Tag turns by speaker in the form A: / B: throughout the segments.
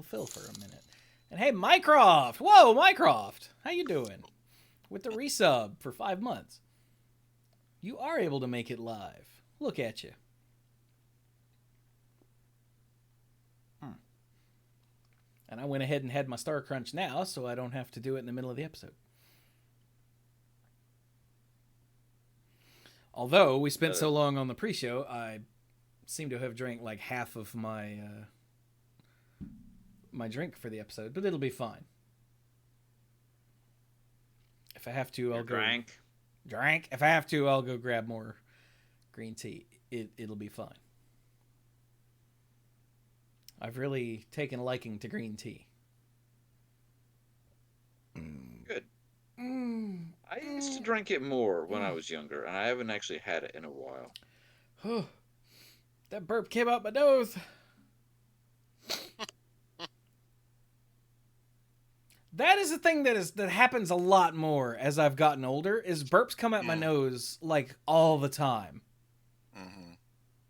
A: Phil for a minute. And hey, Mycroft! Whoa, Mycroft! How you doing? With the resub for 5 months. You are able to make it live. Look at you. And I went ahead and had my Star Crunch now, so I don't have to do it in the middle of the episode. Although we spent so long on the pre-show, I seem to have drank like half of my my drink for the episode, but it'll be fine. If I have to, I'll go drink. If I have to, I'll go grab more green tea. It'll be fine. I've really taken a liking to green tea.
B: Good. I used to drink it more when I was younger, and I haven't actually had it in a while.
A: That burp came out my nose. That is a thing that happens a lot more as I've gotten older, is burps come out my nose like all the time.
C: Mm-hmm.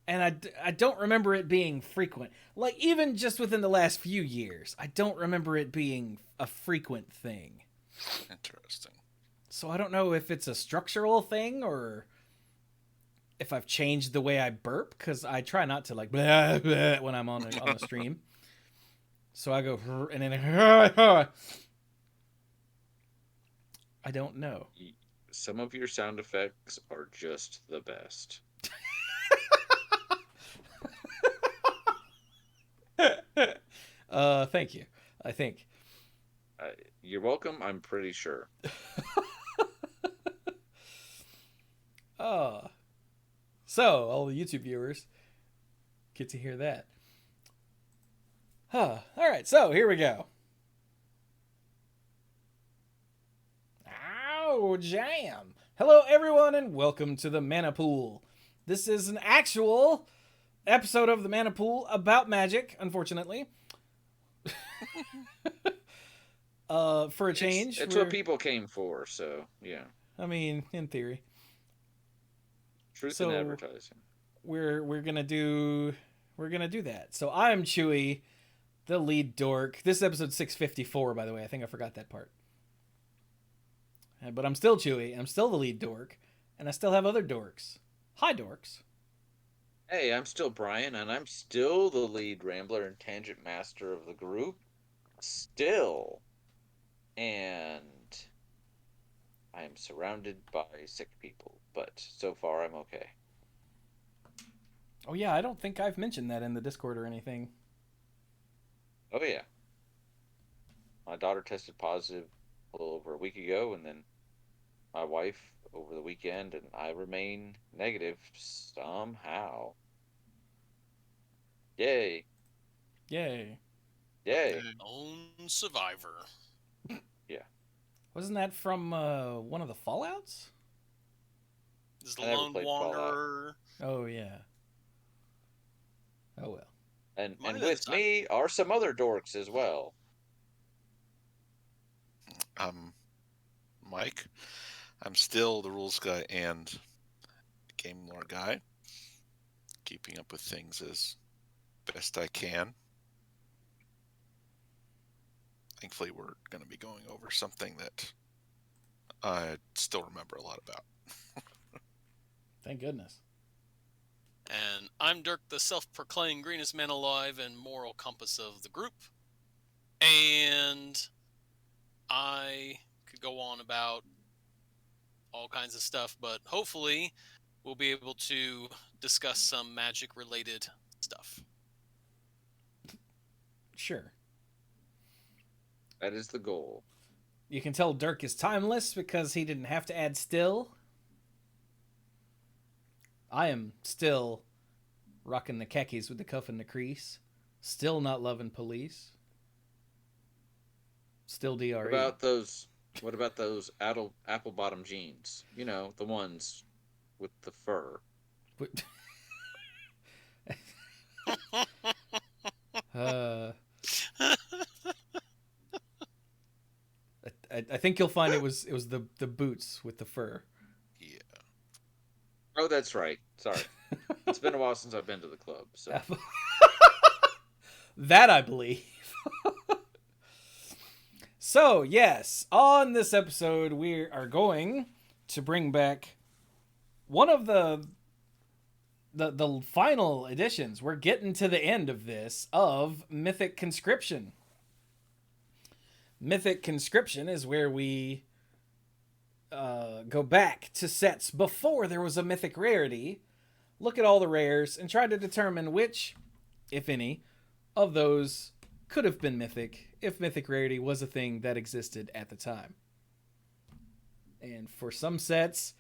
A: And I don't remember it being frequent. Like, even just within the last few years, I don't remember it being a frequent thing.
C: Interesting.
A: So I don't know if it's a structural thing or if I've changed the way I burp, because I try not to, like, blah, blah, when I'm on the stream. So I go, and then I don't know.
B: Some of your sound effects are just the best.
A: Thank you. I think.
B: You're welcome, I'm pretty sure.
A: So, all the YouTube viewers get to hear that. Alright, so here we go. Ow, jam! Hello, everyone, and welcome to the Mana Pool. This is an actual episode of the Mana Pool about magic, unfortunately. For a change.
B: It's what people came for, so, yeah.
A: I mean, in theory.
B: Truth in advertising.
A: We're gonna do that. So I'm Chewy, the lead dork. This is episode 654, by the way. I think I forgot that part. But I'm still Chewy. I'm still the lead dork, and I still have other dorks. Hi, dorks.
B: Hey, I'm still Brian, and I'm still the lead rambler and tangent master of the group. Still. And I am surrounded by sick people, but so far I'm okay.
A: Oh yeah, I don't think I've mentioned that in the Discord or anything.
B: Oh yeah. My daughter tested positive a little over a week ago, and then my wife over the weekend, and I remain negative somehow. Yay.
A: Yay.
B: Yay.
C: Own survivor.
B: Yeah.
A: Wasn't that from one of the Fallouts?
C: This is the Lone Wanderer.
A: Oh, yeah. Oh, well.
B: And with me are some other dorks as well.
C: Mike. I'm still the rules guy and game lore guy. Keeping up with things as best I can. Thankfully, we're going to be going over something that I still remember a lot about.
A: Thank goodness.
D: And I'm Dirk, the self-proclaimed greenest man alive and moral compass of the group. And I could go on about all kinds of stuff, but hopefully we'll be able to discuss some magic-related stuff.
A: Sure.
B: That is the goal.
A: You can tell Dirk is timeless because he didn't have to add still. I am still rocking the khakis with the cuff and the crease. Still not loving police. Still DRE.
B: What about those apple bottom jeans? You know, the ones with the fur.
A: I think you'll find it was the boots with the fur.
C: Yeah.
B: Oh, that's right. Sorry. It's been a while since I've been to the club, so.
A: That I believe. So, yes, on this episode, we are going to bring back one of the final editions. We're getting to the end of this, of Mythic Conscription. Mythic Conscription is where we go back to sets before there was a mythic rarity, look at all the rares, and try to determine which, if any, of those could have been mythic if mythic rarity was a thing that existed at the time. And for some sets,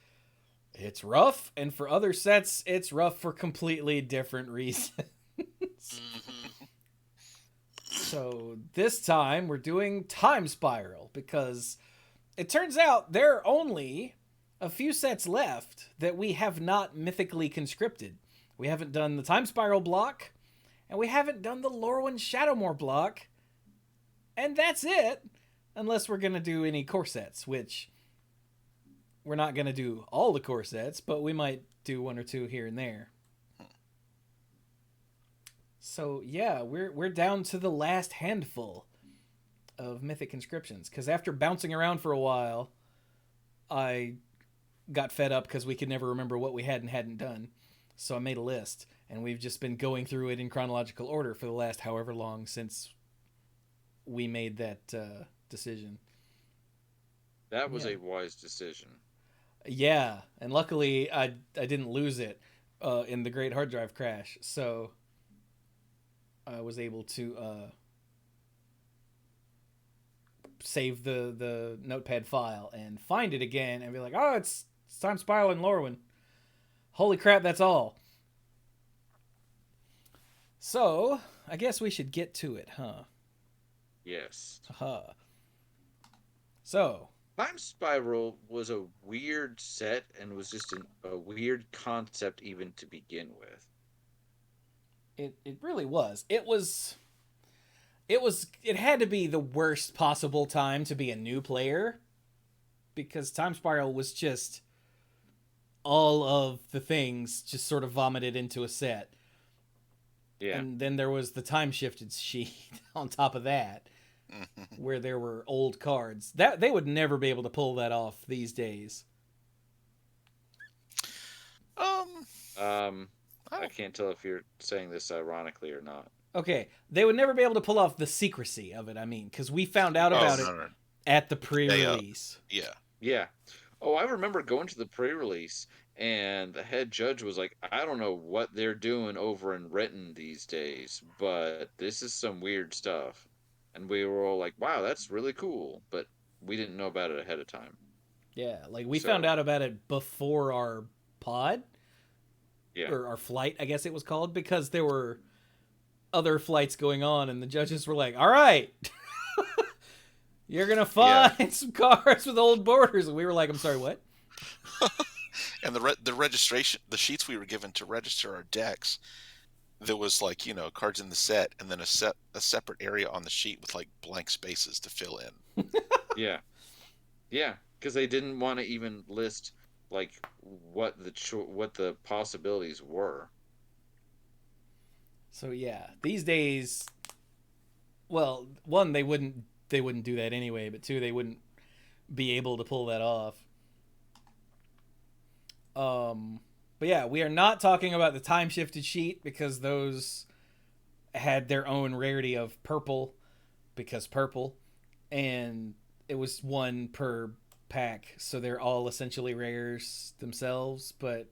A: it's rough, and for other sets, it's rough for completely different reasons. So this time, we're doing Time Spiral, because it turns out there are only a few sets left that we have not mythically conscripted. We haven't done the Time Spiral block, and we haven't done the Lorwyn Shadowmoor block, and that's it, unless we're going to do any core sets, which we're not going to do all the core sets, but we might do one or two here and there. So yeah, we're down to the last handful of Mythic Conscriptions, because after bouncing around for a while, I got fed up because we could never remember what we had and hadn't done. So I made a list, and we've just been going through it in chronological order for the last however long since we made that decision.
B: That was a wise decision.
A: Yeah, and luckily I didn't lose it in the Great Hard Drive crash, so I was able to save the notepad file and find it again and be like, oh, it's Time Spiral and Lorwyn. Holy crap, that's all. So, I guess we should get to it, huh?
B: Yes.
A: So,
B: Time Spiral was a weird set and was just a weird concept even to begin with.
A: it really was. It had to be the worst possible time to be a new player, because Time Spiral was just all of the things just sort of vomited into a set.
B: Yeah.
A: And then there was the time shifted sheet on top of that, where there were old cards. That they would never be able to pull that off these days.
B: I can't tell if you're saying this ironically or not.
A: Okay, they would never be able to pull off the secrecy of it, I mean, because we found out about it at the pre-release.
B: Yeah. Oh, I remember going to the pre-release, and the head judge was like, I don't know what they're doing over in Renton these days, but this is some weird stuff. And we were all like, wow, that's really cool. But we didn't know about it ahead of time.
A: Yeah, like we found out about it before our pod.
B: Yeah.
A: Or our flight, I guess it was called, because there were other flights going on, and the judges were like, all right, you're going to find some cards with old borders. And we were like, I'm sorry, what?
C: And the registration, the sheets we were given to register our decks, there was like, cards in the set, and then a separate area on the sheet with like blank spaces to fill in.
B: Yeah, because they didn't want to even list like what the possibilities were.
A: So yeah, these days, well, one, they wouldn't do that anyway, but two, they wouldn't be able to pull that off. But yeah, we are not talking about the time shifted sheet, because those had their own rarity of purple, because purple, and it was one per pack, so they're all essentially rares themselves. But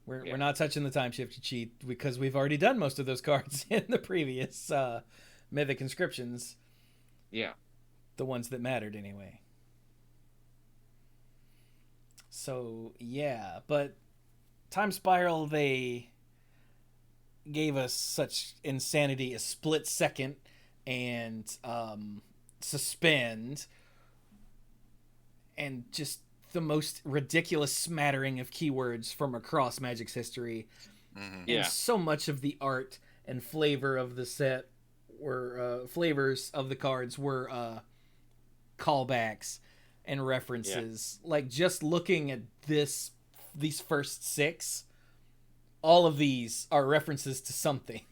A: we're not touching the time shifted sheet, because we've already done most of those cards in the previous Mythic Conscriptions.
B: Yeah,
A: the ones that mattered anyway. So yeah, but Time Spiral, they gave us such insanity as Split Second and Suspend, and just the most ridiculous smattering of keywords from across Magic's history. And so much of the art and flavor of the set were flavors of the cards were callbacks and references. Like, just looking at these first six, all of these are references to something.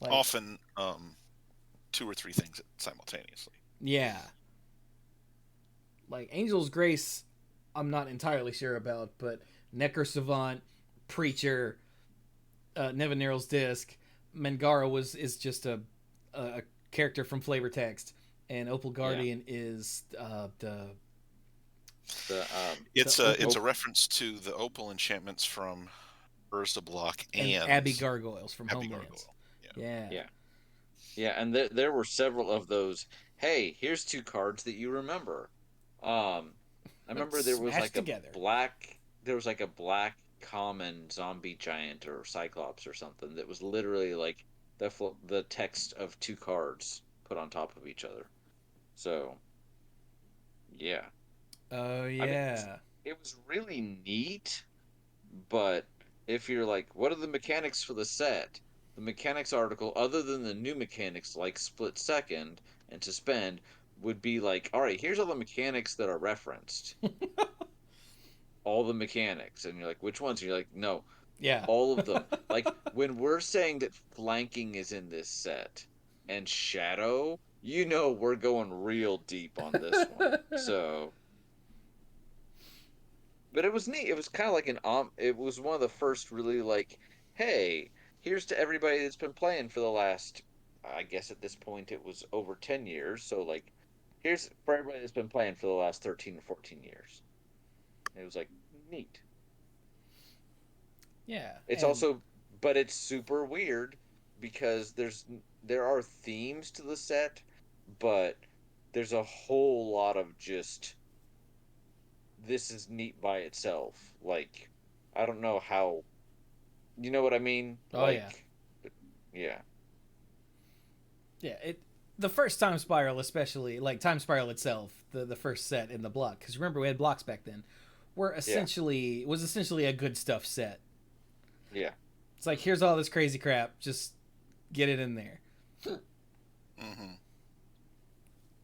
A: Like,
C: often 2 or 3 things simultaneously.
A: yeah. Like Angel's Grace, I'm not entirely sure about, but Necker Savant, Preacher, Nevinyrral's Disc, Mangara is just a character from flavor text, and Opal Guardian is
C: It's
A: the
C: a reference to the opal enchantments from Urza Block
A: and
C: and
A: Abbey Gargoyles from
C: Abbey
A: Homelands.
C: Gargoyle.
A: Yeah.
B: Yeah, and there were several of those. Hey, here's 2 cards that you remember. I remember there was
A: Smashed
B: like a
A: together.
B: black common zombie giant or cyclops or something that was literally like the text of 2 cards put on top of each other. So, yeah.
A: Oh
B: I mean,
A: yeah.
B: it was really neat, but if you're like, what are the mechanics for the set? The mechanics article, other than the new mechanics like split second and suspend, would be like, all right, here's all the mechanics that are referenced. All the mechanics. And you're like, which ones? And you're like, no,
A: Yeah.
B: all of them. Like, when we're saying that flanking is in this set and shadow, you know we're going real deep on this one. So, but it was neat. It was kind of like it was one of the first really like, hey, here's to everybody that's been playing for the last, I guess at this point it was over 10 years. So like, here's for everybody that's been playing for the last 13 or 14 years. And it was like neat.
A: Yeah.
B: It's
A: and
B: also, but it's super weird because there are themes to the set, but there's a whole lot of just this is neat by itself. Like, I don't know how, you know what I mean?
A: Oh,
B: like, yeah.
A: Yeah, the first Time Spiral, especially like Time Spiral itself, the first set in the block, because remember we had blocks back then, was essentially a good stuff set.
B: Yeah.
A: It's like, here's all this crazy crap, just get it in there.
C: Mm-hmm.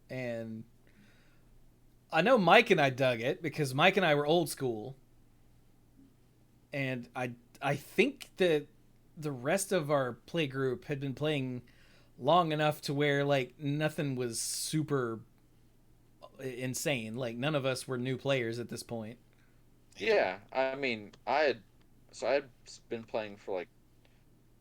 A: And I know Mike and I dug it because Mike and I were old school, and I think that the rest of our play group had been playing long enough to where like nothing was super insane. Like none of us were new players at this point.
B: Yeah. I mean, I had been playing for like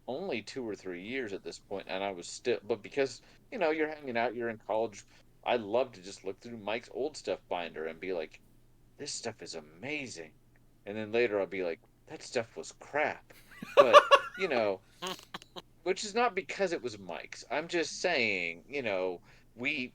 B: only 2 or 3 years at this point, and I was still, but because, you're hanging out, you're in college, I love to just look through Mike's old stuff binder and be like, this stuff is amazing. And then later I'll be like, that stuff was crap. But, which is not because it was Mike's. I'm just saying, we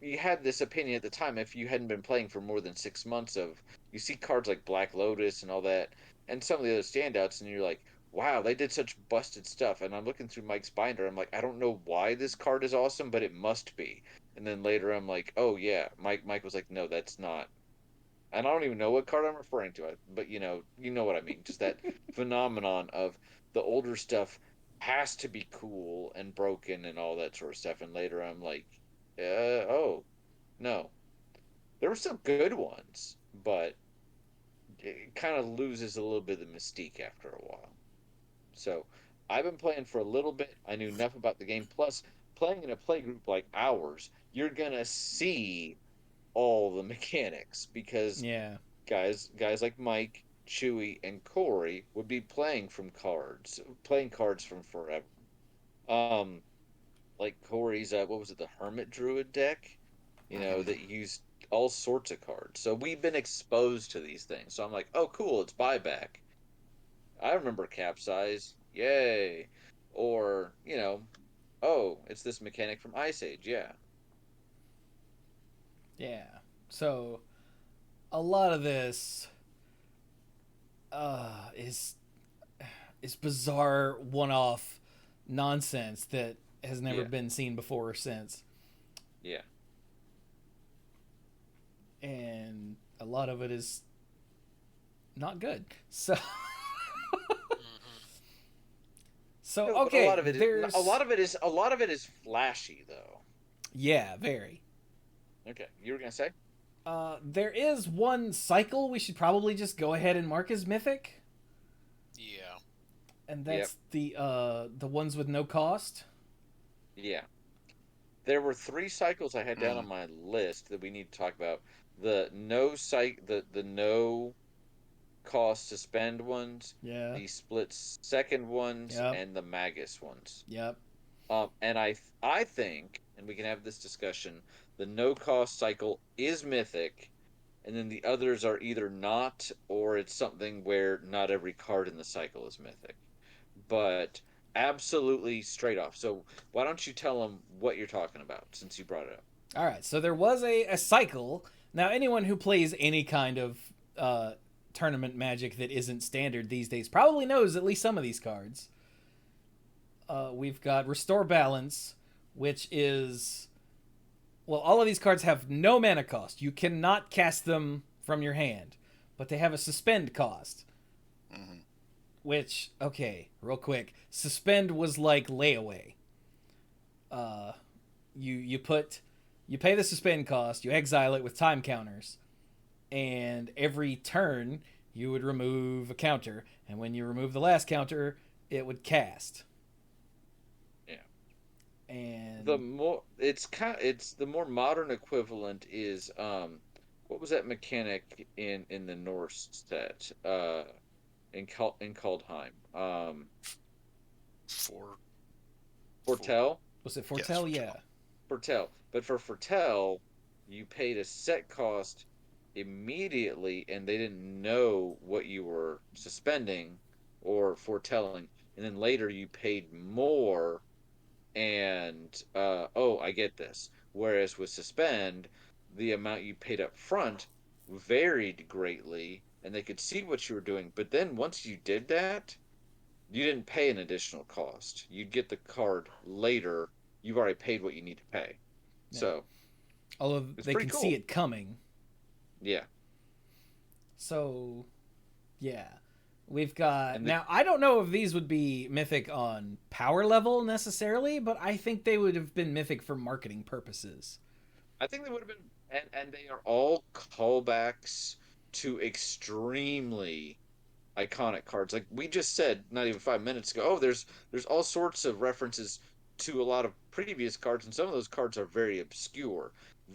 B: you had this opinion at the time if you hadn't been playing for more than 6 months of you see cards like Black Lotus and all that and some of the other standouts and you're like, wow, they did such busted stuff. And I'm looking through Mike's binder, I'm like, I don't know why this card is awesome, but it must be. And then later I'm like, oh yeah, Mike was like, no, that's not. And I don't even know what card I'm referring to, but you know what I mean. Just that phenomenon of the older stuff has to be cool and broken and all that sort of stuff. And later I'm like, oh, no. There were some good ones, but it kind of loses a little bit of the mystique after a while. So I've been playing for a little bit. I knew enough about the game. Plus, playing in a play group like ours, you're going to see all the mechanics because
A: Yeah.
B: guys like Mike, Chewy, and Corey would be playing cards from forever. Um, like Corey's what was it, the Hermit Druid deck? That used all sorts of cards. So we've been exposed to these things. So I'm like, oh cool, it's buyback. I remember Capsize, yay. Or, oh, it's this mechanic from Ice Age, yeah.
A: Yeah. So a lot of this is bizarre one-off nonsense that has never been seen before or since.
B: Yeah.
A: And a lot of it is not good. So So
B: No, but
A: okay,
B: a lot of it is flashy though.
A: Yeah, very.
B: Okay, you were gonna say?
A: There is one cycle we should probably just go ahead and mark as mythic.
D: Yeah.
A: And that's the ones with no cost?
B: Yeah. There were 3 cycles I had down on my list that we need to talk about. The no cost to spend ones,
A: Yeah.
B: the split second ones,
A: Yep.
B: and the Magus ones.
A: Yep.
B: And I think, and we can have this discussion, the no cost cycle is mythic, and then the others are either not, or it's something where not every card in the cycle is mythic. But absolutely straight off. So why don't you tell them what you're talking about, since you brought it up?
A: All right. So there was a cycle. Now, anyone who plays any kind of tournament Magic that isn't standard these days probably knows at least some of these cards. We've got Restore Balance, which is... Well, all of these cards have no mana cost. You cannot cast them from your hand. But they have a suspend cost.
C: Mm-hmm.
A: Which, okay, real quick. Suspend was like layaway. You pay the suspend cost, you exile it with time counters. And every turn, you would remove a counter. And when you remove the last counter, it would cast. And
B: the more the more modern equivalent is what was that mechanic in the Norse set in Kaldheim? Foretell?
A: Was it Foretell?
C: Yes,
A: Yeah.
B: Foretell. But for Foretell, you paid a set cost immediately, and they didn't know what you were suspending or foretelling, and then later you paid more. And I get this. Whereas with suspend, the amount you paid up front varied greatly, and they could see what you were doing. But then once you did that, you didn't pay an additional cost. You'd get the card later. You've already paid what you need to pay. Yeah. So,
A: although they can see it coming.
B: Yeah.
A: So, yeah. We've got... Now, I don't know if these would be mythic on power level necessarily, but I think they would have been mythic for marketing purposes.
B: I think they would have been... And they are all callbacks to extremely iconic cards. Like we just said not even 5 minutes ago, there's all sorts of references to a lot of previous cards, and some of those cards are very obscure.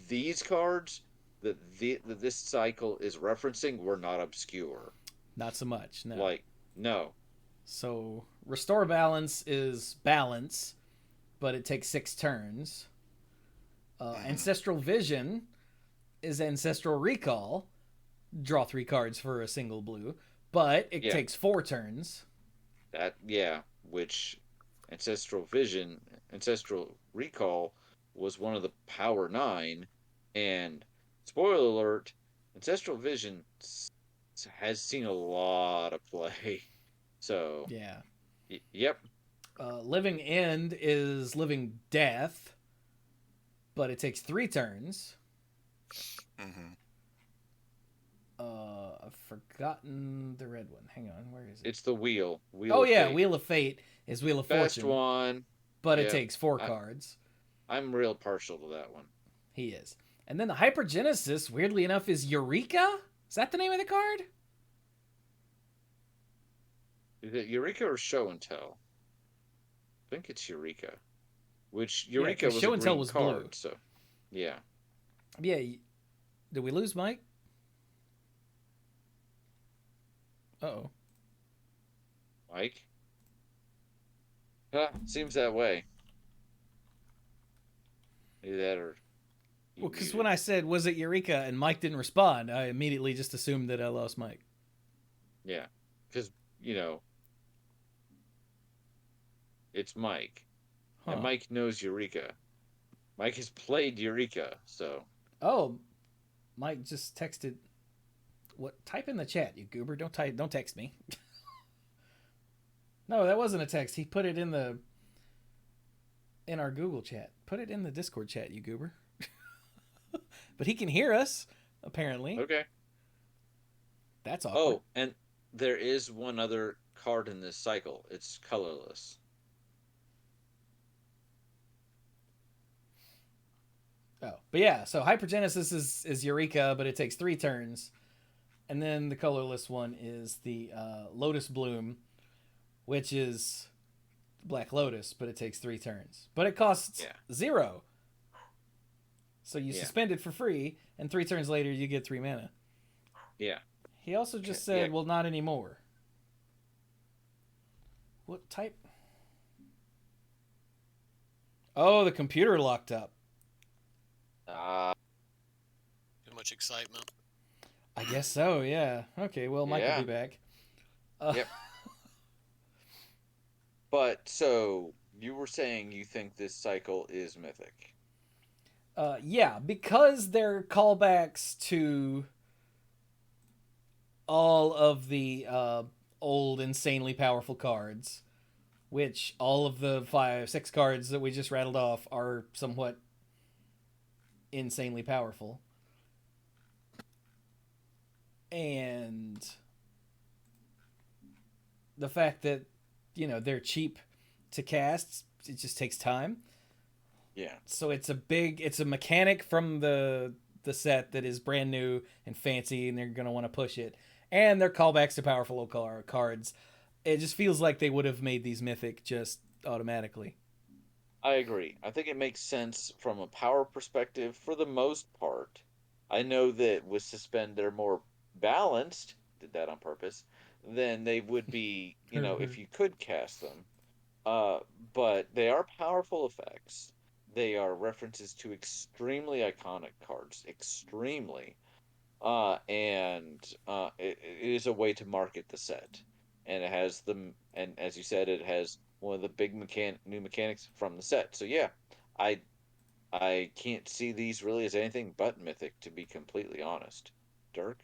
B: These cards that this cycle is referencing were not obscure.
A: Not so much, no.
B: No.
A: So, Restore Balance is balance, but it takes 6 turns. Ancestral Vision is Ancestral Recall. Draw 3 cards for a single blue, but it takes 4 turns.
B: Which Ancestral Recall was one of the Power 9, and spoiler alert, Ancestral Vision has seen a lot of play. So
A: yeah.
B: Yep.
A: Living End is Living Death, but it takes 3 turns.
C: Mm-hmm.
A: I've forgotten the red one. Hang on, where is it?
B: It's the Wheel.
A: Fate. Wheel of Fate is Wheel of
B: Best
A: Fortune.
B: one.
A: But it takes 4 cards.
B: I'm real partial to that one.
A: He is. And then the Hypergenesis, weirdly enough, is Eureka? Is that the name of the card?
B: Is it Eureka or Show and Tell? I think it's Eureka. Which Eureka was
A: Show
B: a
A: and
B: green
A: Tell was
B: card,
A: blue.
B: So yeah.
A: Yeah. Did we lose Mike? Uh-oh.
B: Mike? Seems that way. Either that or...
A: Well, because when I said, was it Eureka, and Mike didn't respond, I immediately just assumed that I lost Mike.
B: Yeah. Because, it's Mike.
A: Huh.
B: And Mike knows Eureka. Mike has played Eureka, so...
A: Oh, Mike just texted... What? Type in the chat, you goober. Don't text me. No, that wasn't a text. He put it in our Google chat. Put it in the Discord chat, you goober. But he can hear us, apparently.
B: Okay.
A: That's awkward.
B: Oh, and there is one other card in this cycle. It's colorless.
A: Oh, but yeah, so Hypergenesis is Eureka, but it takes 3 turns. And then the colorless one is the Lotus Bloom, which is Black Lotus, but it takes 3 turns. But it costs
B: Yeah.
A: 0. So you
B: Yeah.
A: suspend it for free, and 3 turns later you get 3 mana.
B: Yeah.
A: He also just
B: Okay,
A: said,
B: yeah.
A: well, not anymore. What type? Oh, the computer locked up.
D: Too much excitement.
A: I guess so, yeah. Okay, well, Mike will
B: Yeah.
A: be back.
B: Yep. But so you were saying you think this cycle is mythic?
A: Yeah, because they're callbacks to all of the old insanely powerful cards, which all of the 5-6 cards that we just rattled off are somewhat insanely powerful. And the fact that, they're cheap to cast, it just takes time.
B: Yeah.
A: So it's a mechanic from the set that is brand new and fancy, and they're going to want to push it. And they're callbacks to powerful cards. It just feels like they would have made these mythic just automatically.
B: I agree. I think it makes sense from a power perspective for the most part. I know that with Suspend they're more balanced, did that on purpose, than they would be, if you could cast them. Uh, but they are powerful effects. They are references to extremely iconic cards, extremely. And it is a way to market the set, and it has them. And as you said, it has one of the big new mechanics from the set. So yeah, I I can't see these really as anything but mythic, to be completely honest. Dirk,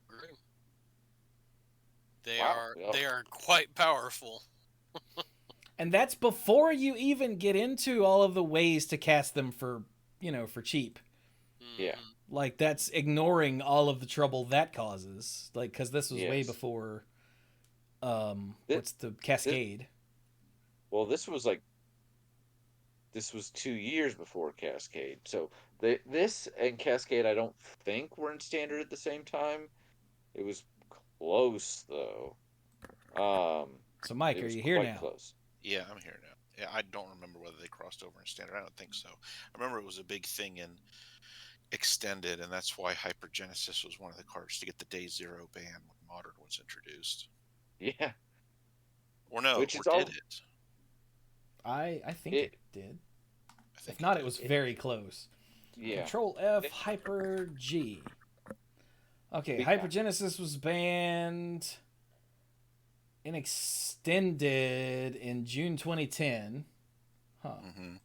D: Agree. They
B: wow,
D: are quite powerful.
A: And that's before you even get into all of the ways to cast them for cheap.
B: Yeah.
D: Mhm.
A: Like, that's ignoring all of the trouble that causes. Like, because this was way
B: Yes.
A: before,
B: Thi-
A: what's the Cascade?
B: Well, this was 2 years before Cascade. So this and Cascade, I don't think were in standard at the same time. It was close though. Um,
A: So, Mike,
B: it
A: are
B: was
A: you here
B: quite
A: now?
B: close.
C: Yeah, I'm here now. Yeah, I don't remember whether they crossed over in standard. I don't think so. I remember it was a big thing in extended, and that's why Hypergenesis was one of the cards to get the day 0 ban when modern was introduced.
B: Yeah,
C: Or no,
B: which
C: or
B: is
C: did
B: all
C: it?
A: I think it did.
C: I think
A: If not, it
C: did.
A: was very close.
B: yeah.
A: Control F, Hyper G. Okay,
B: Be-
A: Hypergenesis was banned in extended in June 2010. Huh.
C: Mm-hmm.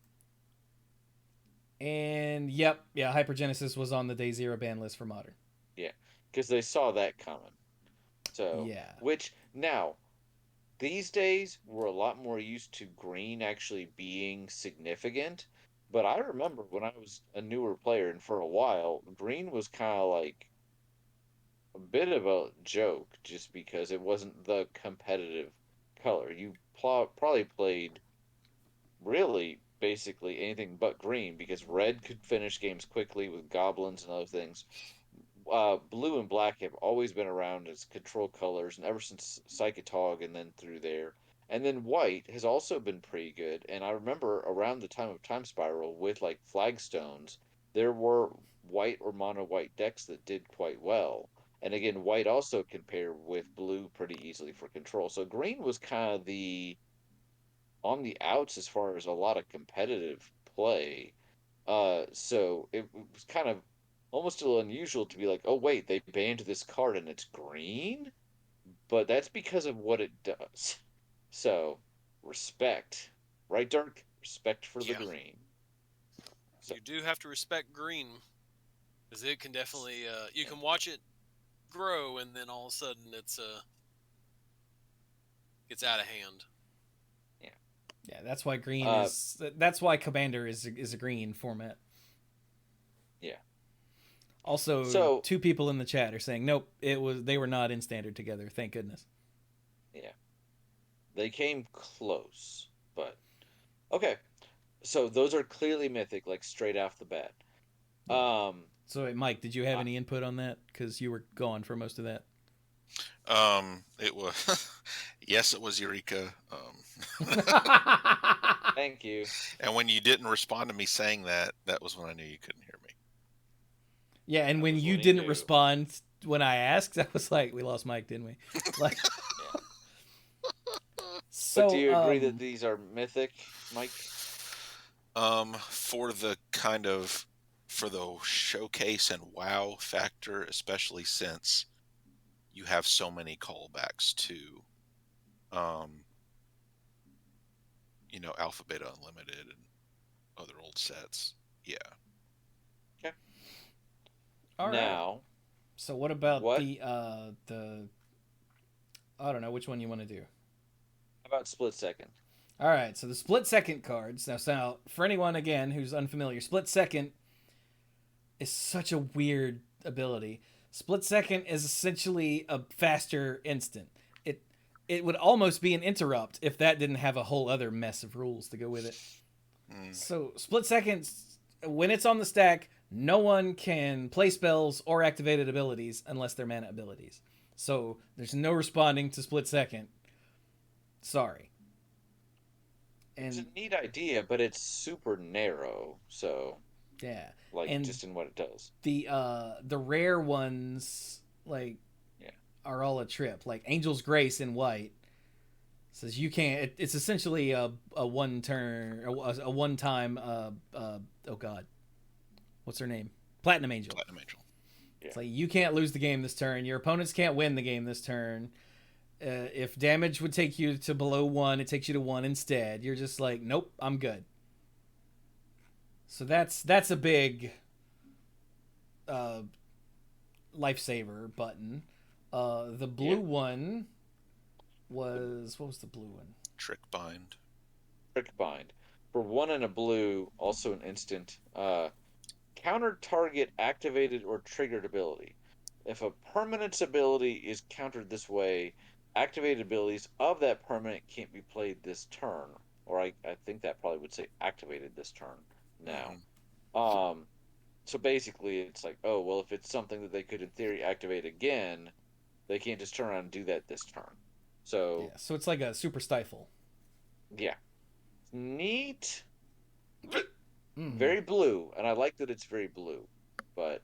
A: And yeah, Hypergenesis was on the Day Zero ban list for modern.
B: Yeah, because they saw that coming. So,
A: Yeah.
B: which now these days we're a lot more used to green actually being significant. But I remember when I was a newer player, and for a while, green was kind of like a bit of a joke, just because it wasn't the competitive color. You probably played really basically anything but green, because red could finish games quickly with goblins and other things. Blue and black have always been around as control colors, and ever since Psychotog and then through there. And then white has also been pretty good. And I remember around the time of Time Spiral with like flagstones, there were white or mono white decks that did quite well. And again, white also can pair with blue pretty easily for control. So green was kind of the on the outs as far as a lot of competitive play. So it was kind of almost a little unusual to be like, oh wait, they banned this card and it's green, but that's because of what it does. So respect, right, Dirk? Respect for the
D: Yeah,
B: green. So
D: you do have to respect green because it can definitely you can watch it grow and then all of a sudden it's gets out of hand.
B: yeah,
A: Yeah, that's why green
B: uh,
A: is. That's why Commander is a green format.
B: yeah.
A: Also,
B: So
A: 2 people in the chat are saying nope. They were not in standard together. Thank goodness.
B: yeah, they came close, but okay. So those are clearly mythic, like straight off the bat.
A: Yeah.
B: Um,
A: So, Mike, did you have
B: I,
A: any input on that? Because you were gone for most of that.
C: It was yes, it was Eureka.
B: Thank you.
C: And when you didn't respond to me saying that, that was when I knew you couldn't hear me.
A: Yeah, and
B: That
A: when
B: was
A: you
B: when he
A: didn't
B: knew.
A: respond when I asked, I was like, we lost Mike, didn't we? Like,
B: Yeah.
A: so,
B: But do you agree that these are mythic, Mike?
C: For the for the showcase and wow factor, especially since you have so many callbacks to, um, Alpha Beta Unlimited and other old sets. Yeah.
B: Okay.
A: all right.
B: Now,
A: So what about
B: what
A: the I don't know which one you want to do.
B: about split second?
A: All right, so the split second cards. Now, for anyone again who's unfamiliar, split second is such a weird ability. Split second is essentially a faster instant. It would almost be an interrupt if that didn't have a whole other mess of rules to go with it. So split second, when it's on the stack, no one can play spells or activated abilities unless they're mana abilities. So there's no responding to split second. Sorry.
B: It's a
A: And
B: neat idea, but it's super narrow. So,
A: yeah,
B: like,
A: and
B: just in what it does.
A: the rare ones like
B: Yeah.
A: are all a trip. Like Angel's Grace in white says you can't. It's essentially a one turn, a one time. Oh God, what's her name? Platinum Angel.
C: Platinum Angel.
B: Yeah.
A: It's like you can't lose the game this turn. Your opponents can't win the game this turn. If damage would take you to below 1, it takes you to 1 instead. You're just like, nope, I'm good. So that's a big lifesaver button. The blue one was, what was the blue one?
C: Trick Bind.
B: Trick Bind. For 1 and a blue, also an instant. Counter target activated or triggered ability. If a permanent's ability is countered this way, activated abilities of that permanent can't be played this turn. Or I think that probably would say activated this turn now. So basically it's like, oh, well, if it's something that they could in theory activate again, they can't just turn around and do that this turn. So
A: yeah, so it's like a super stifle.
B: Yeah. Neat.
A: Mm.
B: Very blue, and I like that it's very blue. But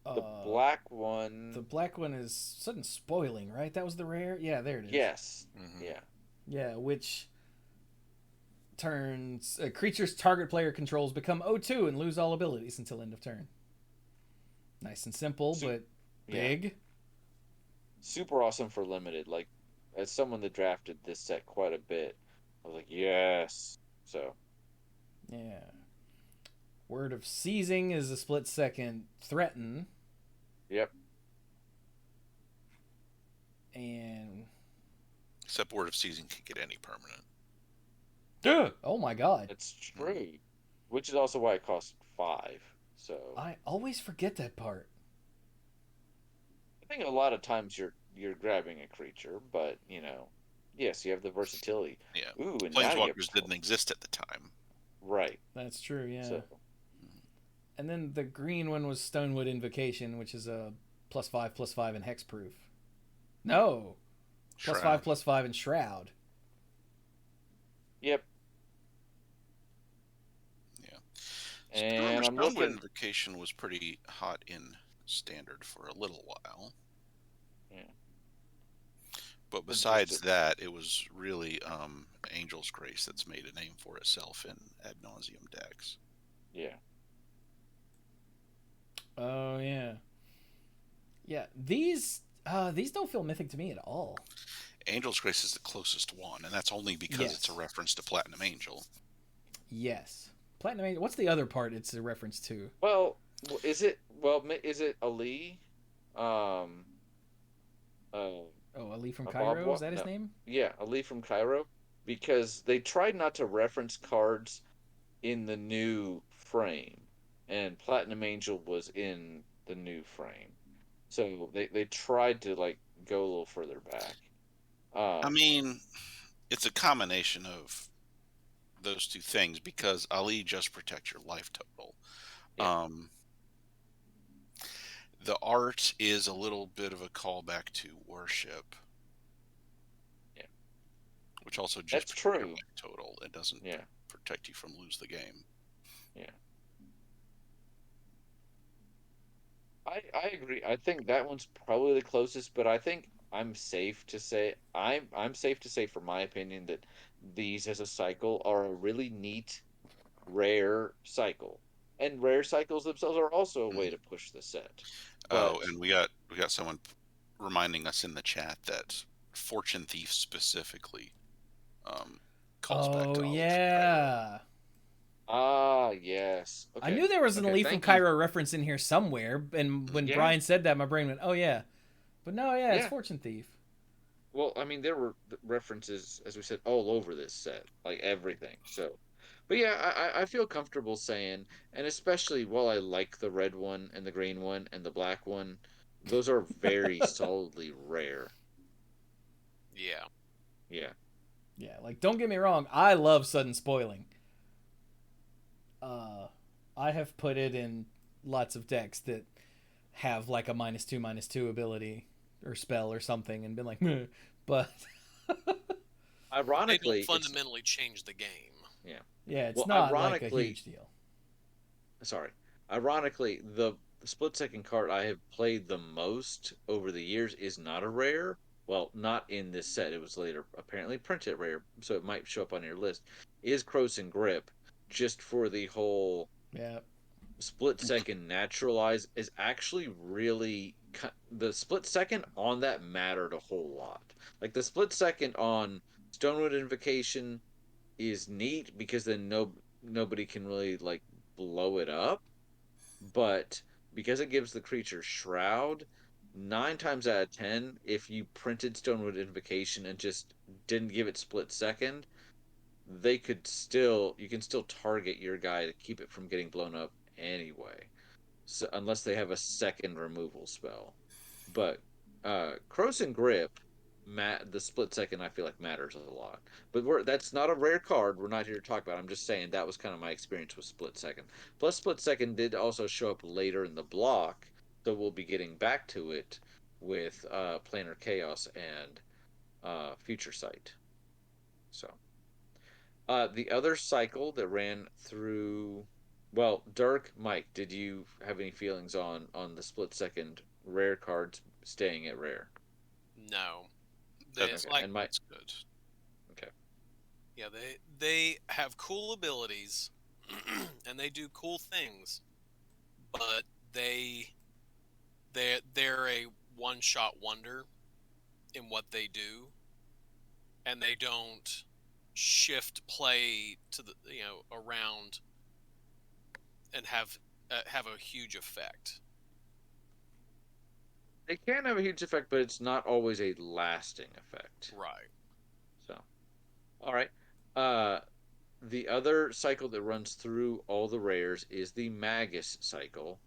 B: the black one.
A: The black one is sudden spoiling, right? That was the rare. Yeah, there it is.
B: Yes. Yeah.
A: Yeah, which turns a creature's target player controls become O2 and lose all abilities until end of turn. Nice and simple, but big.
B: Yeah. Super awesome for limited. Like, as someone that drafted this set quite a bit, I was like, yes. So.
A: Yeah. Word of Seizing is a split second threaten.
B: Yep.
A: And.
C: Except Word of Seizing can get any permanent.
A: Oh my god.
B: It's true. Which is also why it costs 5. So.
A: I always forget that part.
B: I think a lot of times you're grabbing a creature, but yes, you have the versatility.
C: Yeah.
B: Ooh, and
C: Planeswalkers didn't exist at the time.
B: Right.
A: That's true, yeah.
B: So.
A: And then the green one was Stonewood Invocation, which is a +5/+5 and hexproof. No.
C: Shroud.
A: +5/+5 and Shroud.
B: Yep.
C: Yeah.
B: And I'm
C: Stonewood
B: looking.
C: Invocation was pretty hot in Standard for a little while.
B: Yeah.
C: But besides that, it was really Angel's Grace that's made a name for itself in ad nauseum decks.
B: Yeah.
A: Oh yeah. Yeah, these don't feel mythic to me at all.
C: Angel's Grace is the closest one, and that's only because it's a reference to Platinum Angel.
A: Yes. Platinum Angel. What's the other part it's a reference to?
B: Well, is it Ali?
A: Ali from Cairo? Is that his name?
B: Yeah, Ali from Cairo. Because they tried not to reference cards in the new frame, and Platinum Angel was in the new frame. So they tried to go a little further back.
C: I mean, it's a combination of those two things because Ali just protects your life total.
B: Yeah.
C: The art is a little bit of a callback to worship.
B: Yeah.
C: Which also just
B: That's true.
C: Total. It doesn't protect you from lose the game.
B: Yeah. I agree. I think that one's probably the closest, but I think I'm safe to say I'm safe to say, for my opinion, that these as a cycle are a really neat, rare cycle. And rare cycles themselves are also a way to push the set.
C: Oh,
B: But
C: and we got someone reminding us in the chat that Fortune Thief specifically calls back
A: Oh
C: to Olive from Cairo.
A: yeah.
B: yes.
A: I
B: Okay.
A: knew there was an
B: Okay,
A: Elite from
B: thank you.
A: Cairo reference in here somewhere, and when
B: Yeah.
A: Brian said that, my brain went, "Oh yeah," but no, yeah, it's
B: Yeah.
A: Fortune Thief.
B: Well, I mean, there were references, as we said, all over this set, like everything. So, but yeah, I feel comfortable saying, and especially while I like the red one and the green one and the black one, those are very solidly rare.
D: Yeah.
B: Yeah.
A: Yeah, like don't get me wrong, I love sudden spoiling. I have put it in lots of decks that have like a -2/-2 ability or spell or something, and been like, meh. But
D: They don't
B: Ironically, it's
D: fundamentally change the game.
B: yeah.
A: yeah, it's
B: Well,
A: not like a huge deal.
B: sorry. Ironically, the split second card I have played the most over the years is not a rare. Well, not in this set. It was later apparently printed rare, so it might show up on your list. Is Crows and Grip, just for the whole
A: Yeah.
B: split second naturalize is actually really the split second on that mattered a whole lot. Like the split second on Stonewood Invocation is neat because then nobody can really like blow it up, but because it gives the creature shroud, 9 times out of 10, if you printed Stonewood Invocation and just didn't give it split second, they could still you can still target your guy to keep it from getting blown up anyway. So unless they have a second removal spell. But Crows and Grip, the split second I feel like matters a lot. But that's not a rare card. We're not here to talk about it. I'm just saying that was kind of my experience with split second. Plus, split second did also show up later in the block, so we'll be getting back to it with Planar Chaos and Future Sight. So. The other cycle that ran through, well, Dirk, Mike, did you have any feelings on the split second rare cards staying at rare?
D: No.
C: Okay.
D: It's like
B: And Mike,
D: it's good.
B: okay,
D: Yeah, they have cool abilities and they do cool things, but they're a one-shot wonder in what they do, and they don't shift play to the around and have a huge effect.
B: they can have a huge effect, but it's not always a lasting effect.
D: Right.
B: So, all right. Uh, the other cycle that runs through all the rares is the Magus cycle.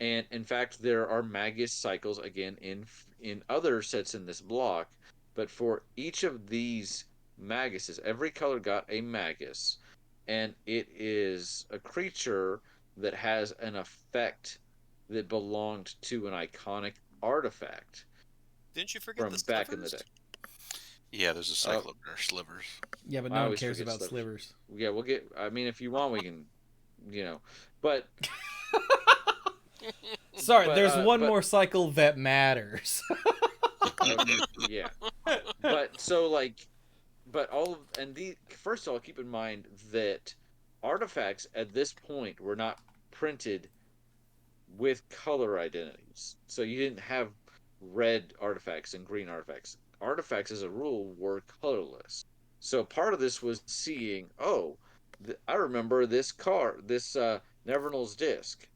B: And in fact, there are Magus cycles again in other sets in this block, but for each of these Maguses, every color got a Magus, and it is a creature that has an effect that belonged to an iconic artifact
D: Didn't you forget the
B: from back in the
D: slivers?
B: day.
C: Yeah, there's a cycle of rare slivers.
A: Yeah, but
B: I
A: no one
B: always
A: cares
B: forget
A: about slivers.
B: Yeah, we'll get. I mean, if you want, we can, but
A: Sorry, there's one
B: but
A: more cycle that matters.
B: okay, yeah. But so like, but all of and the first of all, keep in mind that artifacts at this point were not printed with color identities. So you didn't have red artifacts and green artifacts. Artifacts, as a rule, were colorless. So part of this was seeing, oh, I remember this card, this Nevernal's disc,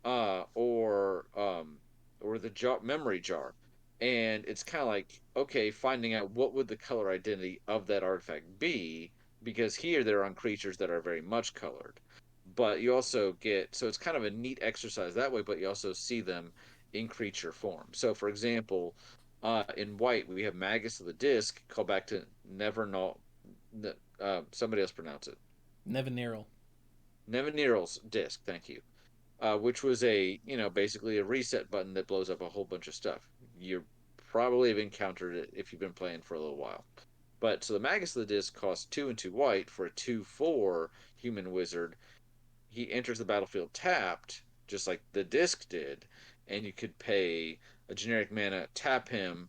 B: or the memory jar, and it's kind of like, okay, finding out what would the color identity of that artifact be, because here they're on creatures that are very much colored, but you also get, so it's kind of a neat exercise that way, but you also see them in creature form. So for example, in white we have Magus of the Disc, call back to Nevernal. Somebody else pronounce it.
A: Nevinyrral.
B: Nevinyrral's disc, thank you. which was basically a reset button that blows up a whole bunch of stuff. You probably have encountered it if you've been playing for a little while. But so the Magus of the Disc costs 2 and 2 white for a 2/4 human wizard. He enters the battlefield tapped, just like the disc did, and you could pay a generic mana, tap him,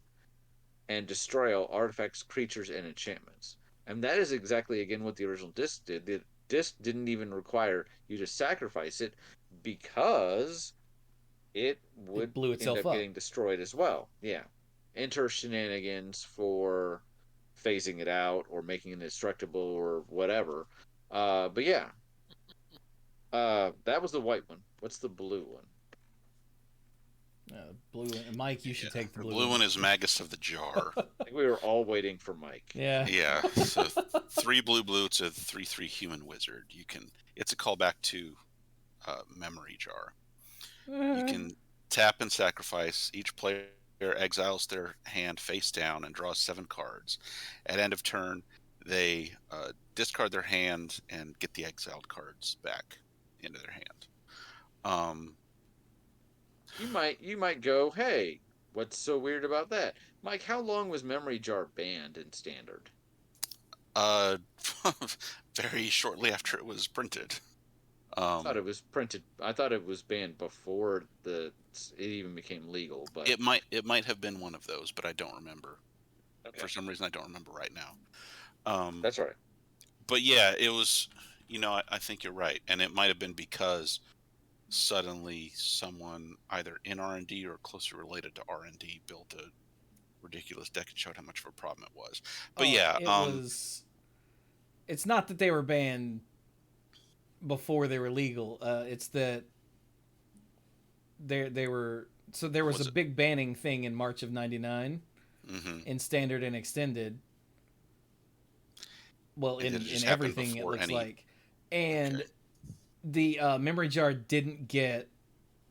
B: and destroy all artifacts, creatures, and enchantments. And that is exactly, again, what the original disc did. The disc didn't even require you to sacrifice it because it would
A: blew
B: end
A: itself
B: up
A: up.
B: getting destroyed as well. Yeah. Enter shenanigans for phasing it out or making it indestructible or whatever. But yeah. That was the white one. What's the blue one?
A: Blue one. Mike, you should take the
C: The
A: blue
C: blue one is Magus of the Jar.
B: I think we were all waiting for Mike.
A: Yeah.
C: Yeah, so 3 blue. It's a 3/3 human wizard. It's a callback to Memory Jar. You can tap and sacrifice. Each player exiles their hand face down and draws 7 cards. At end of turn, they discard their hand and get the exiled cards back into their hand.
B: You might go, hey, what's so weird about that? Mike, how long was Memory Jar banned in Standard?
C: Very shortly after it was printed.
B: I thought it was printed. I thought it was banned before it even became legal. But
C: it might have been one of those, but I don't remember.
B: okay.
C: For some reason, I don't remember right now.
B: That's right.
C: But yeah, it was. I think you're right, and it might have been because suddenly someone either in R&D or closely related to R&D built a ridiculous deck and showed how much of a problem it was. But
A: it's not that they were banned before they were legal. It's that they were. So there was a big banning thing in March of '99 in Standard and Extended. Well, in everything it looks like, and the Memory Jar didn't get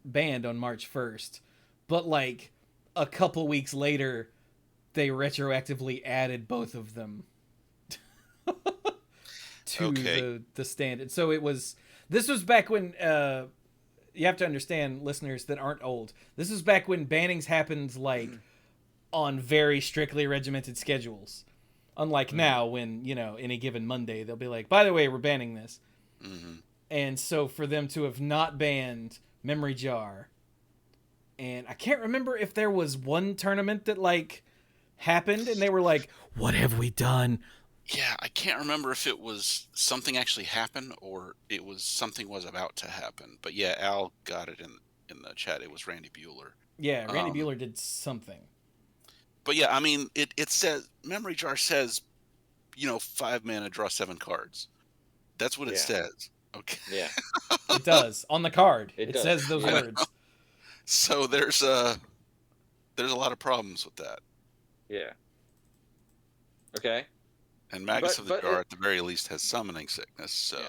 A: banned on March 1st, but like a couple weeks later, they retroactively added both of them to the standard. So this was back when you have to understand, listeners that aren't old, this was back when bannings happened like on very strictly regimented schedules. Unlike now when, any given Monday, they'll be like, by the way, we're banning this. And so for them to have not banned Memory Jar, and I can't remember if there was one tournament that like happened and they were like, what have we done?
C: Yeah, I can't remember if it was something actually happened or it was something was about to happen. But yeah, Al got it in the chat. It was Randy Bueller.
A: Yeah, Randy Bueller did something.
C: But yeah, I mean, it says, Memory Jar says, 5 mana, draw 7 cards. That's what it says. Okay.
B: Yeah.
A: It does. On the card. It
B: does.
A: says those words.
C: So there's a lot of problems with that.
B: Yeah. Okay.
C: And Magus of the Jar, at the very least, has summoning sickness, so...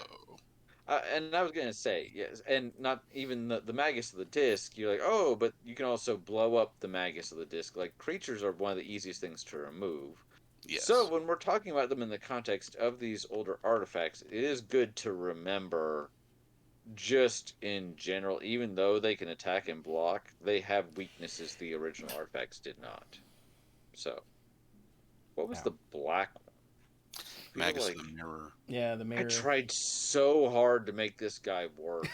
B: and I was going to say, yes, and not even the Magus of the Disc, you're like, oh, but you can also blow up the Magus of the Disc. Like, creatures are one of the easiest things to remove.
C: Yes.
B: So when we're talking about them in the context of these older artifacts, it is good to remember, just in general, even though they can attack and block, they have weaknesses the original artifacts did not. So, what was the black one?
C: Magus of the Mirror.
A: Yeah, the Mirror.
B: I tried so hard to make this guy work.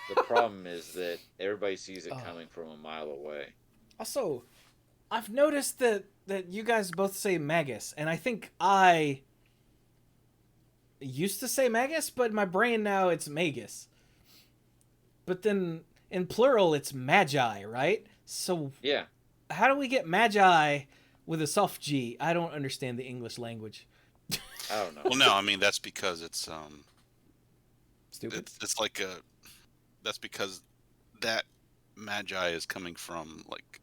B: The problem is that everybody sees it coming from a mile away.
A: Also, I've noticed that you guys both say Magus, and I think I used to say Magus, but in my brain now it's Magus. But then in plural it's Magi, right? So
B: yeah,
A: how do we get Magi with a soft G? I don't understand the English language.
B: I don't know.
C: Well, no, I mean that's because it's
A: stupid.
C: It's like that's because that Magi is coming from like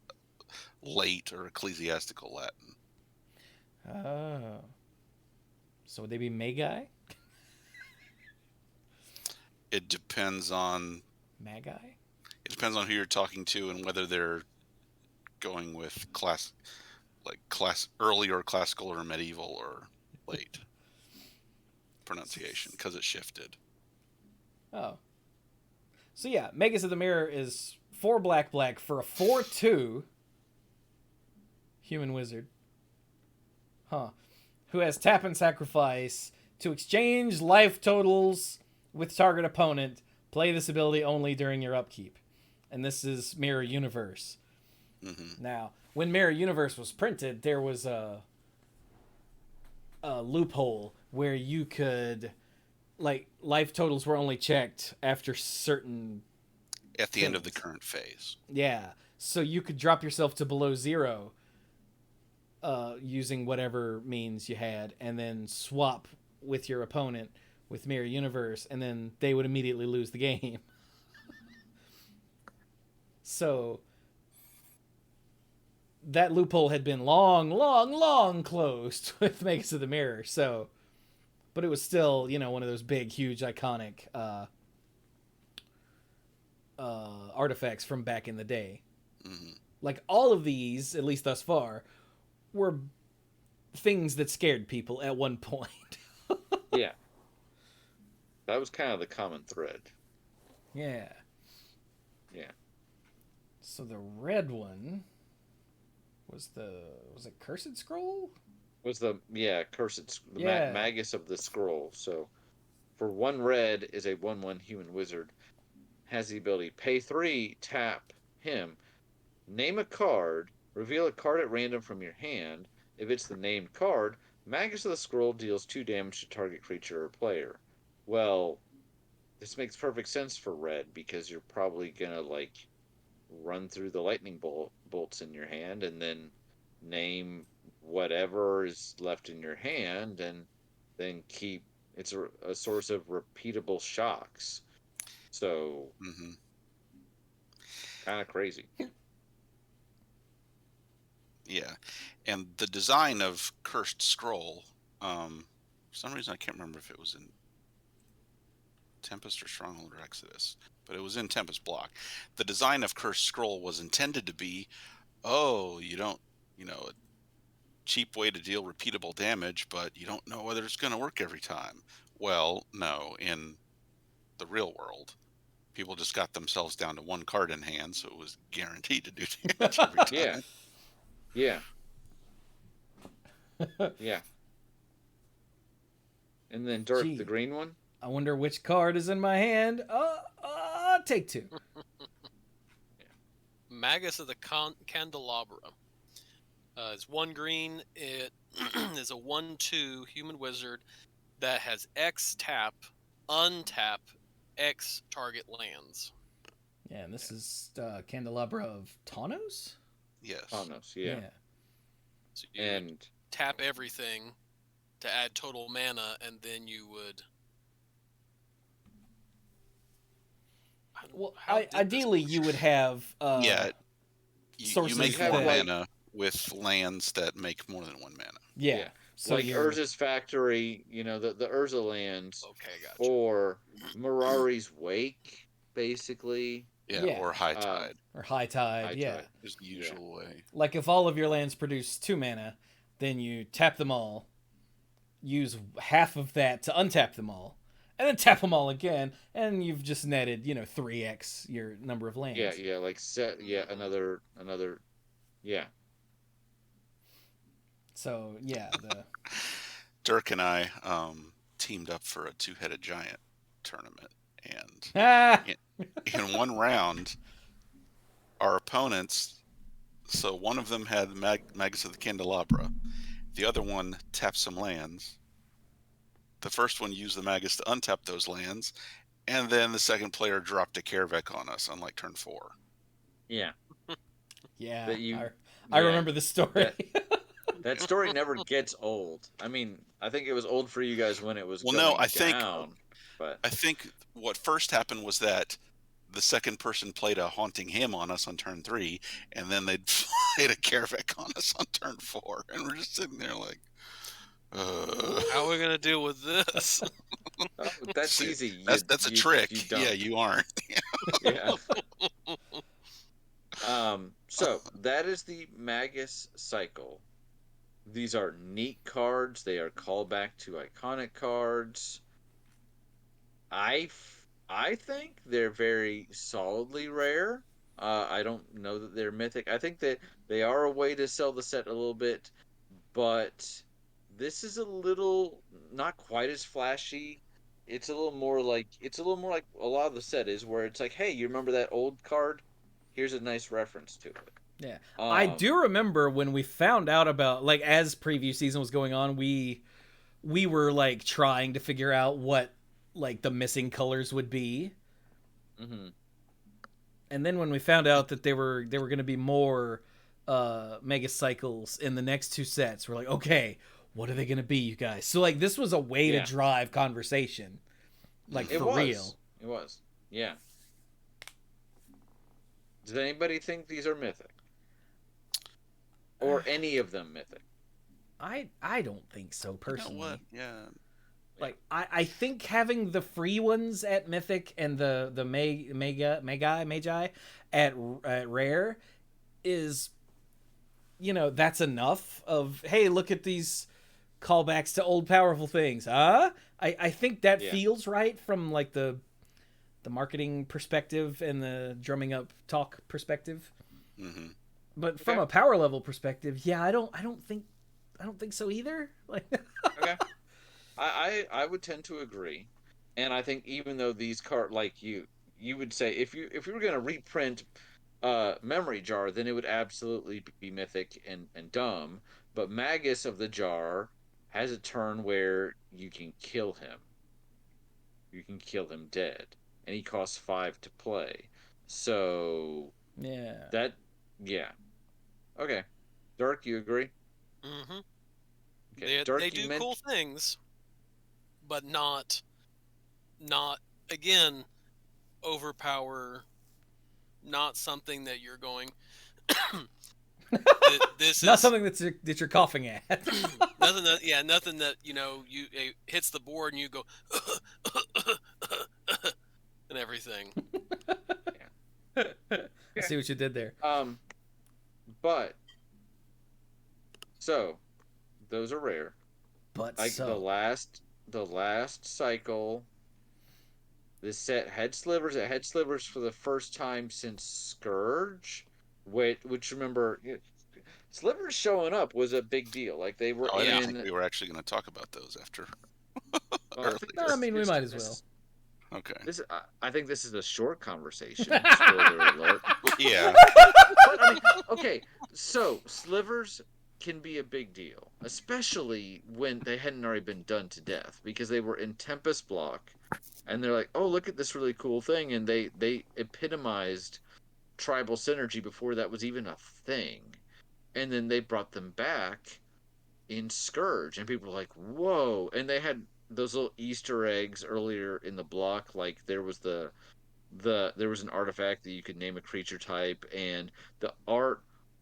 C: late or ecclesiastical Latin.
A: Oh, so would they be Magi?
C: It depends on
A: Magi.
C: It depends on who you're talking to and whether they're going with early or classical or medieval or late pronunciation, because it shifted.
A: Oh. So yeah, Magus of the Mirror is 4 black for a 4/2 human wizard. Huh. Who has tap and sacrifice to exchange life totals with target opponent. Play this ability only during your upkeep. And this is Mirror Universe.
E: Mm-hmm.
A: Now, when Mirror Universe was printed, there was a loophole where you could, like, life totals were only checked after certain
E: At the end of the
A: things.
E: current phase.
A: Yeah. So you could drop yourself to below 0 using whatever means you had, and then swap with your opponent with Mirror Universe, and then they would immediately lose the game. So that loophole had been long closed with Magus of the Mirror. So, but it was still, one of those big, huge, iconic artifacts from back in the day.
E: Mm-hmm.
A: Like, all of these, at least thus far, were things that scared people at one point.
B: Yeah. That was kind of the common thread.
A: Yeah.
B: Yeah.
A: So the red one was it Cursed Scroll?
B: Was the cursed
A: Yeah.
B: Magus of the Scroll. So for 1 red is a 1/1 human wizard. Has the ability pay 3, tap him, name a card, reveal a card at random from your hand. If it's the named card, Magus of the Scroll deals 2 damage to target creature or player. Well, this makes perfect sense for red because you're probably gonna run through the lightning bolts in your hand and then name whatever is left in your hand and then keep. It's a source of repeatable shocks. So,
E: Mm-hmm.
B: kind of crazy.
E: Yeah, and the design of Cursed Scroll, for some reason I can't remember if it was in Tempest or Stronghold or Exodus, but it was in Tempest block. The design of Cursed Scroll was intended to be, a cheap way to deal repeatable damage, but you don't know whether it's going to work every time. Well, no, in the real world, people just got themselves down to 1 card in hand, so it was guaranteed to do damage every time.
B: Yeah. Yeah. Yeah. And then Dirk,
A: Gee.
B: the green one?
A: I wonder which card is in my hand. Take 2.
D: Magus of the Candelabra. It's 1 green. It is a 1/2 human wizard that has X tap, untap, X target lands.
A: Yeah, and this is Candelabra of Tawnos?
E: Yes.
B: Thanos, yeah.
D: So you would
B: And
D: tap everything to add total mana, and then you would.
A: Well,
D: How did this
A: ideally,
D: work?
A: you would have
E: Yeah, you
A: sources
E: make
B: that-
E: more
B: like-
E: mana with lands that make more than 1 mana.
A: yeah.
B: Yeah.
A: So
B: like
A: you're-
B: Urza's Factory, the Urza lands,
D: Okay, gotcha.
B: or Mirari's Wake, basically.
E: Yeah,
A: Yeah.
E: or High Tide
A: or High Tide,
B: High
A: yeah.
B: Tide.
E: is the usual way.
A: Like if all of your lands produce 2 mana, then you tap them all, use half of that to untap them all, and then tap them all again, and you've just netted, 3x your number of lands.
B: Yeah, like set, another, yeah.
A: So yeah,
E: Dirk and I teamed up for a 2-headed giant tournament, and
A: ah,
E: in 1 round, our opponents. So one of them had Magus of the Candelabra, the other one tapped some lands. The first one used the Magus to untap those lands, and then the second player dropped a Kaervek on us on turn 4.
B: Yeah.
A: yeah.
B: That you-
A: I
B: yeah.
A: remember the story.
B: That story never gets old. I mean, I think it was old for you guys when it was
E: Well,
B: going
E: no, I think-
B: down, but
E: I think what first happened was that the second person played a Haunting Hymn on us on turn 3, and then they played a Kaervek on us on turn 4, and we're just sitting there like,
D: How are we gonna deal with this?
B: that's
E: See,
B: easy.
E: that's a trick.
B: You don't.
E: Yeah, you aren't.
B: Yeah. So that is the Magus Cycle. These are neat cards. They are callback to iconic cards. I I think they're very solidly rare. I don't know that they're mythic. I think that they are a way to sell the set a little bit, but this is a little not quite as flashy. It's a little more like a lot of the set is, where it's like, hey, you remember that old card? Here's a nice reference to it.
A: Yeah. I
B: Um,
A: do remember when we found out about, like, as preview season was going on, we were like trying to figure out what like the missing colors would be.
B: mhm.
A: And then when we found out that there were going to be more Magus Cycles in the next two sets, we're like, okay, what are they going to be, you guys? So like this was a way
B: Yeah.
A: to drive conversation, like
B: It
A: for
B: was.
A: real.
B: It was. Yeah. Does anybody think these are mythic? Or any of them mythic?
A: I don't think so
E: You
A: personally.
E: know what? Yeah.
A: Like I think having the free ones at Mythic and the Magi at Rare is, you know, that's enough of, hey, look at these callbacks to old powerful things. I think that
B: Yeah.
A: feels right from like the marketing perspective and the drumming up talk perspective.
E: Mm-hmm.
A: But from
B: Okay.
A: a power level perspective, yeah, I don't think so either. Like
B: Okay. I would tend to agree. And I think even though these like you would say, if you were gonna reprint Memory Jar, then it would absolutely be mythic and dumb. But Magus of the Jar has a turn where you can kill him. You can kill him dead. And he costs 5 to play. So
A: yeah.
B: that yeah. Okay. Dirk, you agree?
D: Mm-hmm.
B: Okay. Dirk,
D: They
B: you
D: do
B: meant
D: cool things, but not again overpower. Not something that you're going. This
A: Not
D: is
A: something that you're coughing at.
D: nothing that you it hits the board and you go and everything.
A: I see what you did there.
B: but so those are rare.
A: But
B: Like
A: so
B: the last cycle, this set had slivers. It had slivers for the first time since Scourge, which remember, slivers showing up was a big deal. Like they were
E: Oh, I didn't
B: in.
E: think we were actually going to talk about those after.
B: Well, I think
A: no, I mean we might as well.
E: Okay.
B: I think this is a short conversation. Spoiler alert.
E: Yeah.
B: But I mean, okay, so slivers can be a big deal, especially when they hadn't already been done to death, because they were in Tempest block, and they're like, oh, look at this really cool thing, and they epitomized tribal synergy before that was even a thing, and then they brought them back in Scourge, and people were like, whoa, and they had those little Easter eggs earlier in the block, like there was there was an artifact that you could name a creature type, and the art,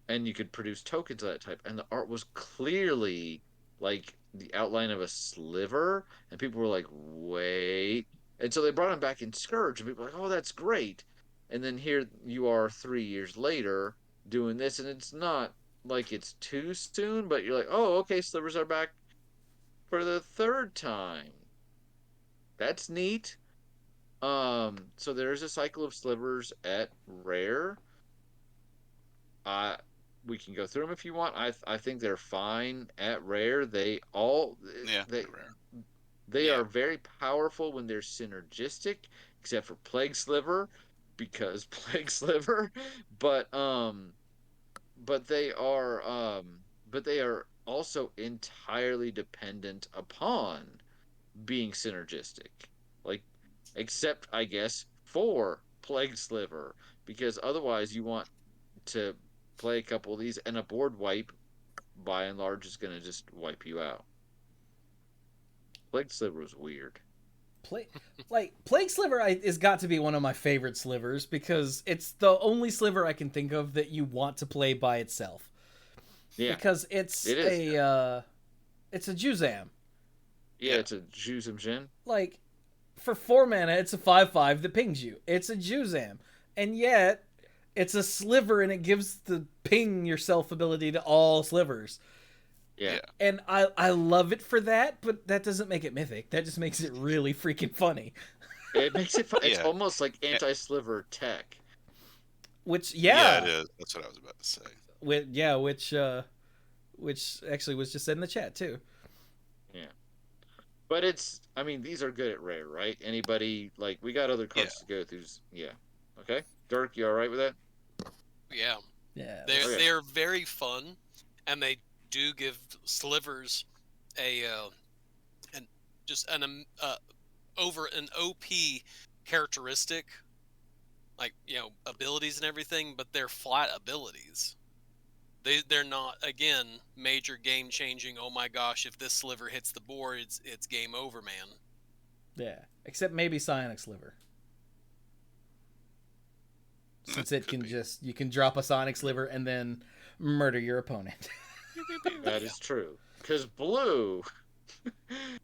B: and you could produce tokens of that type, and the art was clearly like the outline of a sliver, and people were like, wait, and so they brought him back in Scourge, and people were like, oh, that's great, and then here you are 3 years later doing this, and it's not like it's too soon, but you're like, oh, okay, slivers are back for the third time. That's neat. So there's a cycle of slivers at rare. Uh, we can go through them if you want. I think they're fine at rare.
E: Yeah.
B: they
E: Rare.
B: they
D: Yeah.
B: are very powerful when they're synergistic, except for Plague Sliver, because Plague Sliver. But but they are but they are also entirely dependent upon being synergistic. Like, except I guess for Plague Sliver, because otherwise you want to play a couple of these, and a board wipe by and large is going to just wipe you out. Plague Sliver was weird.
A: Plague Sliver is got to be one of my favorite slivers because it's the only sliver I can think of that you want to play by itself.
B: Yeah,
A: Because it's
B: it is.
A: it's a Juzam.
B: Yeah,
E: Yeah.
B: it's a Juzam Jin.
A: Like, for 4 mana, it's a 5/5 that pings you. It's a Juzam. And yet, it's a sliver and it gives the ping yourself ability to all slivers.
B: Yeah.
E: Yeah.
A: And I love it for that, but that doesn't make it mythic. That just makes it really freaking funny.
B: It makes it fun. It's
E: Yeah.
B: almost like anti-sliver tech.
A: Which
E: Yeah, it is. That's what I was about to say.
A: Which actually was just said in the chat too.
B: Yeah. But I mean, these are good at rare, right? Anybody, like, we got other cards to go through. Yeah. Okay. Dirk, you all right with that?
D: Yeah.
A: Yeah.
B: Okay.
D: They're very fun, and they do give slivers over an OP characteristic, like, abilities and everything, but they're flat abilities. They're not, again, major game changing. Oh my gosh, if this sliver hits the board, it's game over, man.
A: Yeah. Except maybe Psionic Sliver. Since it can you can drop a Sonic Sliver and then murder your opponent.
B: That is true. Because blue.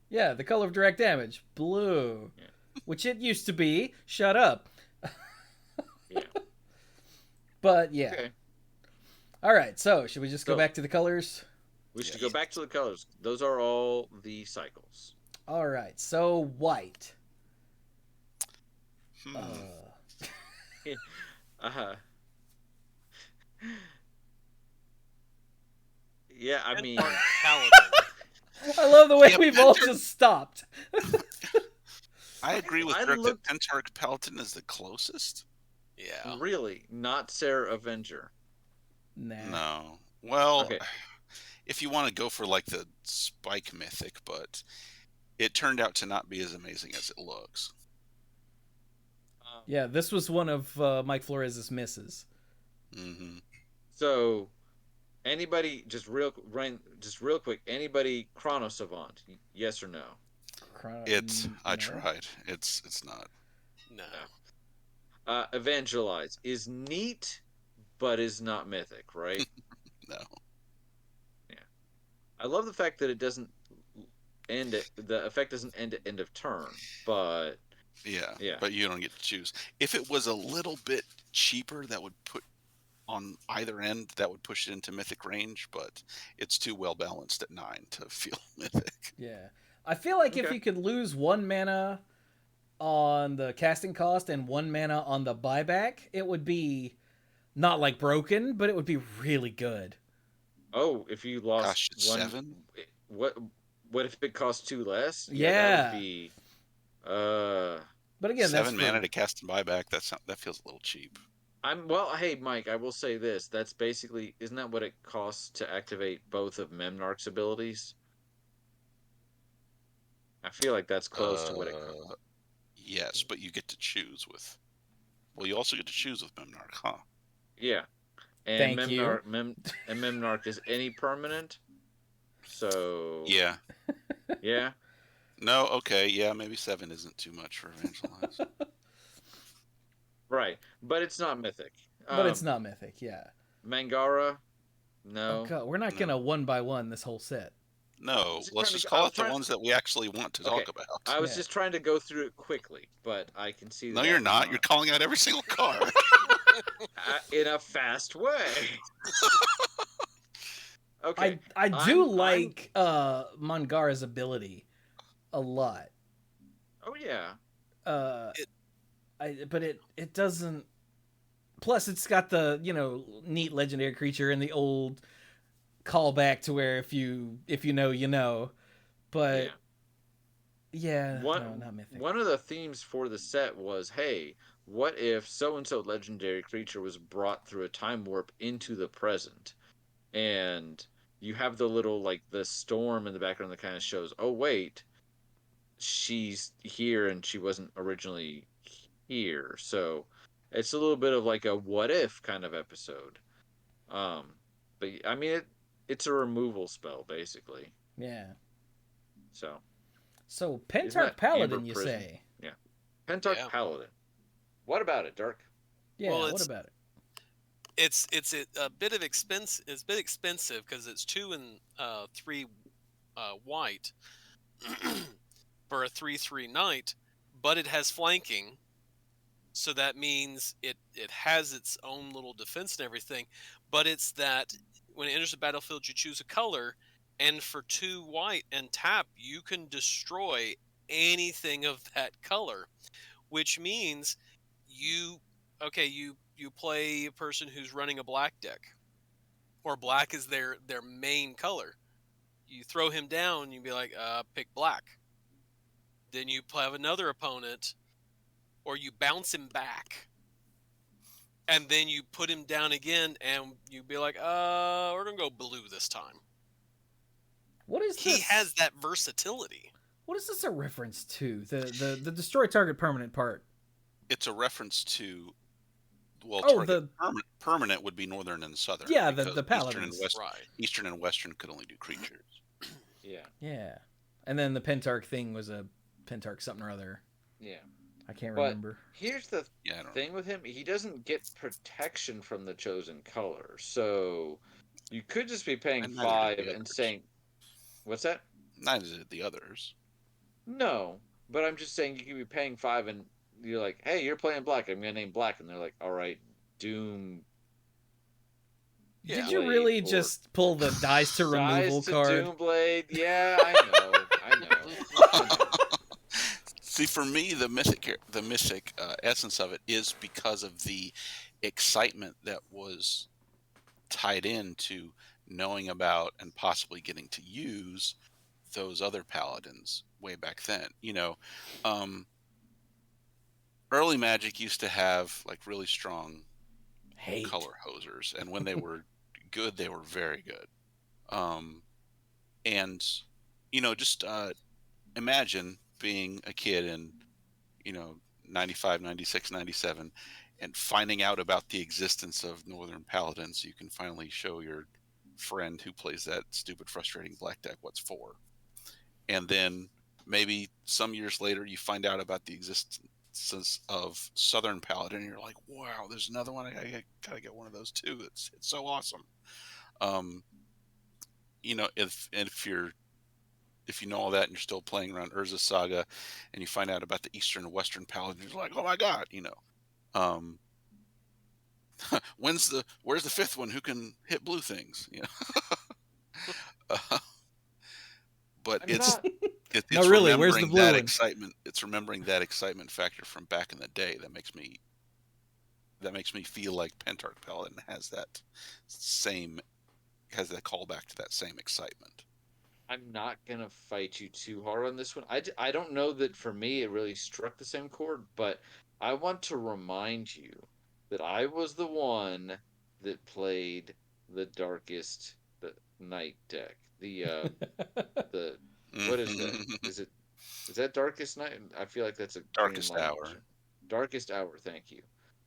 A: Yeah, the color of direct damage. Blue.
B: Yeah.
A: Which it used to be. Shut up.
B: Yeah.
A: But, yeah.
B: Okay.
A: Alright, so should we just go back to the colors?
B: We should go back to the colors. Those are all the cycles.
A: Alright, so white.
B: Yeah, I mean,
D: Paladin.
A: I love the way
C: Yeah,
A: we've all just stopped.
E: I agree with
B: I
E: Dirk
B: looked-
E: that Pentax Paladin is the closest.
D: Yeah.
B: really, not Sarah Avenger.
A: Nah.
E: No. Well,
B: Okay.
E: if you want to go for like the Spike Mythic, but it turned out to not be as amazing as it looks.
A: Yeah, this was one of Mike Flores' misses.
E: Mm-hmm.
B: So, anybody, just real quick, anybody Chrono Savant? Yes or no?
E: I
A: No.
E: tried. It's not.
D: No.
B: Evangelize is neat, but is not mythic, right?
E: No.
B: I love the fact that it doesn't the effect doesn't end at end of turn, but
E: Yeah. But you don't get to choose. If it was a little bit cheaper, that would put on either end, that would push it into mythic range, but it's too well balanced at 9 to feel mythic.
A: Yeah. I feel like if
B: Okay.
A: you could lose 1 mana on the casting cost and 1 mana on the buyback, it would be not like broken, but it would be really good.
B: oh, if you lost
E: Gosh, it's
B: one,
E: 7?
B: what if it costs 2 less?
A: Yeah.
B: That would be
A: But again,
E: 7
A: that's
E: mana to cast and buyback. That feels a little cheap.
B: hey Mike, I will say this. That's basically, isn't that what it costs to activate both of Memnarch's abilities? I feel like that's close to what it costs.
E: Yes, but you get to choose with. Well, you also get to choose with Memnarch, huh?
B: Yeah. And
A: Thank you.
B: Memnarch is any permanent. So
E: Yeah.
B: yeah.
E: No, okay, yeah, maybe 7 isn't too much for Evangelize.
B: Right. But it's not mythic.
A: but it's not mythic, yeah.
B: Mangara? No.
A: Oh god, we're not gonna 1 by 1 this whole set.
E: No,
B: Just
E: let's
B: trying to
E: just
B: go- I
E: call
B: was
E: it the
B: trying-
E: ones that we actually want to talk about.
B: I was
A: Yeah.
B: just trying to go through it quickly, but I can see that.
E: No, you're not. You're calling out every single card.
B: in a fast way. Okay.
A: I do
B: I'm-
A: like Mangara's ability a lot.
B: Oh yeah.
A: But it doesn't. Plus, it's got the neat legendary creature and the old callback to where if you know you know, but yeah, no, not mythic.
B: One of the themes for the set was, hey, what if so and so legendary creature was brought through a time warp into the present, and you have the little the storm in the background that kind of shows, oh wait, she's here and she wasn't originally here, so it's a little bit of like a what if kind of episode. But I mean it's a removal spell basically.
A: Yeah.
B: So
A: Pentax
B: that
A: Paladin,
B: Amber
A: you
B: Prison?
A: say?
B: Pentax
D: Yeah.
B: Paladin. What about it, Dirk?
A: Yeah.
D: Well,
A: What
D: it's-
A: about it?
D: It's a bit of expense. It's a bit expensive because it's 2 and 3 white for a 3/3 knight, but it has flanking, so that means it has its own little defense and everything. But it's that when it enters the battlefield, you choose a color, and for 2 white and tap, you can destroy anything of that color, which means you play a person who's running a black deck, or black is their main color. You throw him down, you'd be like, pick black. Then you have another opponent, or you bounce him back, and then you put him down again, and you'd be like, we're gonna go blue this time.
A: What is
D: He
A: this?
D: has that versatility.
A: What is this a reference to? The destroy target permanent part.
E: It's a reference to, well,
A: Oh,
E: target permanent would be northern and southern.
A: Yeah,
E: because
A: the paladins.
E: Eastern and western could only do creatures.
B: Yeah.
A: Yeah. And then the Pentarch thing was a Pentarch something or other.
B: Yeah.
A: I can't
B: But
A: remember.
B: here's the thing with him. He doesn't get protection from the chosen color. So you could just be paying
E: And neither
B: 5
E: did the
B: and
E: others.
B: saying... What's that?
E: Neither did the others.
B: No. But I'm just saying you could be paying 5 and you're like, hey, you're playing black. I'm going to name black. And they're like, all right, Doom...
D: Yeah.
A: Did you really just pull the dice to removal
B: Dice to
A: card?
B: Doomblade. Yeah, I know.
E: See, for me, the mythic essence of it is because of the excitement that was tied into knowing about and possibly getting to use those other paladins way back then. Early Magic used to have like really strong color hosers, and when they were good, they were very good. And just imagine being a kid in 95, 96, 97 and finding out about the existence of Northern Paladins. You can finally show your friend who plays that stupid, frustrating black deck what's for. And then maybe some years later you find out about the existence of Southern Paladin, and you're like, wow, there's another one. I gotta get one of those too. It's so awesome. If you know all that and you're still playing around Urza Saga and you find out about the Eastern and Western Paladins, you're like, oh my god, where's the fifth one who can hit blue things? But it's
A: No, really, where's the
E: remembering
A: blue
E: that
A: one?
E: excitement. It's remembering that excitement factor from back in the day that makes me feel like Pentarch Paladin has that callback to that same excitement.
B: I'm not going to fight you too hard on this one. I don't know that for me it really struck the same chord, but I want to remind you that I was the one that played the darkest night deck. What is that? Is that Darkest Night? I feel like that's a
E: Darkest
B: Green Line
E: Hour.
B: version. Darkest Hour, thank you.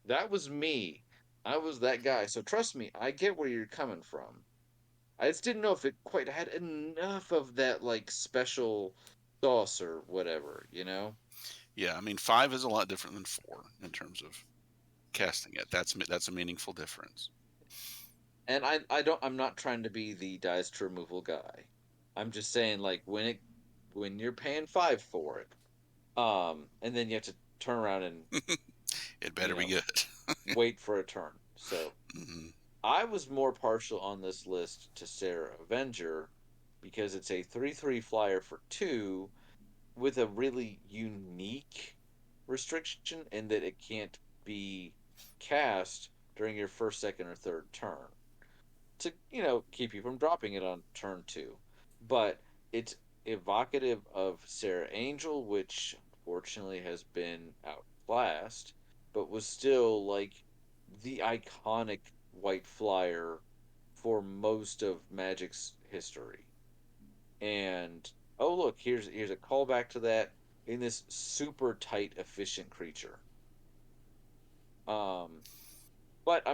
B: That was me. I was that guy. So trust me, I get where you're coming from. I just didn't know if it quite had enough of that like special sauce or whatever,
E: Yeah, I mean 5 is a lot different than 4 in terms of casting it. That's a meaningful difference.
B: And I'm not trying to be the dice to removal guy. I'm just saying like when you're paying 5 for it, and then you have to turn around and
E: it better be good.
B: wait for a turn. So I was more partial on this list to Sarah Avenger because it's a 3/3 flyer for 2 with a really unique restriction in that it can't be cast during your first, second, or third turn to keep you from dropping it on turn 2. But it's evocative of Sarah Angel, which unfortunately has been outclassed, but was still like the iconic white flyer for most of Magic's history. And oh look, here's a callback to that in this super tight, efficient creature. But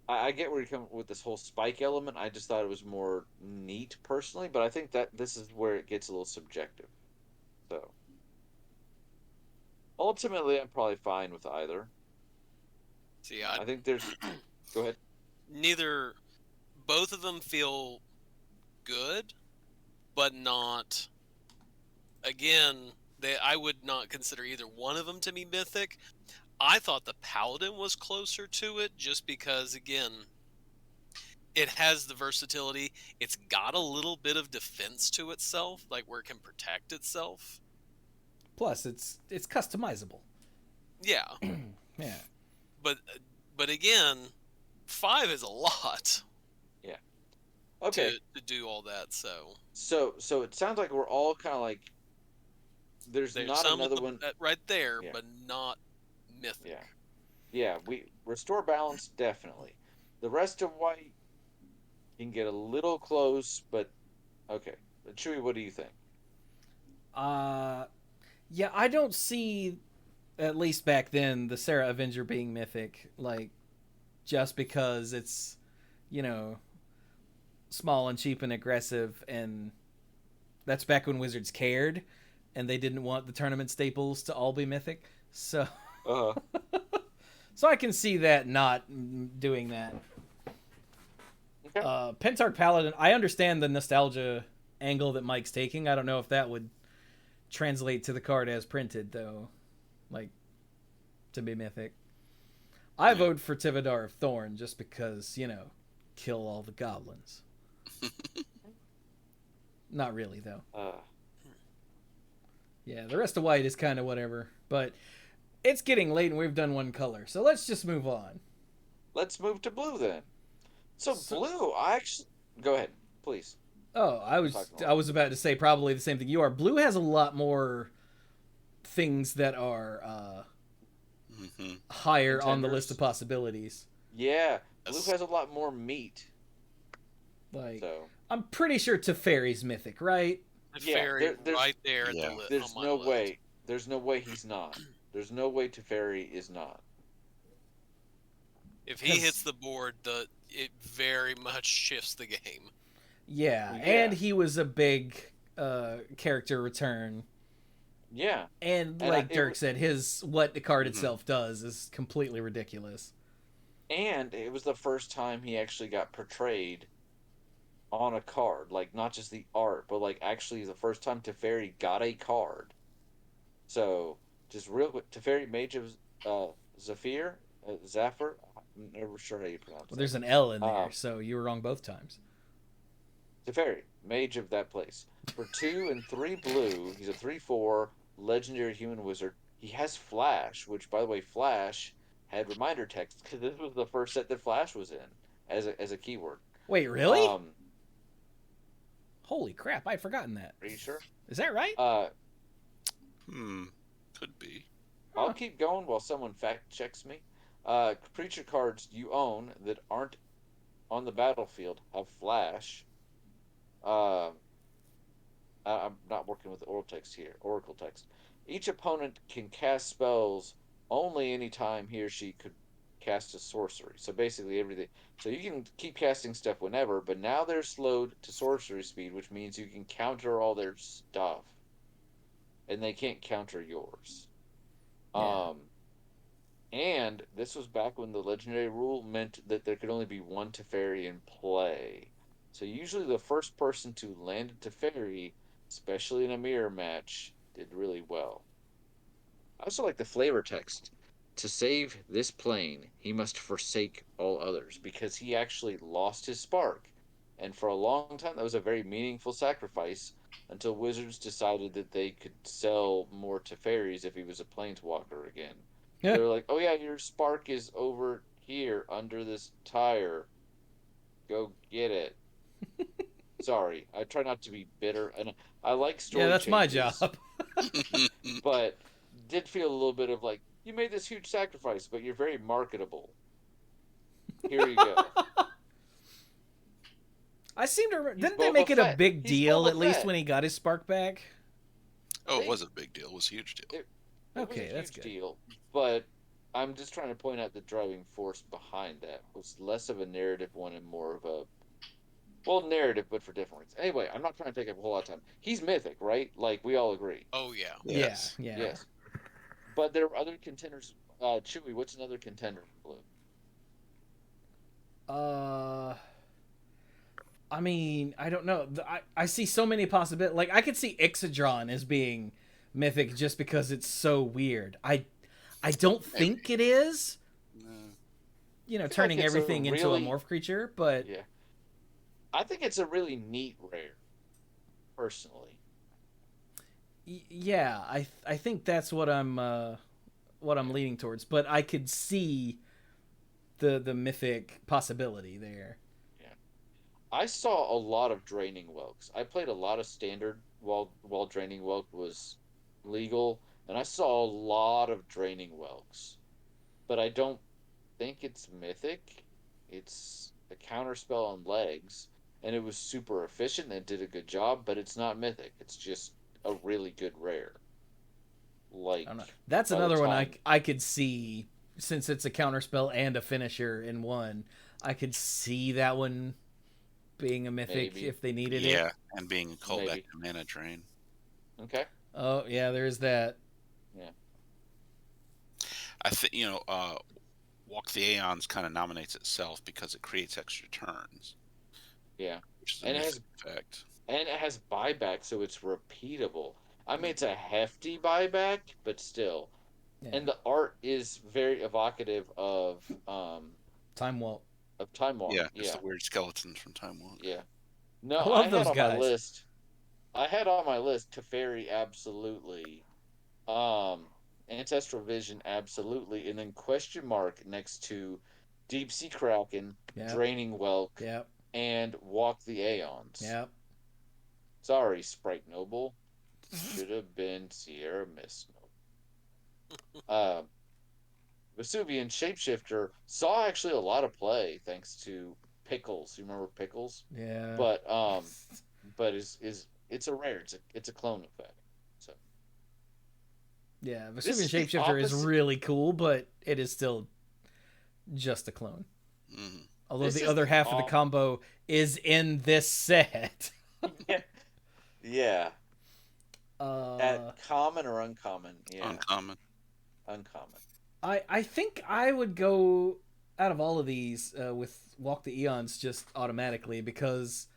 B: I get where you're coming with this whole spike element. I just thought it was more neat personally, but I think that this is where it gets a little subjective. So ultimately, I'm probably fine with either.
D: See,
B: I think there's. Go ahead.
D: Both of them feel good, but not. Again, I would not consider either one of them to be mythic. I thought the Paladin was closer to it just because, again, it has the versatility. It's got a little bit of defense to itself, like where it can protect itself.
A: Plus, it's customizable.
D: Yeah,
A: Yeah.
D: but again, 5 is a lot
B: Okay.
D: to do all that.
B: So it sounds like we're all kind of like there's
D: There's
B: not
D: some
B: another one.
D: right there,
B: Yeah.
D: but not mythic.
B: Yeah. Yeah, we restore balance definitely. The rest of white can get a little close, but okay. But Chewy, what do you think?
A: Yeah, I don't see, at least back then, the Sarah Avenger being mythic, like, just because it's, you know, small and cheap and aggressive, and that's back when Wizards cared, and they didn't want the tournament staples to all be mythic. So,
B: Uh,
A: so I can see that not doing that.
B: okay.
A: Pentax Paladin, I understand the nostalgia angle that Mike's taking. I don't know if that would translate to the card as printed, though. Like, to be mythic. I vote for Tivadar of Thorn just because, you know, kill all the goblins. Not really, though. Yeah, the rest of white is kind of whatever. But it's getting late and we've done one color. So let's just move on.
B: Let's move to blue then. So blue, I actually go ahead, please.
A: Oh, I was about to say probably the same thing you are. Blue has a lot more things that are higher on the
B: Contenders.
A: list of possibilities.
B: Yeah, blue has a lot more meat.
A: Like,
B: So
A: I'm pretty sure Teferi's mythic, right?
D: The
B: Yeah,
D: fairy
B: there's-
D: right there at
E: yeah.
D: the list.
B: there's no way. There's no way he's not. There's no way Teferi is not.
D: If he
A: 'Cause-
D: hits the board, it very much shifts the game.
A: Yeah,
B: Yeah.
A: and he was a big character return.
B: Yeah,
A: And
B: And
A: like
B: it
A: Dirk
B: was-
A: said, what the card
E: Mhm.
A: itself does is completely ridiculous.
B: and it was the first time he actually got portrayed on a card, like not just the art, but like actually the first time Teferi got a card. So just real quick, Teferi, Mage of Zafir, Zafir. I'm never sure how you pronounce
A: Well,
B: it.
A: there's an L in there,
B: Um,
A: so you were wrong both times.
B: Teferi, Mage of that place. For 2 and 3 blue, he's a 3/4 legendary human wizard. He has Flash, which by the way, Flash had reminder text because this was the first set that Flash was in as a keyword.
A: Wait, really?
B: Are
A: Holy crap, I'd forgotten that.
B: you sure?
A: Is that right?
E: Could be.
B: I'll keep going while someone fact checks me. Creature cards you own that aren't on the battlefield have Flash. I'm not working with Oracle text. Each opponent can cast spells only anytime he or she could cast a sorcery. So basically everything. So you can keep casting stuff whenever, but now they're slowed to sorcery speed, which means you can counter all their stuff, and they can't counter yours.
A: Yeah.
B: And this was back when the legendary rule meant that there could only be one Teferi in play. So usually the first person to land a Teferi, especially in a mirror match, did really well. I also like the flavor text. To save this plane, he must forsake all others, because he actually lost his spark. And for a long time, that was a very meaningful sacrifice until Wizards decided that they could sell more Teferis if he was a planeswalker again.
A: Yeah.
B: They were like, oh yeah, your spark is over here under this tire. Go get it. Sorry, I try not to be bitter, and I like story.
A: Yeah, that's my
B: changes,
A: job.
B: but did feel a little bit of like, you made this huge sacrifice, but you're very marketable. Here you go.
A: I seem to remember.
B: He's
A: Didn't they
B: Boba
A: make it a
B: Fett.
A: big
B: He's
A: deal
B: Boba
A: at least
B: Fett.
A: when he got his spark back?
E: Oh, it was a big deal. It was a huge deal.
B: It was
A: Okay,
B: a
A: that's
B: huge
A: good.
B: deal, but I'm just trying to point out the driving force behind that was less of a narrative one and more of a narrative, but for different reasons. Anyway, I'm not trying to take up a whole lot of time. He's mythic, right? Like we all agree.
D: Oh yeah.
E: Yes.
A: Yeah.
B: Yes, but there are other contenders. Chewy, what's another contender for blue?
A: I mean, I don't know. I see so many possibilities. Like, I could see Ixodron as being mythic just because it's so weird. I don't think it is.
E: No.
A: You know,
B: I feel
A: turning
B: like it's a
A: everything into a
B: really-
A: morph creature, but
B: Yeah, I think it's a really neat rare, personally.
A: yeah, I think that's what I'm what I'm leaning towards, but I could see the mythic possibility there.
B: I saw a lot of draining whelks. I played a lot of standard while draining whelk was legal, and I saw a lot of draining whelks. But I don't think it's mythic. It's a counterspell on legs, and it was super efficient and did a good job. But it's not mythic. It's just a really good rare. Like
A: I don't know. That's
B: by the
A: another one
B: time-
A: I could see, since it's a counterspell and a finisher in one. I could see that one being a mythic
B: Maybe.
A: if they needed it.
E: Yeah, and being a callback
B: Maybe.
E: to mana drain.
B: Okay.
A: Oh yeah, there's that.
E: I think Walk the Aeons kind of nominates itself because it creates extra turns.
B: Yeah.
E: Which is a
B: And it
E: mythic effect.
B: And it has buyback, so it's repeatable. I mean, it's a hefty buyback, but still.
A: Yeah.
B: And the art is very evocative of
A: Time Walk.
B: Time Walk.
E: Yeah, it's
B: Yeah.
E: the weird skeletons from Time Walk.
B: Yeah. No,
A: I love
B: had
A: those
B: on my
A: guys.
B: list. I had on my list Teferi absolutely, Ancestral Vision absolutely, and then question mark next to Deep Sea Kraken,
A: Yep.
B: Draining Whelk,
A: Yep.
B: and Walk the Aeons.
A: Yep.
B: Sorry, Sprite Noble. Should have been Sierra Mist Noble. Vesuvian Shapeshifter saw actually a lot of play thanks to Pickles. You remember Pickles?
A: Yeah.
B: But is it's a rare. It's a clone effect. So
A: Yeah,
B: This
A: Vesuvian
B: is the
A: Shapeshifter is
B: opposite-
A: really cool, but it is still just a clone.
E: Mhm.
A: Although
B: This
A: the
B: is
A: other
B: the
A: half of the
B: op-
A: combo is in this set.
B: yeah.
A: Uh,
B: At common or uncommon? Yeah,
E: Uncommon.
B: uncommon.
A: I think I would go out of all of these with Walk the Eons just automatically because,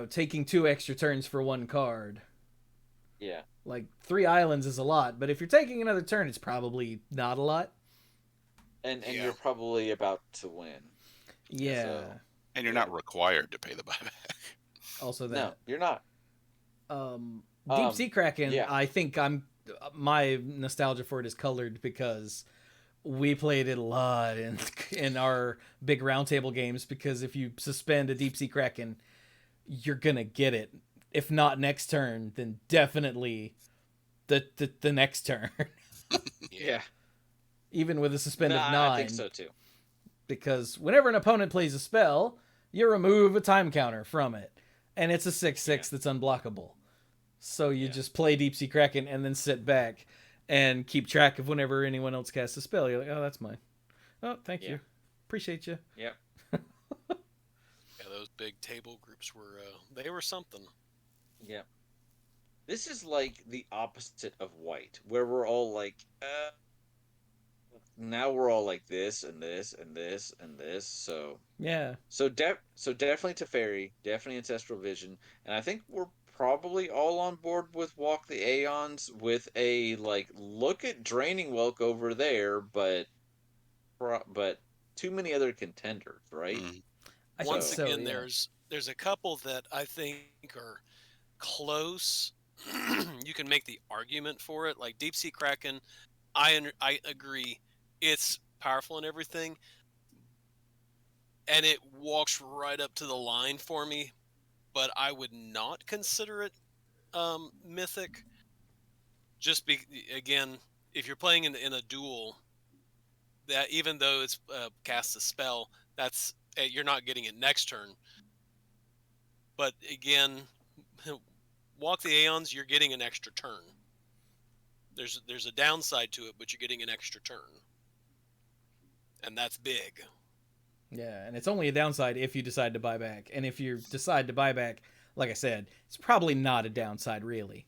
A: taking 2 extra turns for 1 card.
B: Yeah.
A: Like 3 islands is a lot, but if you're taking another turn, it's probably not a lot.
B: And
E: Yeah.
B: you're probably about to win.
A: Yeah.
B: So-
E: And you're not required to pay the buyback.
A: Also that.
B: No, you're not.
A: Deep Sea Kraken,
B: yeah.
A: I think my nostalgia for it is colored because we played it a lot in our big roundtable games, because if you suspend a Deep Sea Kraken, you're gonna get it. If not next turn, then definitely the next turn.
B: Yeah.
A: Even with a suspend of
B: Nah,
A: 9.
B: I think so too.
A: Because whenever an opponent plays a spell, you remove a time counter from it. And it's a 6/6 that's unblockable. So you just play Deep Sea Kraken and then sit back and keep track of whenever anyone else casts a spell. You're like, oh, that's mine. Oh, thank you. Appreciate you.
B: Yep.
D: Yeah, those big table groups were they were something.
B: Yep. This is like the opposite of white, where we're all like, now we're all like this and this and this and this. So
A: Yeah.
B: so definitely Teferi, definitely Ancestral Vision, and I think we're probably all on board with Walk the Aeons with a look at Draining Whelk over there, but too many other contenders, right?
E: Mhm.
A: I
D: Once
A: think so,
D: again,
A: yeah.
D: there's a couple that I think are close. You can make the argument for it, like Deep Sea Kraken. I agree, it's powerful and everything, and it walks right up to the line for me. But I would not consider it mythic. Just again, if you're playing in a duel, that even though it's cast a spell, that's you're not getting it next turn. But again, Walk the Aeons, you're getting an extra turn. There's a downside to it, but you're getting an extra turn, and that's big.
A: Yeah, and it's only a downside if you decide to buy back. And if you decide to buy back, like I said, it's probably not a downside, really.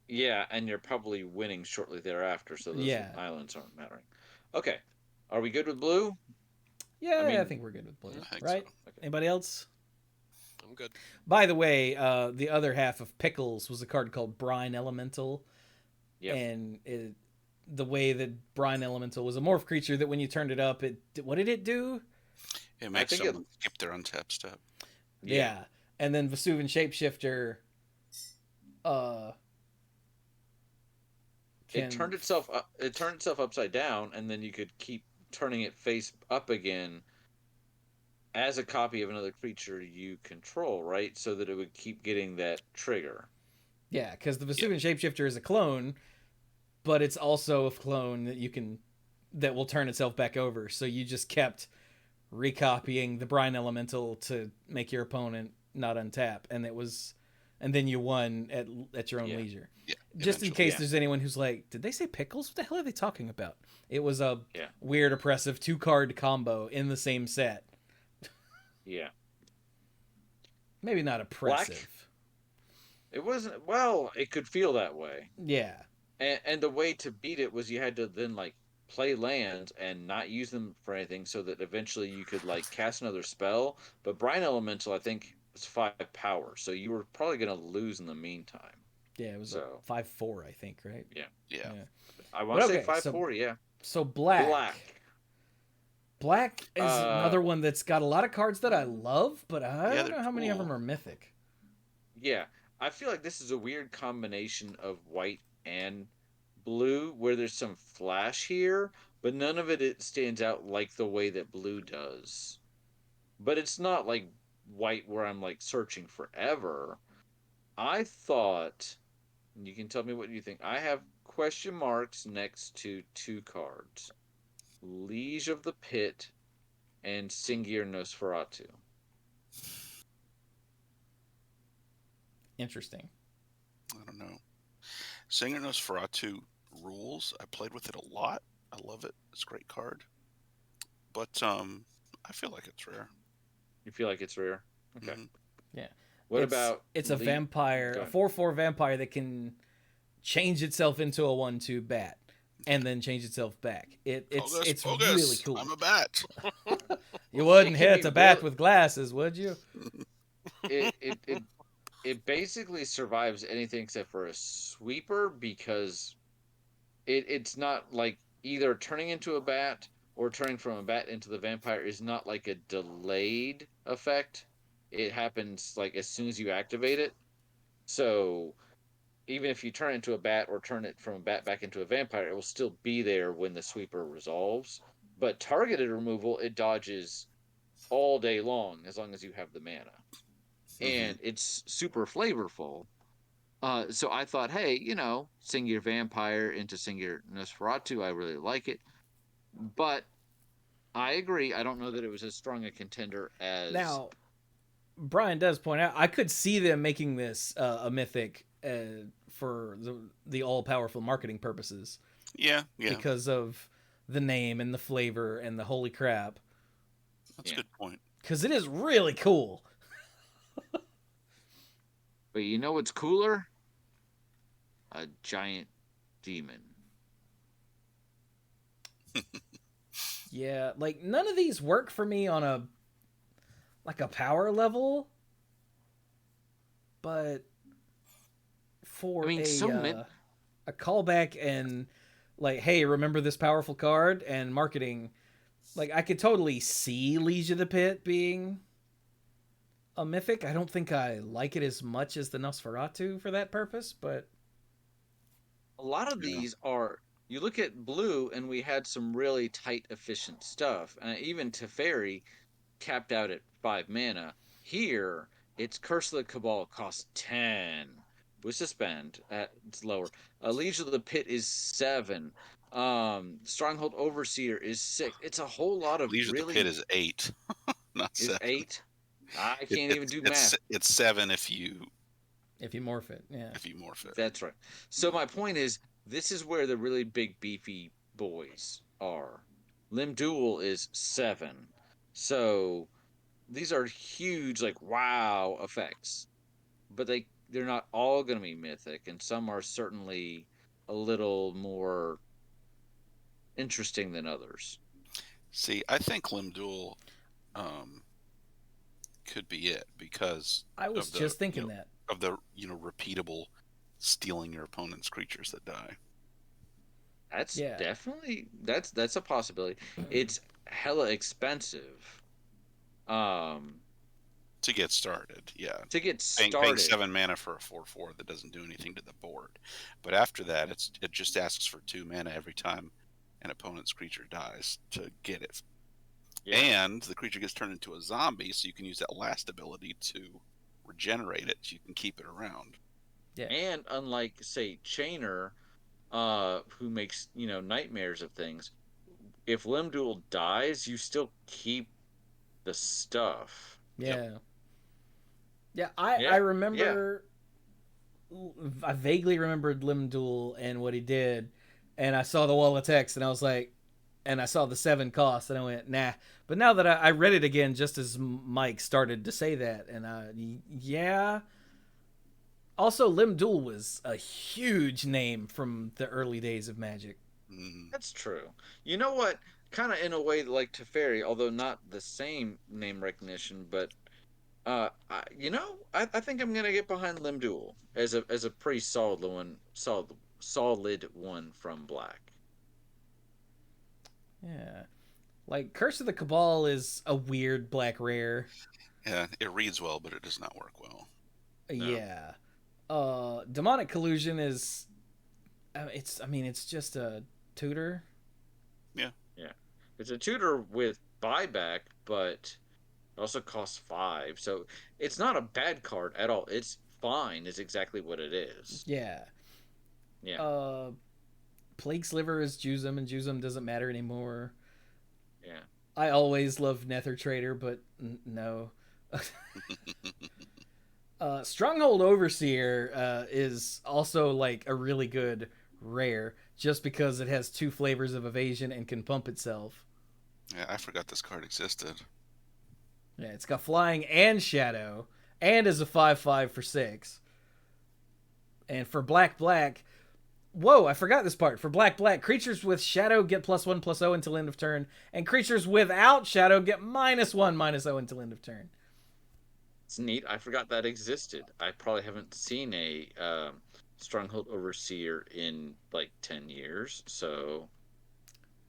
B: Yeah, and you're probably winning shortly thereafter, so those
A: Yeah.
B: islands aren't mattering. Okay, are we good with blue?
A: Yeah, I,
B: mean-
A: think we're good with blue,
E: I think
A: right?
E: so.
B: Okay.
A: Anybody else?
D: I'm good.
A: By the way, the other half of Pickles was a card called Brine Elemental.
B: Yep.
A: And the way that Brine Elemental was a morph creature that when you turned it up, what did it do?
E: It makes
B: think it-
E: someone skip their untap step.
A: Yeah. And then Vesuvian Shapeshifter
B: it turned itself upside down, and then you could keep turning it face up again as a copy of another creature you control, right? So that it would keep getting that trigger.
A: Yeah, because the Vesuvian Shapeshifter is a clone, but it's also a clone that will turn itself back over. So you just kept recopying the Brine Elemental to make your opponent not untap, and then you won at your own leisure.
E: Yeah,
A: Just in case there's anyone who's like, did they say pickles? What the hell are they talking about? It was a weird, oppressive 2-card combo in the same set.
B: Yeah.
A: Maybe not oppressive.
B: Black? It wasn't. Well, it could feel that way.
A: Yeah.
B: And the way to beat it was you had to then like play lands and not use them for anything, so that eventually you could like cast another spell. But Brine Elemental, I think, was 5 power, so you were probably going to lose in the meantime.
A: Yeah, it was 5/4, I think, right?
E: Yeah.
B: I want to say 5/4. Yeah.
A: So Black is another one that's got a lot of cards that I love, but I don't know how many of them are mythic.
B: Yeah, I feel like this is a weird combination of white and blue, where there's some flash here, but none of it stands out like the way that blue does. But it's not like white where I'm like searching forever. I thought, you can tell me what you think, I have question marks next to 2 cards. Liege of the Pit and Singir Nosferatu.
A: Interesting.
E: I don't know. Singir Nosferatu rules. I played with it a lot. I love it. It's a great card. But I feel like it's rare.
B: You feel like it's rare? Okay.
E: Mm-hmm.
A: Yeah.
B: What about...
A: It's a vampire, a 4/4 vampire that can change itself into a 1/2 bat and then change itself back. It's really cool.
E: I'm a bat.
A: You wouldn't hit a bat with glasses, would you?
B: It basically survives anything except for a sweeper, because it's not like either turning into a bat or turning from a bat into the vampire is not like a delayed effect. It happens like as soon as you activate it. So even if you turn it into a bat or turn it from a bat back into a vampire, it will still be there when the sweeper resolves. But targeted removal, it dodges all day long as you have the mana. And it's super flavorful. So I thought, hey, Singir Vampire into Singir Nosferatu, I really like it. But I agree, I don't know that it was as strong a contender as...
A: Now, Brian does point out, I could see them making this a mythic for the all-powerful marketing purposes.
E: Yeah.
A: Because of the name and the flavor and the holy crap.
E: That's a good point.
A: Because it is really cool.
B: But you know what's cooler? A giant demon.
A: Yeah, like none of these work for me on a power level, but for a callback and like, hey, remember this powerful card and marketing, like I could totally see Liege of the Pit being a mythic. I don't think I like it as much as the Nosferatu for that purpose, but
B: a lot of these are... You look at blue, and we had some really tight, efficient stuff. Even Teferi capped out at 5 mana. Here, it's Curse of the Cabal costs 10. With Suspend, it's lower. Liege of the Pit is 7. Stronghold Overseer is 6. It's a whole lot of
E: Liege of the Pit is 8. Not 7.
B: Is 8? I can't even do math.
E: It's 7 if you
A: morph it. Yeah.
E: If you morph it.
B: That's right. So my point is, this is where the really big beefy boys are. Limb Duel is 7. So these are huge, like, wow effects. But they're not all going to be mythic, and some are certainly a little more interesting than others.
E: See, I think Limb Duel could be it, because
A: I was just thinking that.
E: Of the, repeatable stealing your opponent's creatures that die.
B: That's definitely that's a possibility. It's hella expensive.
E: To To get started, yeah.
B: to get
E: Paying
B: started.
E: 7 mana for a 4/4 that doesn't do anything to the board. But after that, it just asks for 2 mana every time an opponent's creature dies to get it.
B: Yeah.
E: And the creature gets turned into a zombie, so you can use that last ability to regenerate it, so you can keep it around.
A: Yeah.
B: And unlike, say, Chainer, who makes, nightmares of things, if Limdul dies, you still keep the stuff.
A: Yeah. Yeah, I
B: Yeah,
A: remember. I vaguely remembered Limdul and what he did, and I saw the wall of text, and I was like, and I saw the 7 cost, and I went, nah. But now that I read it again, just as Mike started to say that, and yeah. Also, Limdul was a huge name from the early days of Magic.
E: Mhm.
B: That's true. You know what? Kind of in a way like Teferi, although not the same name recognition, but I think I'm gonna get behind Limdul as a pretty solid one from Black.
A: Yeah. Like, Curse of the Cabal is a weird black rare.
E: Yeah, it reads well, but it does not work well.
A: Yeah. Demonic Collusion is... it's just a tutor.
B: Yeah. It's a tutor with buyback, but it also costs 5. So it's not a bad card at all. It's fine is exactly what it is.
A: Yeah.
B: Yeah.
A: Plague Sliver is Juzum, and Juzum doesn't matter anymore.
B: Yeah.
A: I always loved Nether Trader, but no. Stronghold Overseer is also like a really good rare, just because it has 2 flavors of evasion and can pump itself.
E: Yeah, I forgot this card existed.
A: Yeah, it's got flying and shadow, and is a 5/5 for 6. And for black, whoa, I forgot this part. For black, creatures with shadow get +1/+0 until end of turn, and creatures without shadow get -1/-0 until end of turn.
B: It's neat. I forgot that existed. I probably haven't seen a Stronghold Overseer in like 10 years, so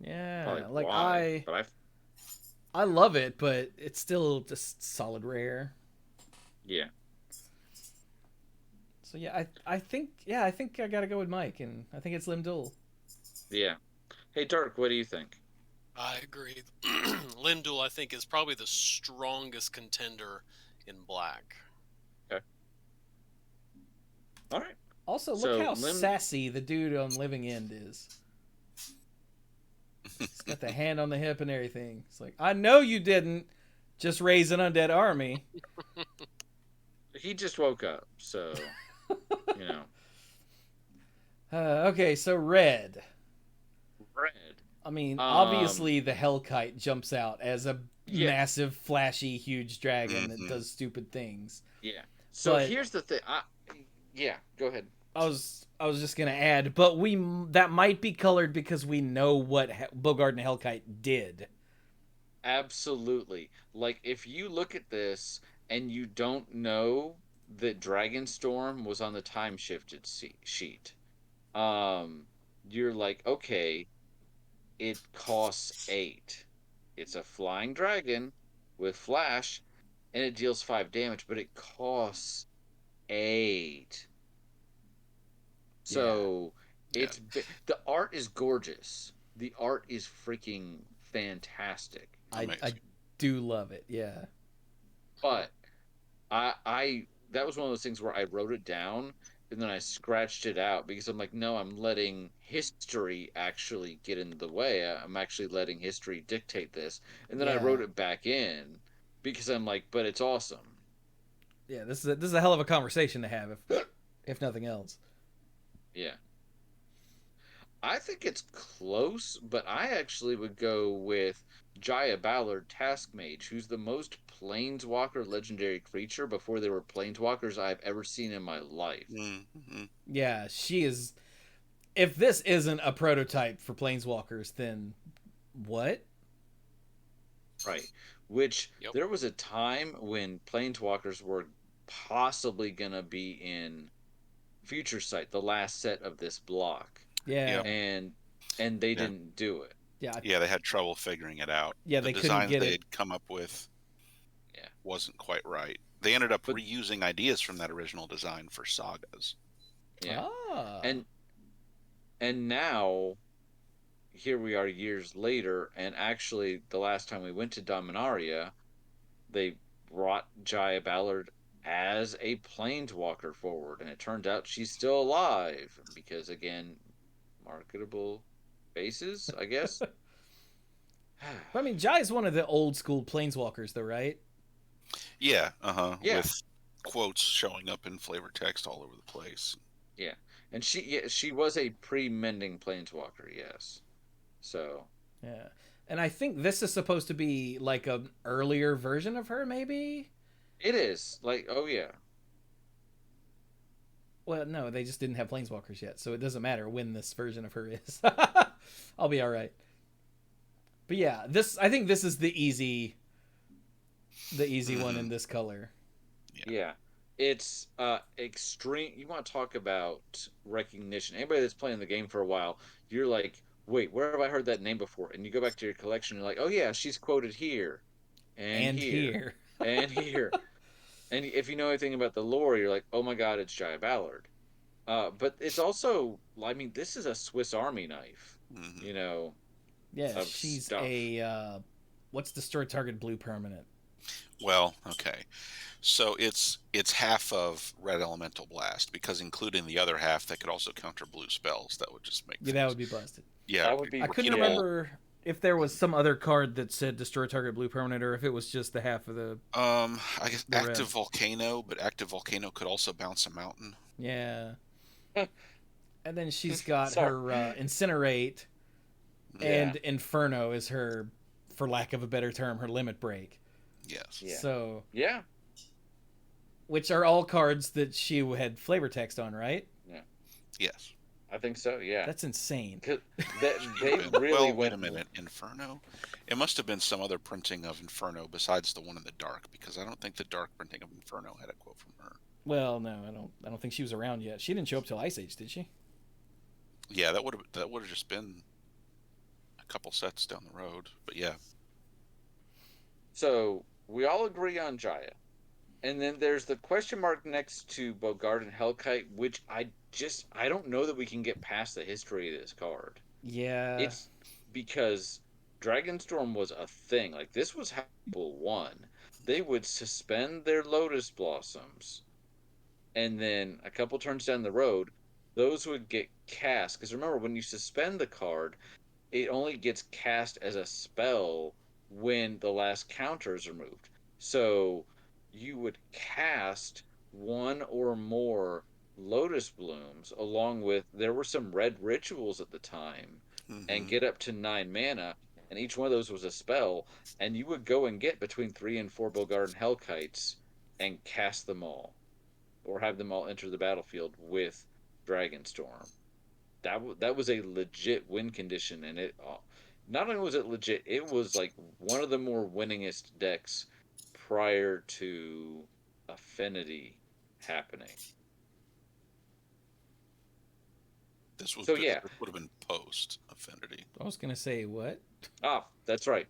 A: Yeah,
B: like why? But
A: I love it, but it's still just solid rare.
B: yeah.
A: So yeah, I think I gotta go with Mike, and I think it's Limdul.
B: Yeah. Hey, Dark, what do you think?
D: I agree. Limdul, I think, is probably the strongest contender in Black.
B: Okay. All right.
A: Also, look how sassy the dude on Living End is. He's got the hand on the hip and everything. It's like, I know you didn't just raise an undead army.
B: He just woke up, so
A: Okay, so red.
B: Red.
A: I mean, obviously the Hellkite jumps out as a massive, flashy, huge dragon that does stupid things.
B: Yeah. So here's the thing. Go ahead.
A: I was just gonna add, but that might be colored because we know what Bogard and Hellkite did.
B: Absolutely. Like, if you look at this and you don't know that Dragonstorm was on the time shifted sheet, you're like, okay, it costs 8. It's a flying dragon with flash, and it deals 5 damage, but it costs 8. So it's the art is gorgeous. The art is freaking fantastic.
A: I do love it. Yeah.
B: But I that was one of those things where I wrote it down and then I scratched it out because I'm like, no, I'm letting history actually get in the way. I'm actually letting history dictate this. And then I wrote it back in because I'm like, but it's awesome.
A: Yeah, this is a hell of a conversation to have if nothing else.
B: Yeah. I think it's close, but I actually would go with Jaya Ballard, Task Mage, who's the most Planeswalker legendary creature before there were Planeswalkers I've ever seen in my life.
E: Mm-hmm.
A: Yeah, she is. If this isn't a prototype for Planeswalkers, then what?
B: Right. Which there was a time when Planeswalkers were possibly going to be in Future Sight, the last set of this block.
A: Yeah.
B: And they didn't do it.
A: Yeah.
E: They had trouble figuring it out.
A: Yeah,
E: the
A: they couldn't
E: designs
A: get
E: they
A: it.
E: had come up with wasn't quite right. They ended up
B: But-
E: reusing ideas from that original design for sagas.
B: Yeah.
A: Ah.
B: And now here we are years later, and actually the last time we went to Dominaria, they brought Jaya Ballard as a planeswalker forward, and it turned out she's still alive because, again, marketable bases, I guess.
A: I mean, Jai's one of the old school planeswalkers, though, right?
E: Yeah,
B: Yeah.
E: with quotes showing up in flavor text all over the place.
B: Yeah, and she was a pre-mending planeswalker, yes. So
A: Yeah. And I think this is supposed to be like an earlier version of her, maybe?
B: it is like, oh yeah,
A: Well, no, they just didn't have planeswalkers yet, so it doesn't matter when this version of her is. I'll be all right. But yeah, I think this is the easy one in this color.
B: yeah. It's extreme. You want to talk about recognition? Anybody that's playing the game for a while, you're like, wait, where have I heard that name before? And you go back to your collection, you're like, oh yeah, she's quoted here, and here, and here. And if you know anything about the lore, you're like, oh my god, it's Jaya Ballard. But it's also, I mean, this is a Swiss Army knife,
E: Mhm.
B: you know.
A: Yeah,
B: Of
A: she's
B: stuff.
A: a what's destroy target blue permanent?
E: Well, okay. So it's half of Red Elemental Blast, because including the other half that could also counter blue spells, that would just make
A: Yeah, that would be busted.
E: yeah.
B: That would be-
A: I couldn't
B: Yeah.
A: remember if there was some other card that said destroy target blue permanent or if it was just the half of the
E: I guess
A: The
E: Active
A: red.
E: Volcano, but Active Volcano could also bounce a mountain.
A: yeah. And then she's got
B: Sorry.
A: her incinerate,
B: Yeah.
A: and Inferno is her, for lack of a better term, her limit break.
E: Yes.
B: Yeah.
A: So,
B: Yeah.
A: which are all cards that she had flavor text on, right?
E: Yes.
B: I think so. Yeah.
A: That's insane.
B: 'Cause they really
E: well, wait
B: went.
E: a minute. Inferno? It must have been some other printing of Inferno besides the one in the dark, because I don't think the dark printing of Inferno had a quote from her.
A: Well, no, I don't think she was around yet. She didn't show up till Ice Age, did she?
E: Yeah, that would have just been a couple sets down the road. But yeah.
B: So we all agree on Jaya, and then there's the question mark next to Bogard and Hellkite, which I don't know that we can get past the history of this card.
A: Yeah.
B: It's because Dragonstorm was a thing. Like, this was how people won. They would suspend their Lotus Blossoms, and then a couple turns down the road, those would get cast. Because remember, when you suspend the card, it only gets cast as a spell when the last counter is removed. So you would cast one or more Lotus Blooms, along with, there were some red rituals at the time, and
E: Mhm.
B: get up to 9 mana, and each one of those was a spell, and you would go and get between 3 and 4 Bogard and Hellkites and cast them all, or have them all enter the battlefield with Dragonstorm. That was a legit win condition, and it not only was it legit, it was like one of the more winningest decks prior to Affinity happening.
E: This
B: So, yeah.
E: This would have been post Affinity.
A: I was gonna say what?
B: That's right.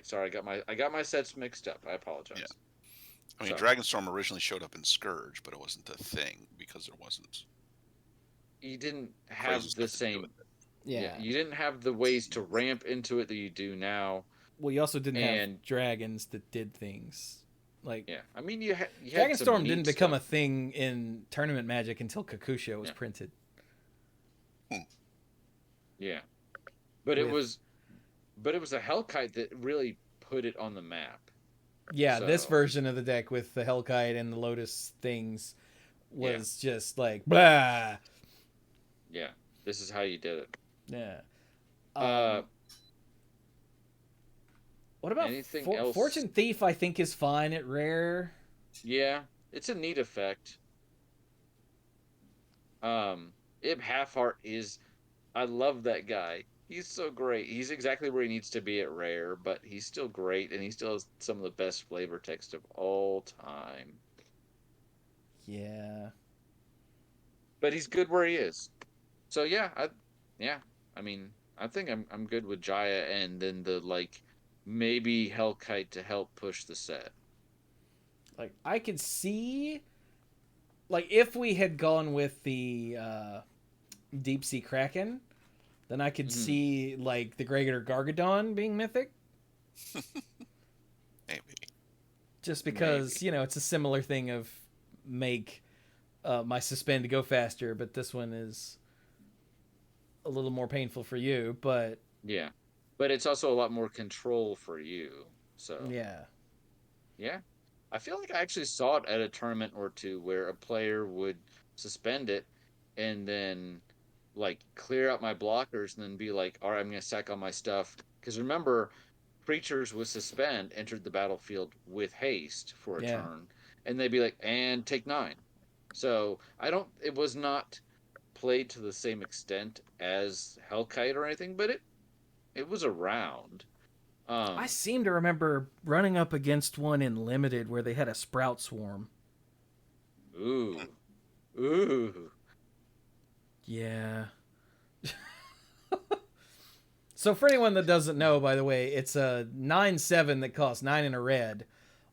B: Sorry, I got my sets mixed up. I apologize.
E: Yeah. I mean,
B: So-
E: Dragonstorm originally showed up in Scourge, but it wasn't a thing because there wasn't
B: You didn't
E: crazy
B: have
E: stuff
B: the
E: to do
B: same.
E: with it.
A: Yeah.
B: You didn't have the ways to ramp into it that you do now.
A: Well, you also didn't have
B: And-
A: dragons that did things. Like,
B: Yeah, I mean, you had some
A: Dragonstorm
B: neat
A: didn't become
B: stuff.
A: a thing in tournament Magic until Kakusha was
B: Yeah.
A: printed.
B: Yeah, but it
A: With-
B: was a Hellkite that really put it on the map.
A: Yeah, this
B: So-
A: version of the deck with the Hellkite and the Lotus things was just like, blah.
B: Yeah, this is how you did it.
A: Yeah.
B: Uh,
A: What about
B: anything else?
A: Fortune Thief? I think is fine at rare.
B: Yeah, it's a neat effect. Ib Halfheart is, I love that guy. He's so great. He's exactly where he needs to be at rare, but he's still great, and he still has some of the best flavor text of all time.
A: Yeah.
B: But he's good where he is. So yeah, I mean, I think I'm good with Jaya, and then the maybe Hellkite to help push the set.
A: Like, I could see, like, if we had gone with the Deep Sea Kraken, then I could see, like, the Greater Gargadon being mythic.
C: Maybe.
A: Just because, you know, it's a similar thing of make my suspend go faster, but this one is a little more painful for you, but...
B: Yeah. But it's also a lot more control for you, so...
A: Yeah.
B: Yeah. I feel like I actually saw it at a tournament or two where a player would suspend it and then, like, clear out my blockers and then be like, all right, I'm going to sack all my stuff. Because remember, creatures with suspend entered the battlefield with haste for a turn. And they'd be like, and take 9. So, it was not played to the same extent as Hellkite or anything, but it was around.
A: I seem to remember running up against one in Limited where they had a Sprout Swarm.
B: Ooh.
A: Yeah. So for anyone that doesn't know, by the way, it's a 9/7 that costs 9 in a red,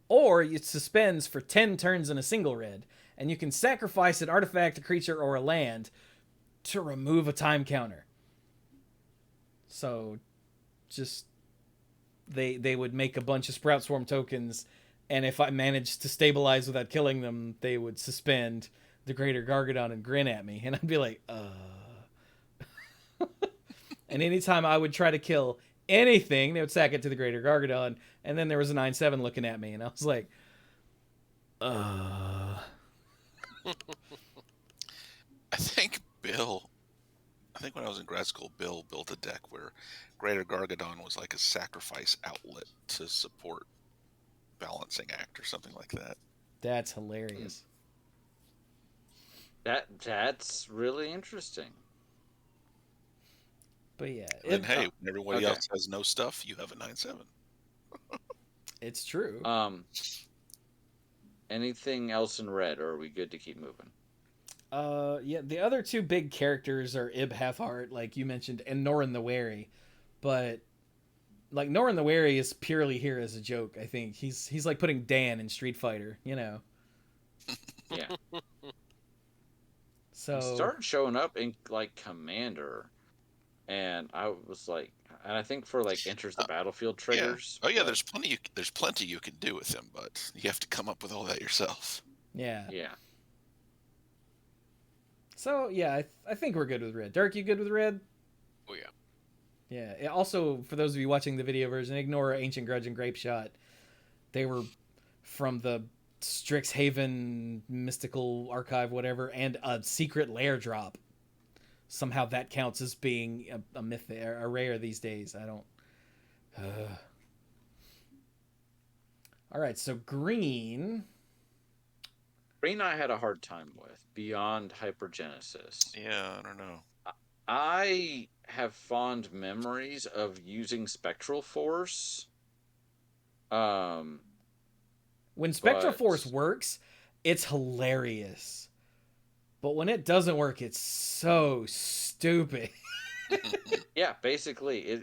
A: or it suspends for 10 turns in a single red, and you can sacrifice an artifact, a creature, or a land to remove a time counter. So just they would make a bunch of Sprout Swarm tokens, and if I managed to stabilize without killing them, they would suspend the Greater Gargadon and grin at me, and I'd be like, And anytime I would try to kill anything, they would sack it to the Greater Gargadon, and then there was a 9/7 looking at me, and I was like,
C: I think when I was in grad school, Bill built a deck where Greater Gargadon was like a sacrifice outlet to support Balancing Act or something like that.
A: That's hilarious.
B: That's really interesting.
A: But yeah.
C: And hey, when everybody else has no stuff, you have a 9/7.
A: It's true.
B: Anything else in red, or are we good to keep moving?
A: Yeah, the other two big characters are Ib Halfheart, like you mentioned, and Norin the Wary. But like Norin the Wary is purely here as a joke, I think. He's like putting Dan in Street Fighter, you know.
B: Yeah.
A: So
B: he started showing up in like Commander, and I was like, and I think for like enters the battlefield triggers.
C: Yeah. Oh yeah, there's plenty you can do with him, but you have to come up with all that yourself.
A: Yeah.
B: Yeah.
A: So yeah, I think we're good with red. Dirk, you good with red?
D: Oh yeah.
A: Yeah. Also, for those of you watching the video version, ignore Ancient Grudge and Grape Shot. They were from the Strixhaven Mystical Archive, whatever, and a secret lair drop. Somehow that counts as being a myth, a rare these days. I don't. All right, so green.
B: Green, I had a hard time with beyond Hypergenesis.
C: Yeah, I don't know.
B: I have fond memories of using Spectral Force.
A: When Spectral Force works, it's hilarious. But when it doesn't work, it's so stupid.
B: Yeah, basically,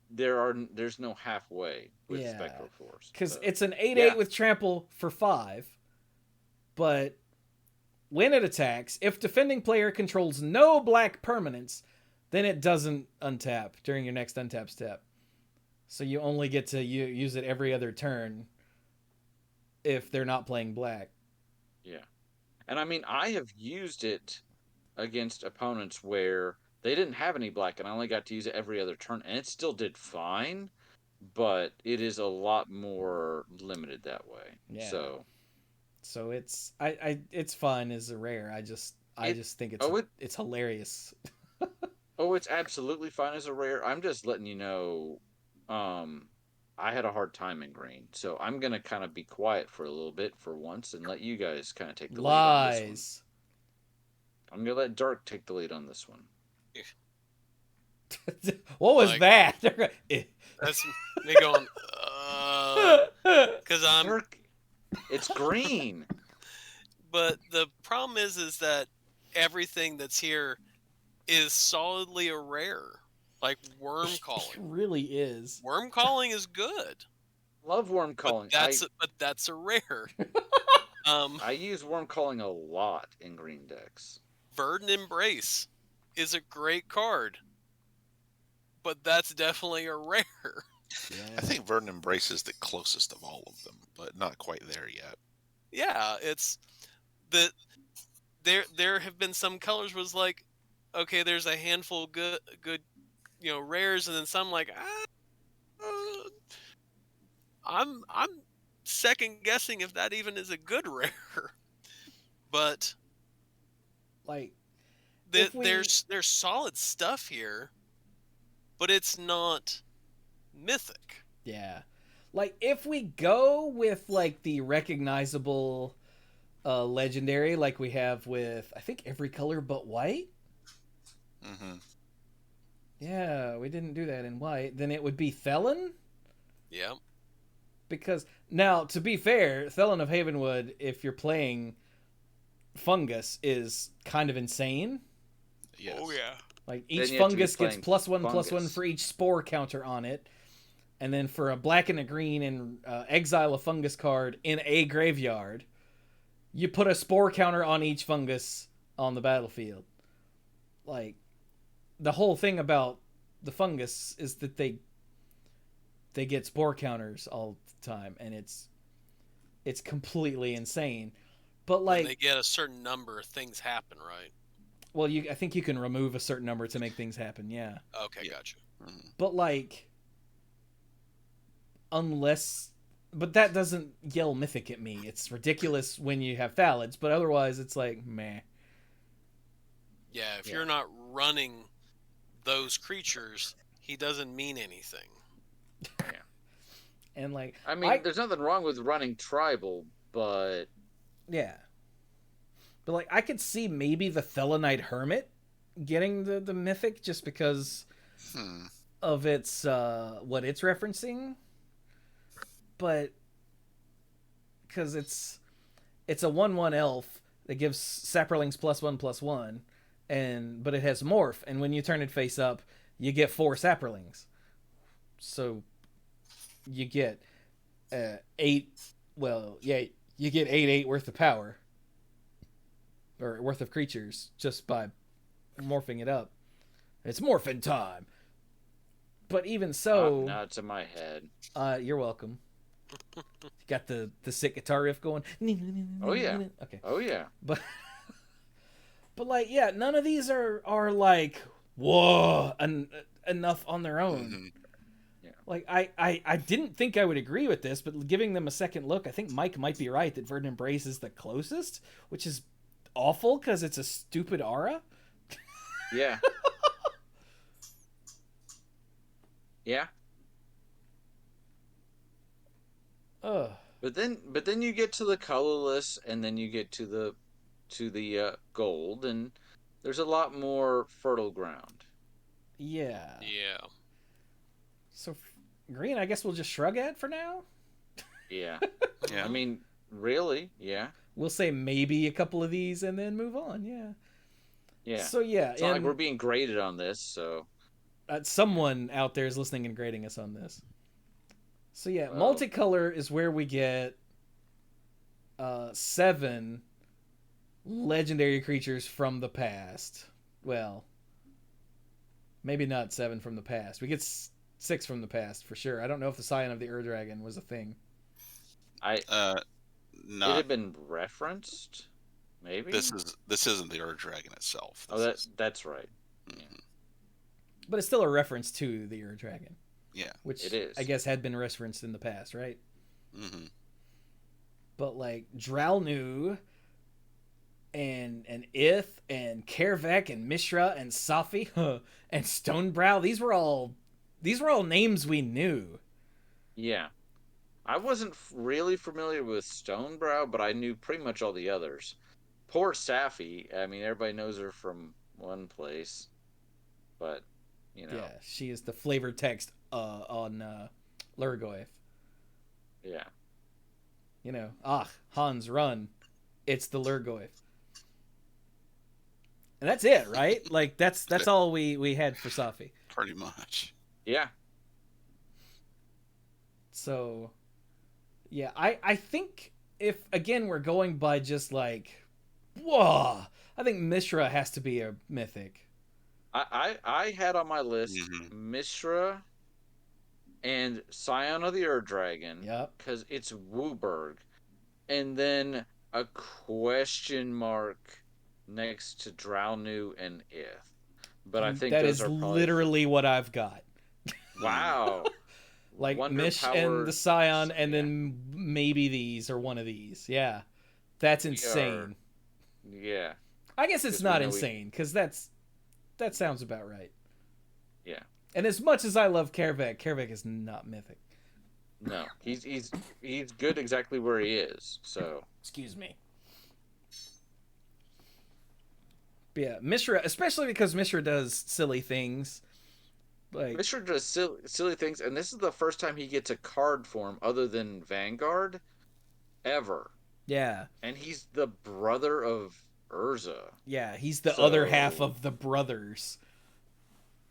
B: there's no halfway with Spectral Force.
A: Because it's an 8/8 with trample for 5. But when it attacks, if defending player controls no black permanents, then it doesn't untap during your next untap step. So you only get to use it every other turn if they're not playing black.
B: Yeah. And I mean, I have used it against opponents where they didn't have any black, and I only got to use it every other turn, and it still did fine, but it is a lot more limited that way. Yeah.
A: So it's it's fun as a rare. I just think it's hilarious.
B: Oh, it's absolutely fine as a rare. I'm just letting you know, I had a hard time in green, so I'm gonna kind of be quiet for a little bit for once and let you guys kind of take the lead on this one. I'm gonna let Dark take the lead on this one.
A: What was that?
D: That's me going. Because I'm.
B: Dark, it's green.
D: But the problem is that everything that's here is solidly a rare. Like Worm Calling.
A: It really is.
D: Worm Calling is good.
B: Love worm calling.
D: But that's a rare.
B: I use worm calling a lot in green decks.
D: Verdant Embrace is a great card, but that's definitely a rare.
C: I think Verdant Embrace is the closest of all of them, but not quite there yet.
D: Yeah, it's the there have been some colors was like, okay, there's a handful of good rares, and then some like I'm second guessing if that even is a good rare. But
A: Like,
D: there's solid stuff here, but it's not mythic.
A: yeah. Like, if we go with, like, the recognizable legendary, like we have with, I think, every color but white.
C: Mm-hmm.
A: Yeah, we didn't do that in white. Then it would be Felon.
D: Yeah.
A: Because, now, to be fair, Felon of Havenwood, if you're playing Fungus, is kind of insane.
C: Yes.
D: Oh yeah.
A: Like,
B: Then
A: each
B: you have to be
A: fungus gets
B: playing
A: +1/+1
B: fungus.
A: for each spore counter on it. And then for a black and a green and exile a fungus card in a graveyard, you put a spore counter on each fungus on the battlefield. Like, the whole thing about the fungus is that they get spore counters all the time, and it's completely insane. But
D: When they
A: like,
D: get a certain number, things happen, right?
A: well, I think you can remove a certain number to make things happen. Yeah,
D: Okay,
C: Yeah.
D: gotcha.
C: Mm-hmm.
A: but like, but that doesn't yell mythic at me. It's ridiculous when you have Thalids, but otherwise it's like meh.
D: Yeah, if
B: Yeah.
D: you're not running those creatures, he doesn't mean anything.
A: And like,
B: I mean, there's nothing wrong with running tribal, but
A: yeah. But like, I could see maybe the Thelonite Hermit getting the mythic just because of its what it's referencing. But because it's a 1/1 elf that gives Saprolings +1/+1, but it has morph, and when you turn it face up, you get 4 Saprolings. So you get 8. Well, yeah, you get 8/8 worth of power, or worth of creatures, just by morphing it up. It's morphin' time. But even so,
B: nuts in my head.
A: you're welcome. Got the sick guitar riff going.
B: Oh yeah.
A: Okay.
B: Oh yeah.
A: But like, yeah, none of these are like whoa enough on their own.
C: Mm-hmm.
B: Yeah.
A: Like, I didn't think I would agree with this, but giving them a second look, I think Mike might be right that Verdant Embrace is the closest, which is awful because it's a stupid aura.
B: Yeah. Yeah.
A: Ugh.
B: But then you get to the colorless, and then you get to the gold, and there's a lot more fertile ground.
A: Yeah.
D: Yeah.
A: So green, I guess we'll just shrug at for now.
B: Yeah.
C: Yeah.
B: I mean, really, yeah.
A: We'll say maybe a couple of these and then move on. Yeah.
B: Yeah.
A: So yeah,
B: It's not like
A: and
B: we're being graded on this, so
A: someone out there is listening and grading us on this. So yeah,
B: Well-
A: multicolor is where we get 7 legendary creatures from the past. Well, maybe not 7 from the past. We get 6 from the past for sure. I don't know if the Scion of the Ur-Dragon was a thing.
B: it
C: Not
B: had been referenced, maybe.
C: this isn't the Ur Dragon itself.
B: Oh, that's right.
A: But it's still a reference to the Ur-Dragon,
C: Yeah.
A: which
B: It is.
A: I guess had been referenced in the past, right?
C: Mm-hmm.
A: But like Dralnu and Ith and Kervek and Mishra and Safi and Stonebrow, these were all names we knew.
B: Yeah. I wasn't really familiar with Stonebrow, but I knew pretty much all the others. Poor Safi. I mean, everybody knows her from one place, but
A: Yeah, she is the flavored text on Lurgoyf.
B: yeah.
A: Hans, run. It's the Lurgoyf. And that's it, right? Like, that's all we had for Safi.
C: Pretty much.
B: Yeah.
A: So, Yeah, I think if again we're going by just like, whoa, I think Mishra has to be a mythic.
B: I had on my list
E: Mm-hmm.
B: Mishra and Scion of the Ur Dragon
A: Yep.
B: because it's Wooburg, and then a question mark next to Drownu and Ith. But I think
A: That
B: those
A: is
B: are probably
A: literally what I've got.
B: wow.
A: Like
B: Wonder
A: Mish and the
B: powered.
A: Scion, and
B: Yeah,
A: then maybe these or one of these. Yeah, that's
B: we are.
A: insane.
B: Yeah,
A: I guess it's
B: because we
A: not
B: know we.
A: insane because that sounds about right.
B: Yeah,
A: And as much as I love Kervek is not mythic.
B: no, he's good exactly where he is. So
A: Excuse me. But yeah, Mishra, especially because Mishra does silly things. Like,
B: Mishra does silly things, and this is the first time he gets a card form other than Vanguard ever.
A: yeah,
B: And he's the brother of Urza.
A: yeah, he's the other half
B: So,
A: of the brothers.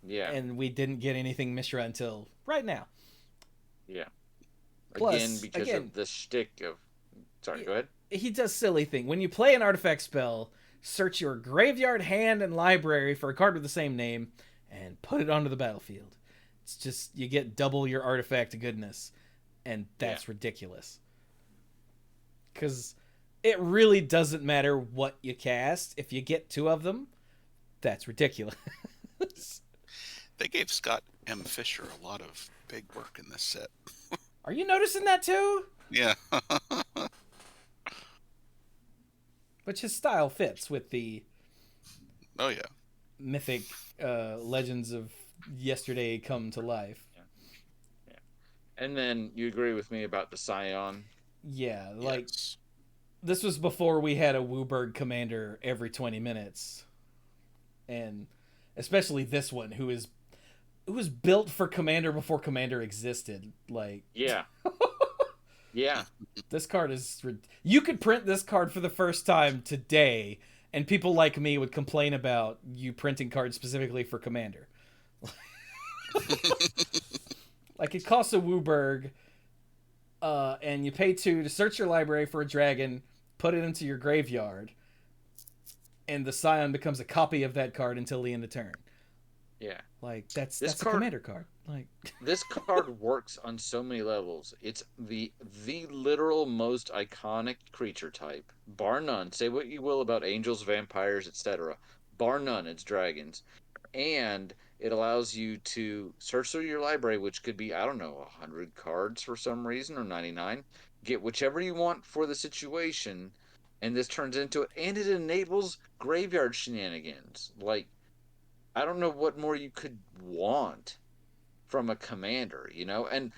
B: yeah,
A: And we didn't get anything Mishra until right now.
B: yeah. Again,
A: Plus,
B: because of the shtick of. Sorry, go ahead.
A: he does silly thing. When you play an artifact spell, search your graveyard, hand, and library for a card with the same name, and put it onto the battlefield. It's just you get double your artifact goodness, and that's ridiculous. Because it really doesn't matter what you cast. If you get two of them, that's ridiculous.
E: They gave Scott M. Fisher a lot of big work in this set.
A: Are you noticing that too?
E: Yeah.
A: Which his style fits with the
E: Oh yeah.
A: mythic legends of yesterday come to life.
B: Yeah. And then you agree with me about the Scion.
A: Yeah, like
E: Yes.
A: this was before we had a Wooburg commander every 20 minutes. And especially this one who was built for commander before commander existed. Like
B: Yeah. Yeah.
A: this card is you could print this card for the first time today and people like me would complain about you printing cards specifically for commander. Like it costs a Wooburg and you pay 2 to search your library for a dragon, put it into your graveyard, and the Scion becomes a copy of that card until the end of turn.
B: Yeah.
A: Like that's
B: This
A: a
B: card-
A: commander card. Like
B: This card works on so many levels. It's the literal most iconic creature type, bar none. Say what you will about angels, vampires, etc. Bar none, it's dragons. And it allows you to search through your library, which could be, I don't know, 100 cards for some reason, or 99. Get whichever you want for the situation, and this turns into it. And it enables graveyard shenanigans. Like, I don't know what more you could want from a commander, and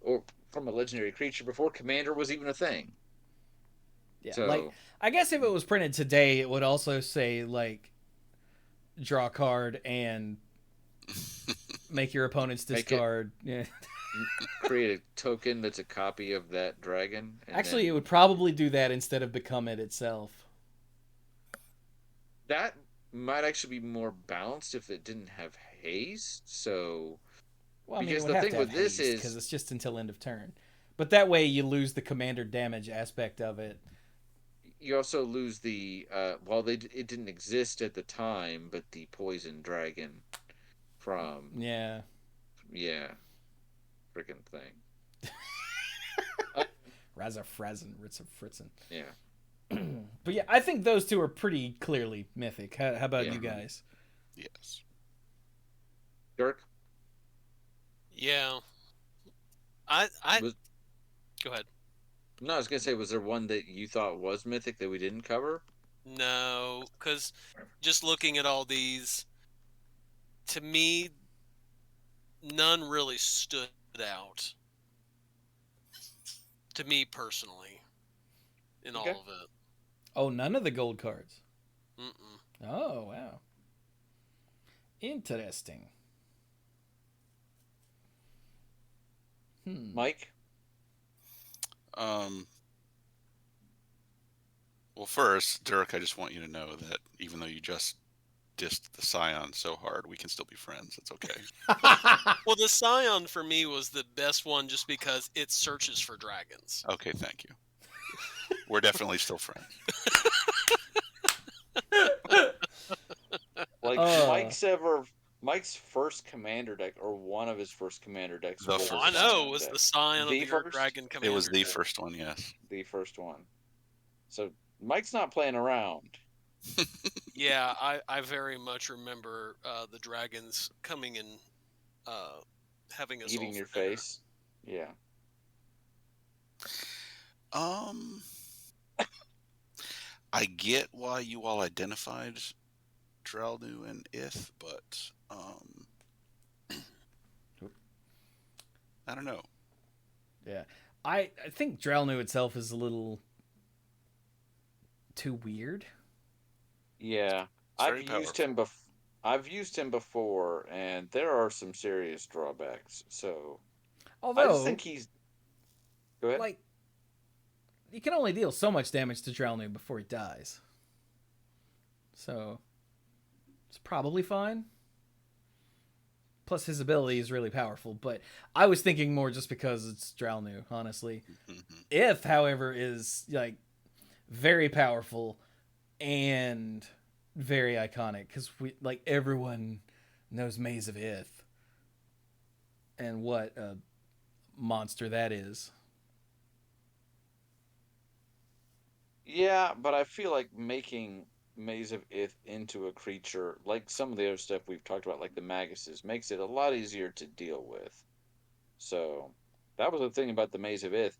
B: or from a legendary creature before commander was even a thing.
A: yeah,
B: So,
A: like I guess if it was printed today it would also say like draw card and make your opponent's
B: Make it-
A: discard. Yeah.
B: create a token that's a copy of that dragon. And
A: Actually,
B: then
A: it would probably do that instead of become it itself.
B: that might actually be more balanced if it didn't have haste. So,
A: Well, I mean,
B: Because
A: it would
B: the
A: have
B: thing
A: to have
B: with this
A: haste
B: is-
A: because it's just until end of turn. But that way you lose the commander damage aspect of it.
B: you also lose the it didn't exist at the time, but the poison dragon from
A: Yeah.
B: freaking thing.
A: Raza Frazen, Ritza Fritzen.
B: Yeah.
A: But yeah, I think those two are pretty clearly mythic. How about
B: Yeah.
A: you guys?
E: Yes.
B: Dirk?
D: Yeah. I
B: Was-
D: go ahead.
B: No, I was gonna say, was there one that you thought was mythic that we didn't cover?
D: No, because just looking at all these, to me, none really stood out. To me personally, in
B: Okay.
D: all of it.
A: Oh, none of the gold cards.
D: Mm-mm.
A: Oh, wow. Interesting.
B: Mike?
E: Well, first, Dirk, I just want you to know that even though you just dissed the Scion so hard, we can still be friends. It's okay.
D: Well, the Scion for me was the best one just because it searches for dragons.
E: Okay, thank you. We're definitely still friends.
B: Like Mike's first commander deck, or one of his first commander decks.
E: The
B: was
E: first.
D: I know,
B: Scion
D: was
B: deck.
D: the Scion of
B: The
D: the
B: first?
D: Earth Dragon Commander.
E: It was the
D: deck.
E: first one, yes.
B: The first one. So Mike's not playing around.
D: Yeah, I very much remember the dragons coming and having us
B: Eating
D: all
B: your
D: for dinner.
B: face. Yeah.
E: I get why you all identified Drelnu and Ith, but I don't know.
A: Yeah. I think Drelnu itself is a little too weird.
B: Yeah.
E: Very
B: I've used him before, and there are some serious drawbacks. So I
A: Although,
B: just think he's. Go ahead.
A: like, you can only deal so much damage to Drelnu before he dies. So, it's probably fine. Plus, his ability is really powerful, but I was thinking more just because it's Drelnu, honestly. Ith, however, is, like, very powerful and very iconic, because everyone knows Maze of Ith and what a monster that is.
B: Yeah, but I feel like making Maze of Ith into a creature, like some of the other stuff we've talked about, like the Maguses, makes it a lot easier to deal with. So that was the thing about the Maze of Ith.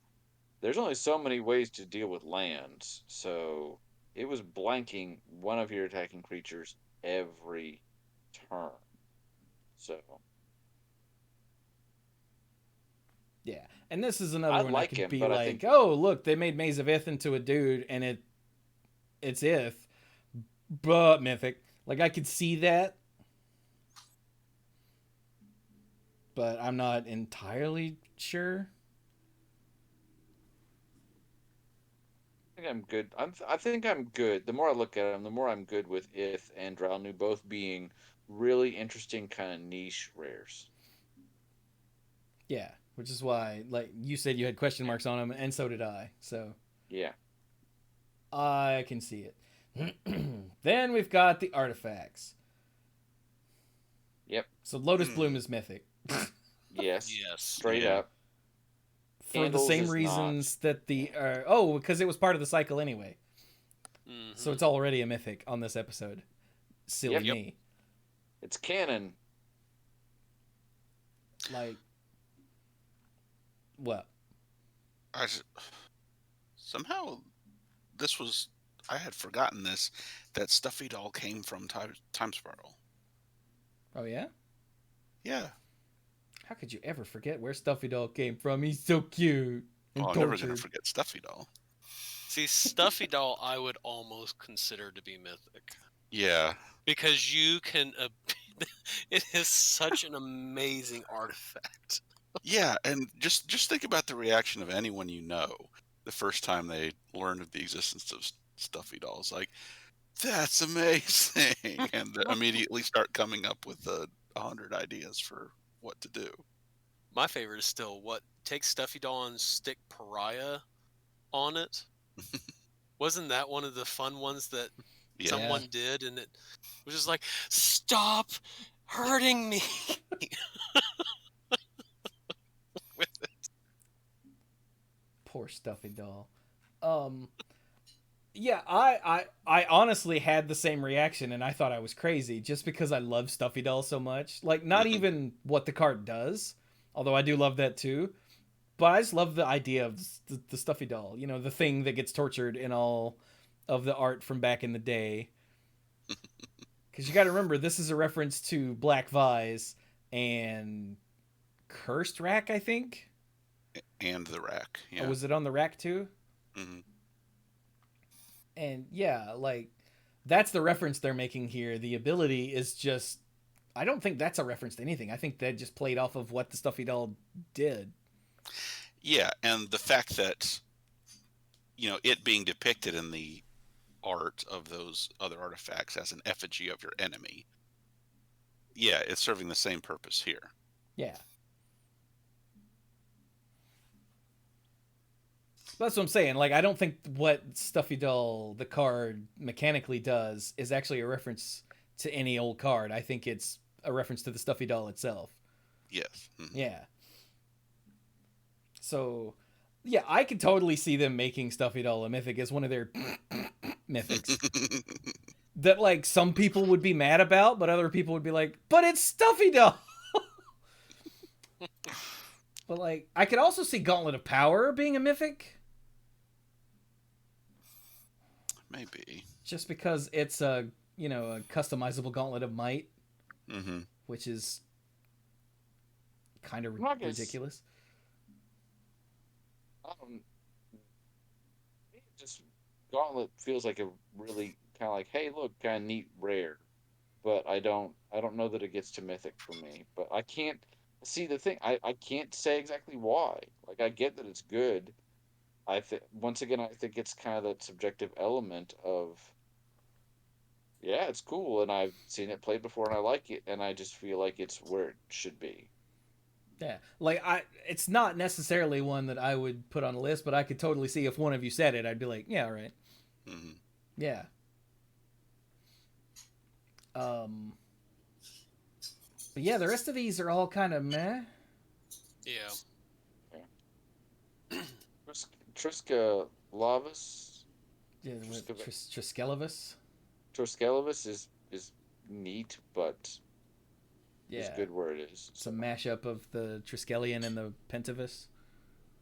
B: There's only so many ways to deal with lands, so it was blanking one of your attacking creatures every turn. So
A: Yeah, and this is another
B: I
A: one
B: like
A: that could
B: him,
A: be
B: but I
A: like,
B: think-
A: oh, look, they made Maze of Ith into a dude, and it's Ith, but mythic. Like, I could see that, but I'm not entirely sure.
B: I think I'm good. I think I'm good. The more I look at him, the more I'm good with Ith and Dralnu both being really interesting kind of niche rares.
A: Yeah, which is why, like, you said you had question marks on him, and so did I, so
B: Yeah.
A: I can see it. Then we've got the artifacts.
B: Yep.
A: So Lotus Bloom is mythic.
B: Yes.
D: Yes.
B: Straight
E: Yeah.
B: up.
A: For
B: Candles
A: the same
B: is
A: reasons that the... because it was part of the cycle anyway.
D: Mhm.
A: So it's already a mythic on this episode. Silly
B: Yep.
A: me.
B: It's canon.
A: Like... What?
E: Somehow I had forgotten this, that Stuffy Doll came from Time Spiral.
A: Oh, yeah?
E: Yeah.
A: How could you ever forget where Stuffy Doll came from? He's so cute. And
E: Oh, I'm never going to
A: tortured.
E: forget Stuffy Doll.
D: See, Stuffy Doll, I would almost consider to be mythic
E: Yeah.
D: because you can. It is such an amazing artifact.
E: Yeah, and just think about the reaction of anyone you know the first time they learned of the existence of Stuffy Dolls. Like, that's amazing! And they immediately start coming up with 100 ideas for what to do.
D: My favorite is still take Stuffy Doll and stick Pariah on it. Wasn't that one of the fun ones that
E: Yeah.
D: someone did? And it was just like, stop hurting me. With it.
A: Poor Stuffy Doll. Yeah, I honestly had the same reaction, and I thought I was crazy just because I love Stuffy Doll so much. Like, not even what the card does, although I do love that too. But I just love the idea of the Stuffy Doll. You know, the thing that gets tortured in all of the art from back in the day. Because you got to remember, this is a reference to Black Vise and Cursed Rack, I think.
E: And the rack. Yeah.
A: Or was it on the rack too?
E: Hmm.
A: And yeah, like, that's the reference they're making here. The ability is just... I don't think that's a reference to anything. I think that just played off of what the Stuffy Doll did.
E: Yeah, and the fact that, it being depicted in the art of those other artifacts as an effigy of your enemy. Yeah, it's serving the same purpose here.
A: Yeah. That's what I'm saying. Like, I don't think what Stuffy Doll, the card, mechanically does is actually a reference to any old card. I think it's a reference to the Stuffy Doll itself.
E: Yes. Mm-hmm.
A: Yeah. So, yeah, I could totally see them making Stuffy Doll a mythic as one of their mythics. That, like, some people would be mad about, but other people would be like, but it's Stuffy Doll! But, like, I could also see Gauntlet of Power being a mythic.
E: Maybe.
A: Just because it's a customizable Gauntlet of Might,
E: Mm-hmm.
A: which is kind of
B: Magus.
A: ridiculous.
B: Just Gauntlet feels like a really kind of like, hey, look, kind of neat rare, but I don't know that it gets to mythic for me. But I can't see the thing. I can't say exactly why. Like, I get that it's good. Once again, I think it's kind of that subjective element of, yeah, it's cool, and I've seen it played before, and I like it, and I just feel like it's where it should be.
A: Yeah, like it's not necessarily one that I would put on a list, but I could totally see if one of you said it, I'd be like, yeah, all right.
E: Mm-hmm.
A: Yeah. But yeah, the rest of these are all kind of meh.
D: Yeah.
B: Triska Lavas.
A: Yeah, Triskelivus.
B: Triskelivus is neat, but
A: Yeah,
B: is good where it is.
A: it's a mashup of the Triskelion and the Pentavus.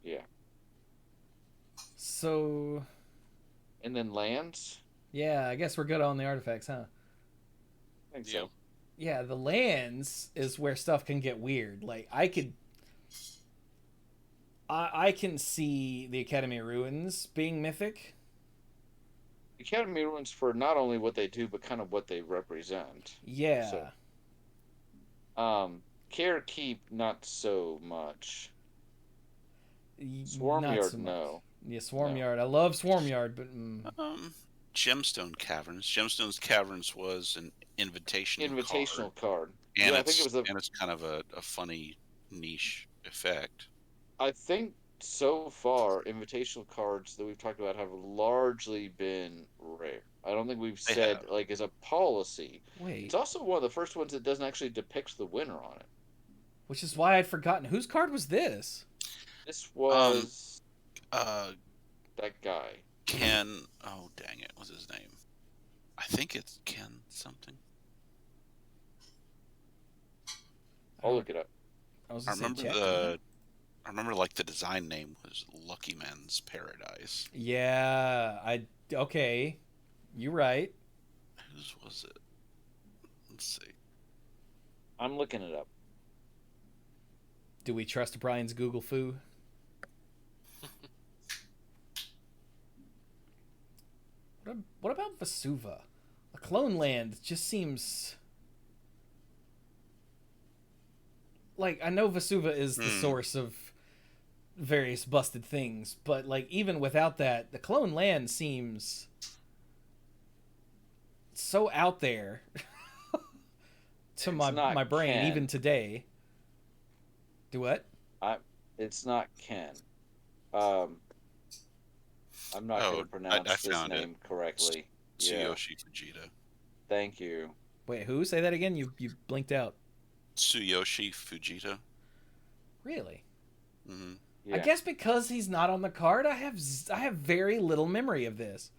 B: Yeah.
A: So,
B: And then lands.
A: yeah, I guess we're good on the artifacts, huh?
B: I think
D: Yeah.
B: so.
A: Yeah, the lands is where stuff can get weird. Like, I can see the Academy of Ruins being mythic.
B: Academy ruins for not only what they do, but kind of what they represent.
A: Yeah.
B: Care Keep, not so much.
A: Not
B: Swarmyard,
A: so much.
B: no.
A: Yeah, Swarmyard. I love Swarmyard, but
E: Gemstone Caverns. Gemstone Caverns was an
B: Invitational card.
E: and
B: Yeah, I
E: it's
B: think it was
E: and it's kind of a funny niche effect.
B: I think so far, invitational cards that we've talked about have largely been rare. I don't think we've
E: They
B: said,
E: have.
B: like, as a policy.
A: wait,
B: It's also one of the first ones that doesn't actually depict the winner on it.
A: which is why I'd forgotten whose card was this.
B: This was
E: Uh,
B: that guy.
E: Ken. Oh dang it! What's his name? I think it's Ken something.
B: I'll look it up.
A: I was
E: I
A: gonna say
E: remember
A: check.
E: I remember like the design name was Lucky Man's Paradise.
A: Yeah, okay. You're right.
E: Whose was it? Let's see.
B: I'm looking it up.
A: Do we trust Brian's Google foo? What about Vesuva? A clone land just seems like, I know Vesuva is the source of various busted things, but like, even without that, the clone land seems so out there to
B: It's
A: my
B: not
A: brain
B: Ken.
A: even today. Do what?
B: It's not Ken. I'm not going to pronounce
E: I
B: this
E: found it.
B: name correctly. Yeah,
E: Tsuyoshi Fujita.
B: thank you.
A: Wait, who? Say that again. You blinked out.
E: Tsuyoshi Fujita.
A: Really?
E: Mm-hmm.
B: Yeah.
A: I guess because he's not on the card, I have very little memory of this.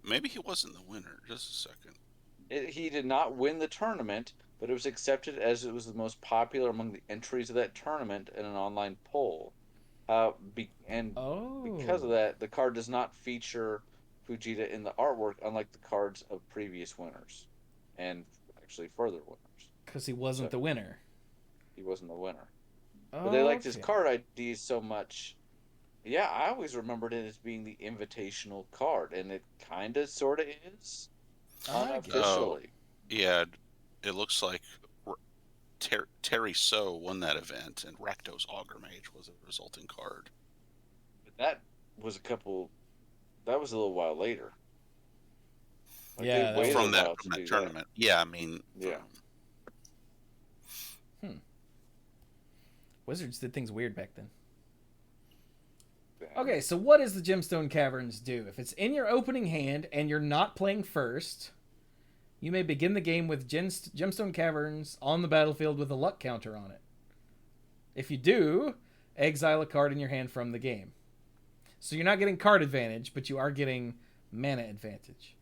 E: Maybe he wasn't the winner. Just a second.
B: He did not win the tournament, but it was accepted as it was the most popular among the entries of that tournament in an online poll. Because of that, the card does not feature Fujita in the artwork, unlike the cards of previous winners, and actually further winners.
A: Because he wasn't the winner.
B: He wasn't the winner. But they liked his
A: Okay.
B: card IDs so much. Yeah, I always remembered it as being the invitational card, and it kind of, sort of is.
A: I guess.
B: Unofficially.
E: Yeah, it looks like Terry So won that event, and Rakdos Augur Mage was a resulting card.
B: But was that was a little while later. Like,
A: Yeah,
B: they
A: that
B: waited
A: was-
B: a
E: from that
B: while to do
E: tournament. Yeah, I mean,
B: Yeah.
A: Wizards did things weird back then.
B: that.
A: Okay, so what does the Gemstone Caverns do? If it's in your opening hand and you're not playing first, you may begin the game with Gemstone Caverns on the battlefield with a luck counter on it. If you do, exile a card in your hand from the game. So you're not getting card advantage, but you are getting mana advantage.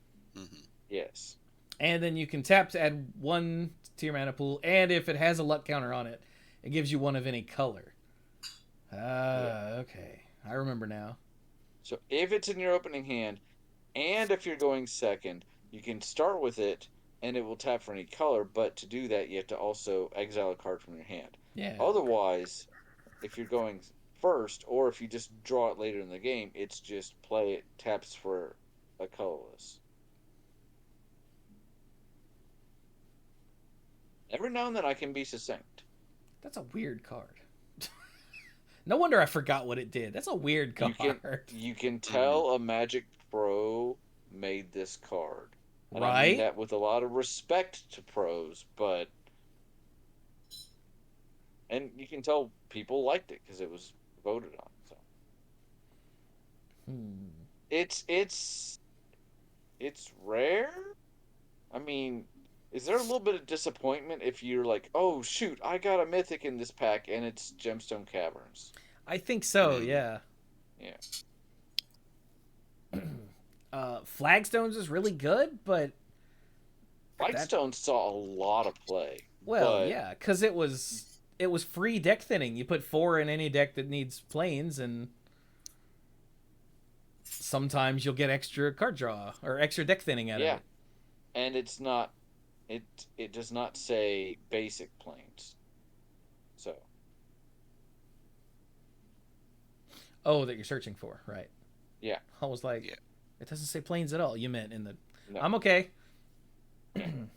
B: Yes.
A: And then you can tap to add 1 to your mana pool, and if it has a luck counter on it, it gives you 1 of any color. Okay. I remember now.
B: So if it's in your opening hand, and if you're going second, you can start with it, and it will tap for any color. But to do that, you have to also exile a card from your hand.
A: Yeah.
B: Otherwise, if you're going first, or if you just draw it later in the game, it's just play it, taps for a colorless. Every now and then I can be succinct.
A: That's a weird card. No wonder I forgot what it did. That's a weird card.
B: You can tell a Magic pro made this card. And I mean
A: Right?
B: that with a lot of respect to pros, but... And you can tell people liked it because it was voted on. So it's rare. I mean, is there a little bit of disappointment if you're like, oh shoot, I got a mythic in this pack and it's Gemstone Caverns?
A: I think so, yeah.
B: Yeah.
A: Flagstones is really good, but
B: Lightstone saw a lot of play.
A: well,
B: but
A: yeah, because it was free deck thinning. You put 4 in any deck that needs planes, and sometimes you'll get extra card draw or extra deck thinning out of it.
B: And it's not. It does not say basic planes. So.
A: Oh, that you're searching for, right?
B: Yeah.
A: I was like,
C: Yeah.
A: It doesn't say planes at all. You meant in the.
B: No.
A: I'm okay. And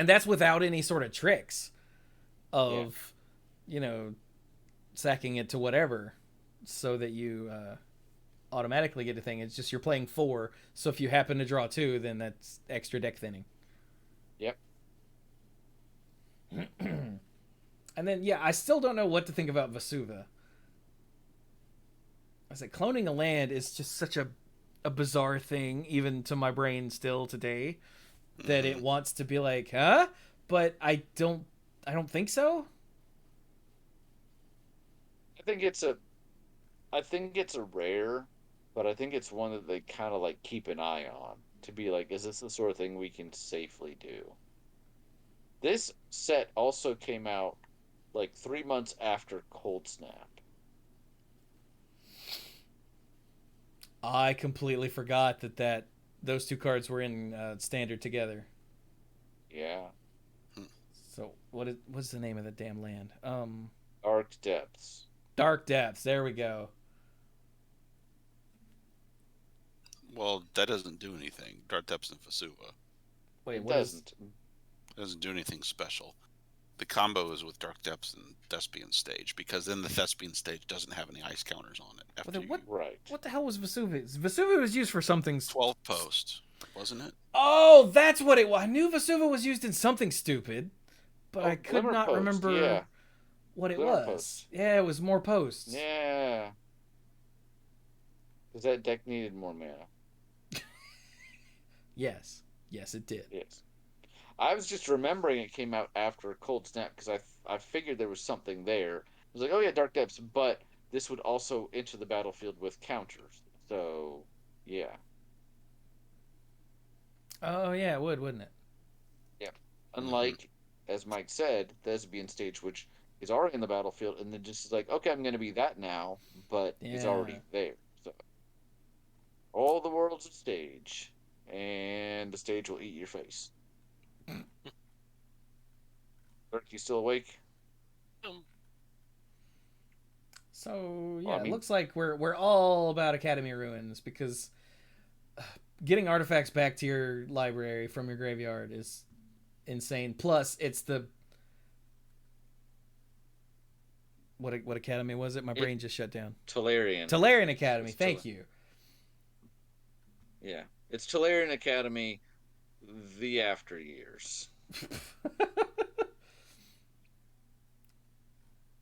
A: that's without any sort of tricks of, sacking it to whatever so that you automatically get a thing. It's just you're playing 4, so if you happen to draw 2, then that's extra deck thinning.
B: Yep.
A: And then, I still don't know what to think about Vesuva. I was like, cloning a land is just such a bizarre thing, even to my brain still today, that it wants to be like, huh? But I don't think so.
B: I think it's a rare, but I think it's one that they kind of like keep an eye on to be like, is this the sort of thing we can safely do? This set also came out like 3 months after Cold Snap.
A: I completely forgot that those 2 cards were in standard together.
B: Yeah.
A: So what's the name of the damn land?
B: Dark Depths.
A: Dark Depths. There we go.
E: Well, that doesn't do anything. Dark Depths and Vesuva.
A: Wait,
B: It
A: what is?
B: doesn't.
E: It doesn't do anything special. The combo is with Dark Depths and Thespian Stage, because then the Thespian Stage doesn't have any ice counters on it. After
A: then what-
B: Right.
A: What the hell was Vesuva? Vesuva was used for something.
E: 12 post, wasn't it?
A: Oh, that's what it was. I knew Vesuva was used in something stupid, but
B: Oh,
A: I could
B: Glimmer
A: not
B: Post,
A: remember
B: yeah.
A: what it
B: Glimmer
A: was.
B: Post.
A: Yeah, it was more posts.
B: Yeah. Because that deck needed more mana.
A: Yes, it did.
B: Yes. I was just remembering it came out after Cold Snap because I figured there was something there. I was like, oh yeah, Dark Depths, but this would also enter the battlefield with counters. So, yeah.
A: Oh yeah, it would, wouldn't it?
B: Unlike, as Mike said, Thespian Stage, which is already in the battlefield, and then just is like, okay, I'm going to be that now, but it's
A: Yeah.
B: already there. So, all the world's a stage, and the stage will eat your face. Dirk, you still awake?
A: So yeah,
B: Well, I mean-
A: it looks like we're all about Academy Ruins because getting artifacts back to your library from your graveyard is insane. Plus, it's the What academy was it? My brain just shut down.
B: Tolarian.
A: Tolarian Academy.
B: It's
A: Thank you.
B: Yeah, it's Tolarian Academy. The after years.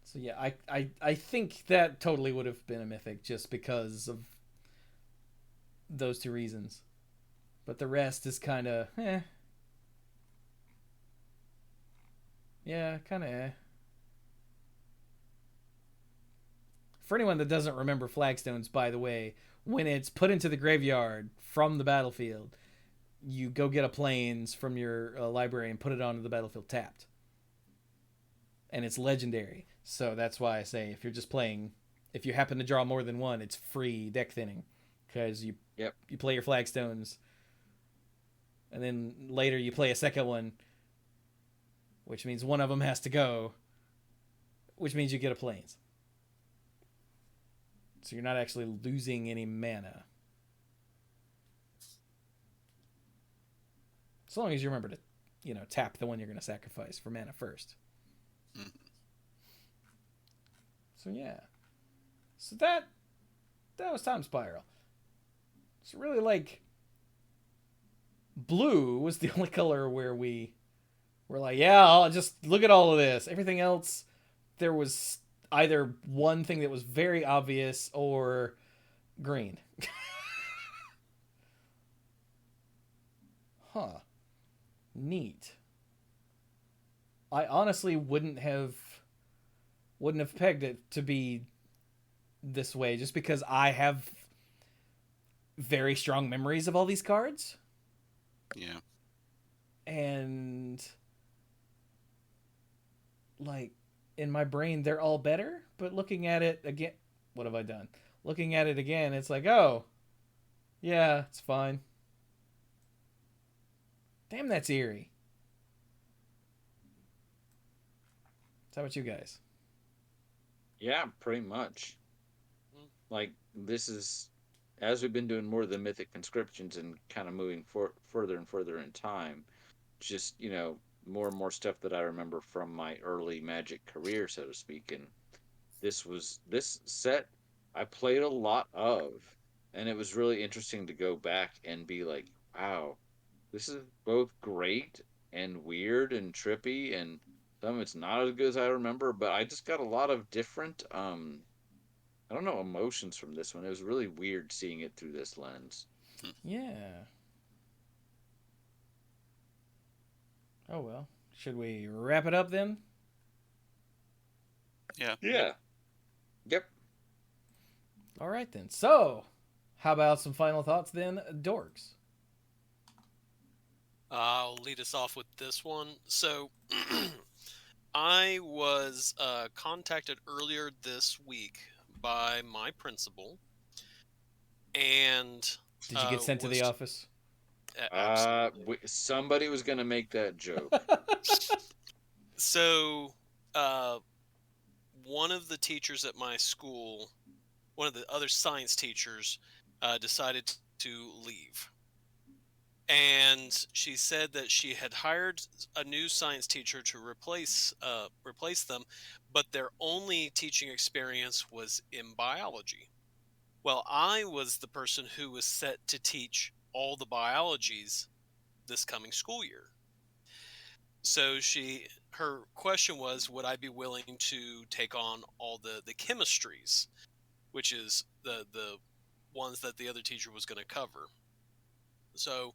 A: So yeah, I think that totally would have been a mythic just because of those two reasons. But the rest is kind of Yeah, kind of For anyone that doesn't remember flagstones, by the way, when it's put into the graveyard from the battlefield, you go get a plains from your library and put it onto the battlefield tapped. And it's legendary. So that's why I say if you're just playing, if you happen to draw more than one, it's free deck thinning. Because you play your flagstones, and then later you play a second one, which means one of them has to go, which means you get a plains. So you're not actually losing any mana. As long as you remember to, tap the one you're going to sacrifice for mana first.
E: Mm-hmm.
A: So yeah. So that was Time Spiral. So really, like, blue was the only color where we were like, yeah, I'll just look at all of this. Everything else, there was either one thing that was very obvious or green. Huh. Neat. I honestly wouldn't have pegged it to be this way just because I have very strong memories of all these cards.
E: Yeah.
A: And like in my brain they're all better, but looking at it again, what have I done? Looking at it again, it's like, oh, yeah, it's fine. Damn, that's eerie. How about you guys?
B: Yeah, pretty much. Like, this is, as we've been doing more of the Mythic Conscriptions and kind of moving further and further in time, just, more and more stuff that I remember from my early Magic career, so to speak. And this set I played a lot of, and it was really interesting to go back and be like, wow, this is both great and weird and trippy, and some of it's not as good as I remember, but I just got a lot of different I don't know, emotions from this one. It was really weird seeing it through this lens.
A: Yeah. Oh well. Should we wrap it up then?
E: Yeah.
B: Yeah. Yep.
A: All right then. So, how about some final thoughts then, dorks?
D: I'll lead us off with this one. So, I was contacted earlier this week by my principal, and
A: Did you get sent to the office?
D: Absolutely.
B: Somebody was going to make that joke.
D: So, one of the teachers at my school, one of the other science teachers, decided to leave. And she said that she had hired a new science teacher to replace them, but their only teaching experience was in biology. Well, I was the person who was set to teach all the biologies this coming school year. So her question was, would I be willing to take on all the chemistries, which is the ones that the other teacher was going to cover. So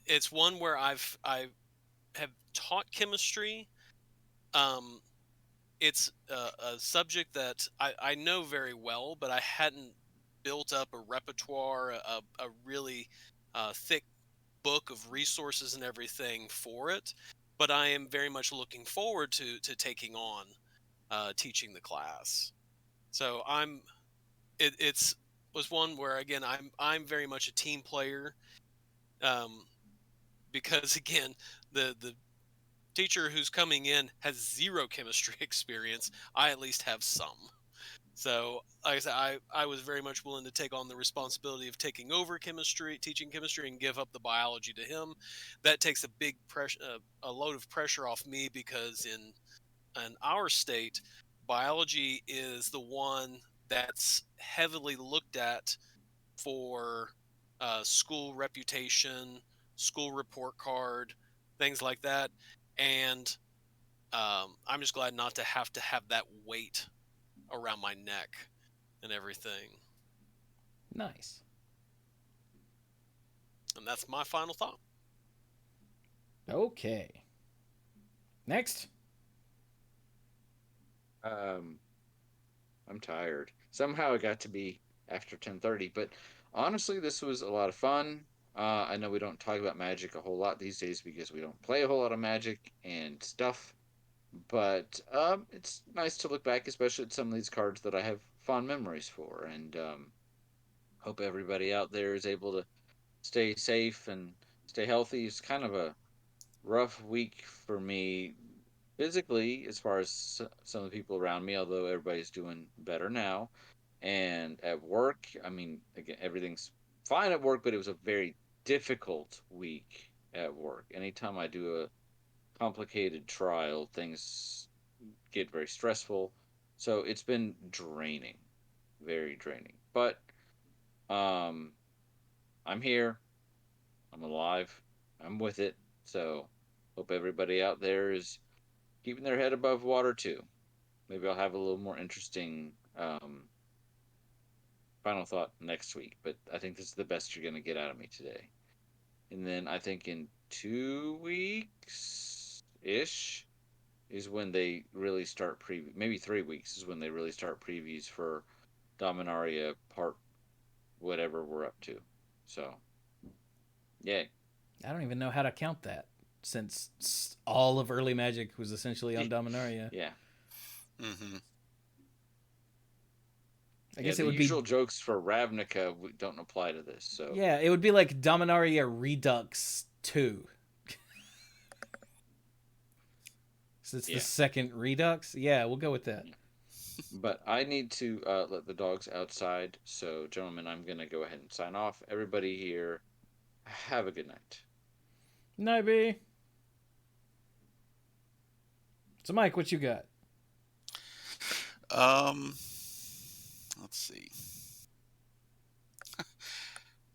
D: it's one where I have taught chemistry. It's a subject that I know very well, but I hadn't built up a repertoire, a really thick book of resources and everything for it. But I am very much looking forward to taking on teaching the class. So it's was one where, again, I'm very much a team player. Because again, the teacher who's coming in has zero chemistry experience. I at least have some. So, like I said, I was very much willing to take on the responsibility of taking over chemistry, teaching chemistry, and give up the biology to him. That takes a big pressure, a load of pressure off me, because in our state, biology is the one that's heavily looked at for school reputation, school report card, things like that. And I'm just glad not to have that weight around my neck and everything.
A: Nice.
D: And that's my final thought.
A: Okay. Next.
B: I'm tired. Somehow it got to be after 10:30, but honestly, this was a lot of fun. I know we don't talk about Magic a whole lot these days because we don't play a whole lot of Magic and stuff, but it's nice to look back, especially at some of these cards that I have fond memories for, and hope everybody out there is able to stay safe and stay healthy. It's kind of a rough week for me physically, as far as some of the people around me, although everybody's doing better now. And at work, I mean, again, everything's fine at work, but it was a very difficult week at work. Anytime I do a complicated trial, things get very stressful. So it's been draining, very draining. But um, I'm here. I'm alive. I'm with it. So hope everybody out there is keeping their head above water too. Maybe I'll have a little more interesting final thought next week, but I think this is the best you're going to get out of me today. And then I think in 2 weeks ish is when they really start preview. Maybe 3 weeks is when they really start previews for Dominaria part whatever we're up to. So, yay.
A: I don't even know how to count that, since all of early Magic was essentially on Dominaria.
B: Yeah.
E: Mm-hmm.
A: I guess
B: the
A: it would
B: usual
A: be
B: jokes for Ravnica don't apply to this. So
A: yeah, it would be like Dominaria Redux 2. So it's the second Redux. Yeah, we'll go with that.
B: But I need to let the dogs outside. So, gentlemen, I'm going to go ahead and sign off. Everybody here, have a good night.
A: Night, B. So, Mike, what you got?
E: Let's see.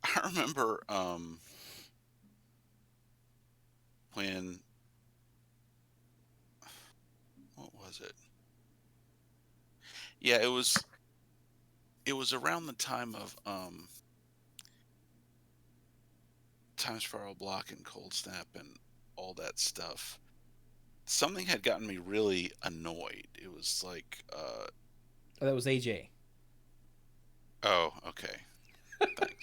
E: I remember when, what was it? Yeah, it was around the time of Time Spiral Block and Cold Snap and all that stuff. Something had gotten me really annoyed. It was like
A: Oh, that was AJ.
E: oh, okay. Thanks.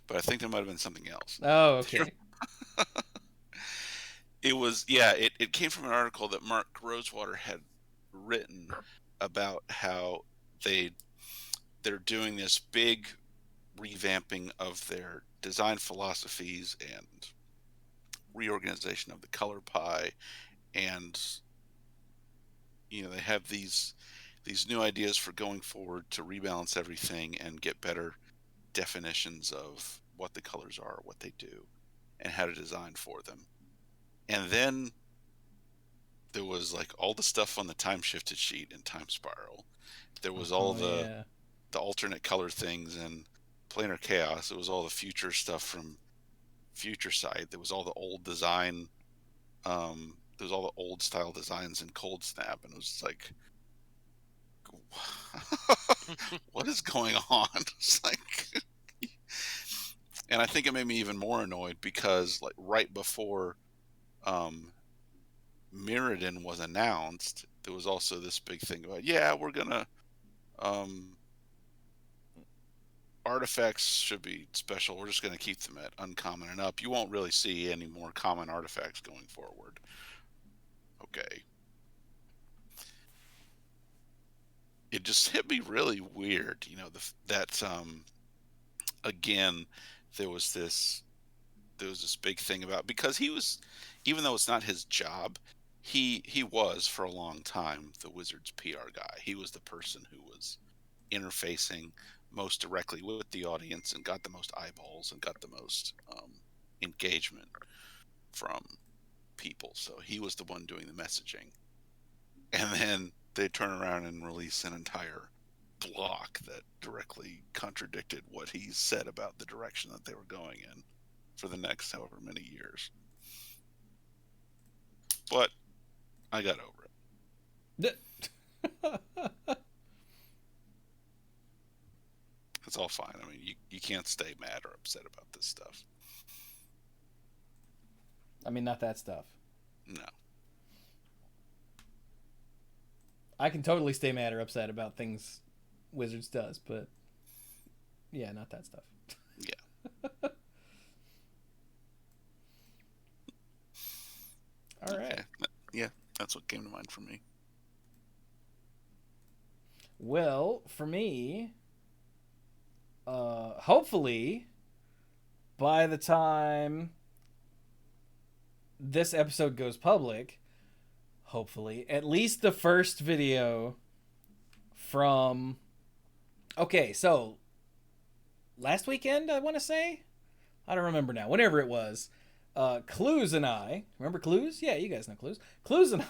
E: But I think there might have been something else.
A: Oh, okay.
E: It was, yeah, it came from an article that Mark Rosewater had written about how they're doing this big revamping of their design philosophies and reorganization of the color pie, and they have these new ideas for going forward to rebalance everything and get better definitions of what the colors are, what they do, and how to design for them. And then there was like all the stuff on the time shifted sheet in Time Spiral. There was all the alternate color things in Planar Chaos. It was all the future stuff from Future Sight. There was all the old design. There was all the old style designs in Cold Snap, and it was like, what is going on? It's like, and I think it made me even more annoyed because like right before Mirrodin was announced, there was also this big thing about, yeah, we're gonna artifacts should be special. We're just gonna keep them at uncommon and up. You won't really see any more common artifacts going forward. Okay. It just hit me really weird, that again there was this big thing about, because he was, even though it's not his job, he was for a long time the Wizards PR guy. He was the person who was interfacing most directly with the audience and got the most eyeballs and got the most engagement from people. So he was the one doing the messaging. And then they turn around and release an entire block that directly contradicted what he said about the direction that they were going in for the next however many years. But I got over it. It's all fine. I mean, you can't stay mad or upset about this stuff.
A: I mean, not that stuff.
E: No.
A: I can totally stay mad or upset about things Wizards does, but yeah, not that stuff.
E: Yeah.
A: All right.
E: Okay. Yeah, that's what came to mind for me.
A: Well, for me, hopefully, by the time this episode goes public, hopefully, at least the first video from... Okay, so last weekend, I want to say? I don't remember now. Whenever it was, Clues and I... Remember Clues? Yeah, you guys know Clues. Clues and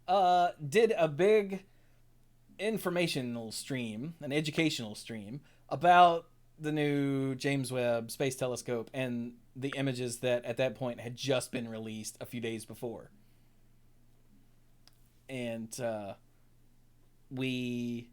A: I did a big informational stream, an educational stream, about the new James Webb Space Telescope and the images that at that point had just been released a few days before. And we,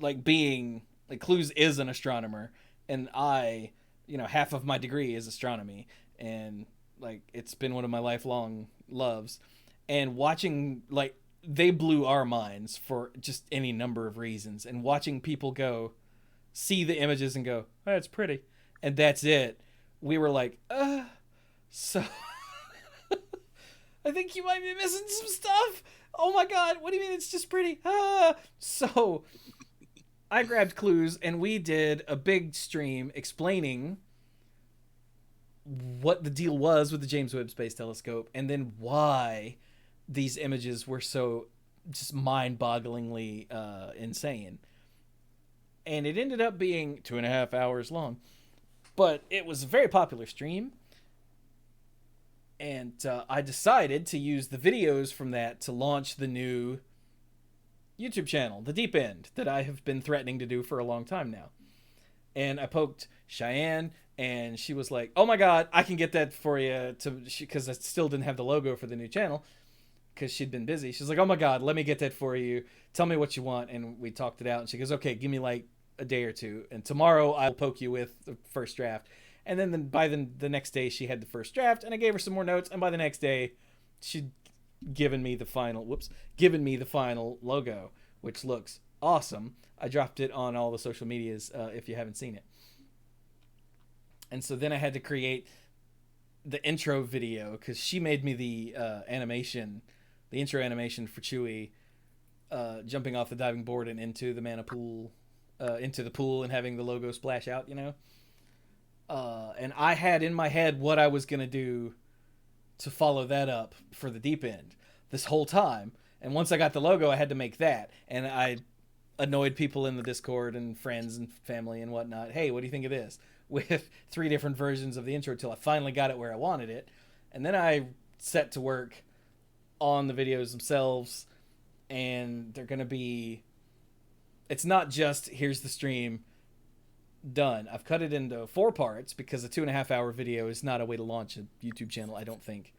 A: like, being, like, Clues is an astronomer, and I, you know, half of my degree is astronomy, and, like, it's been one of my lifelong loves. And watching, like, they blew our minds for just any number of reasons. And watching people go, see the images and go, oh, it's pretty. And that's it. We were like, so I think you might be missing some stuff. Oh my God. What do you mean it's just pretty? So I grabbed Clues and we did a big stream explaining what the deal was with the James Webb Space Telescope and then why these images were so just mind-bogglingly insane. And it ended up being 2.5 hours long. But it was a very popular stream. And I decided to use the videos from that to launch the new YouTube channel, The Deep End, that I have been threatening to do for a long time now. And I poked Cheyenne, and she was like, oh my God, I can get that for you, because I still didn't have the logo for the new channel. Because she'd been busy. She's like, oh my God, let me get that for you. Tell me what you want. And we talked it out. And she goes, okay, give me like a day or two. And tomorrow I'll poke you with the first draft. And then by the next day, she had the first draft. And I gave her some more notes. And by the next day, she'd given me the final logo, which looks awesome. I dropped it on all the social medias if you haven't seen it. And so then I had to create the intro video because she made me the intro animation for Chewie jumping off the diving board and into the mana pool, into the pool and having the logo splash out, you know? And I had in my head what I was going to do to follow that up for the Deep End this whole time. And once I got the logo, I had to make that. And I annoyed people in the Discord and friends and family and whatnot. Hey, what do you think of this? With 3 different versions of the intro till I finally got it where I wanted it. And then I set to work on the videos themselves, and they're going to be... It's not just, here's the stream, done. I've cut it into 4 parts, because a 2.5-hour video is not a way to launch a YouTube channel, I don't think.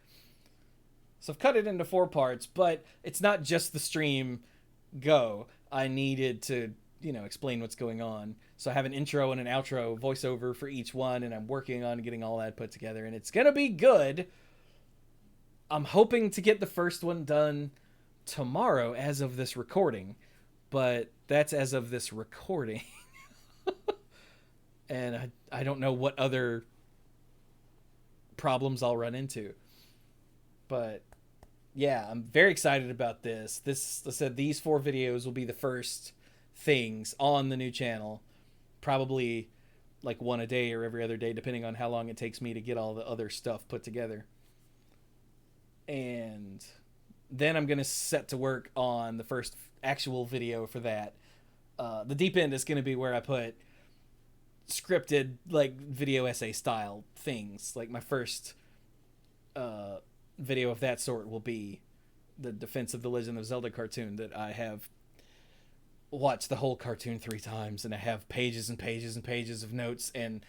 A: So I've cut it into 4 parts, but it's not just the stream go. I needed to, explain what's going on. So I have an intro and an outro voiceover for each one, and I'm working on getting all that put together, and it's going to be good. I'm hoping to get the first one done tomorrow as of this recording, but that's as of this recording. And I don't know what other problems I'll run into. But yeah, I'm very excited about this. I said these 4 videos will be the first things on the new channel. Probably like one a day or every other day, depending on how long it takes me to get all the other stuff put together. And then I'm going to set to work on the first actual video for that. The Deep End is going to be where I put scripted, like, video essay style things. Like, my first video of that sort will be the Defense of the Legend of Zelda cartoon that I have watched the whole cartoon 3 times, and I have pages and pages and pages of notes, and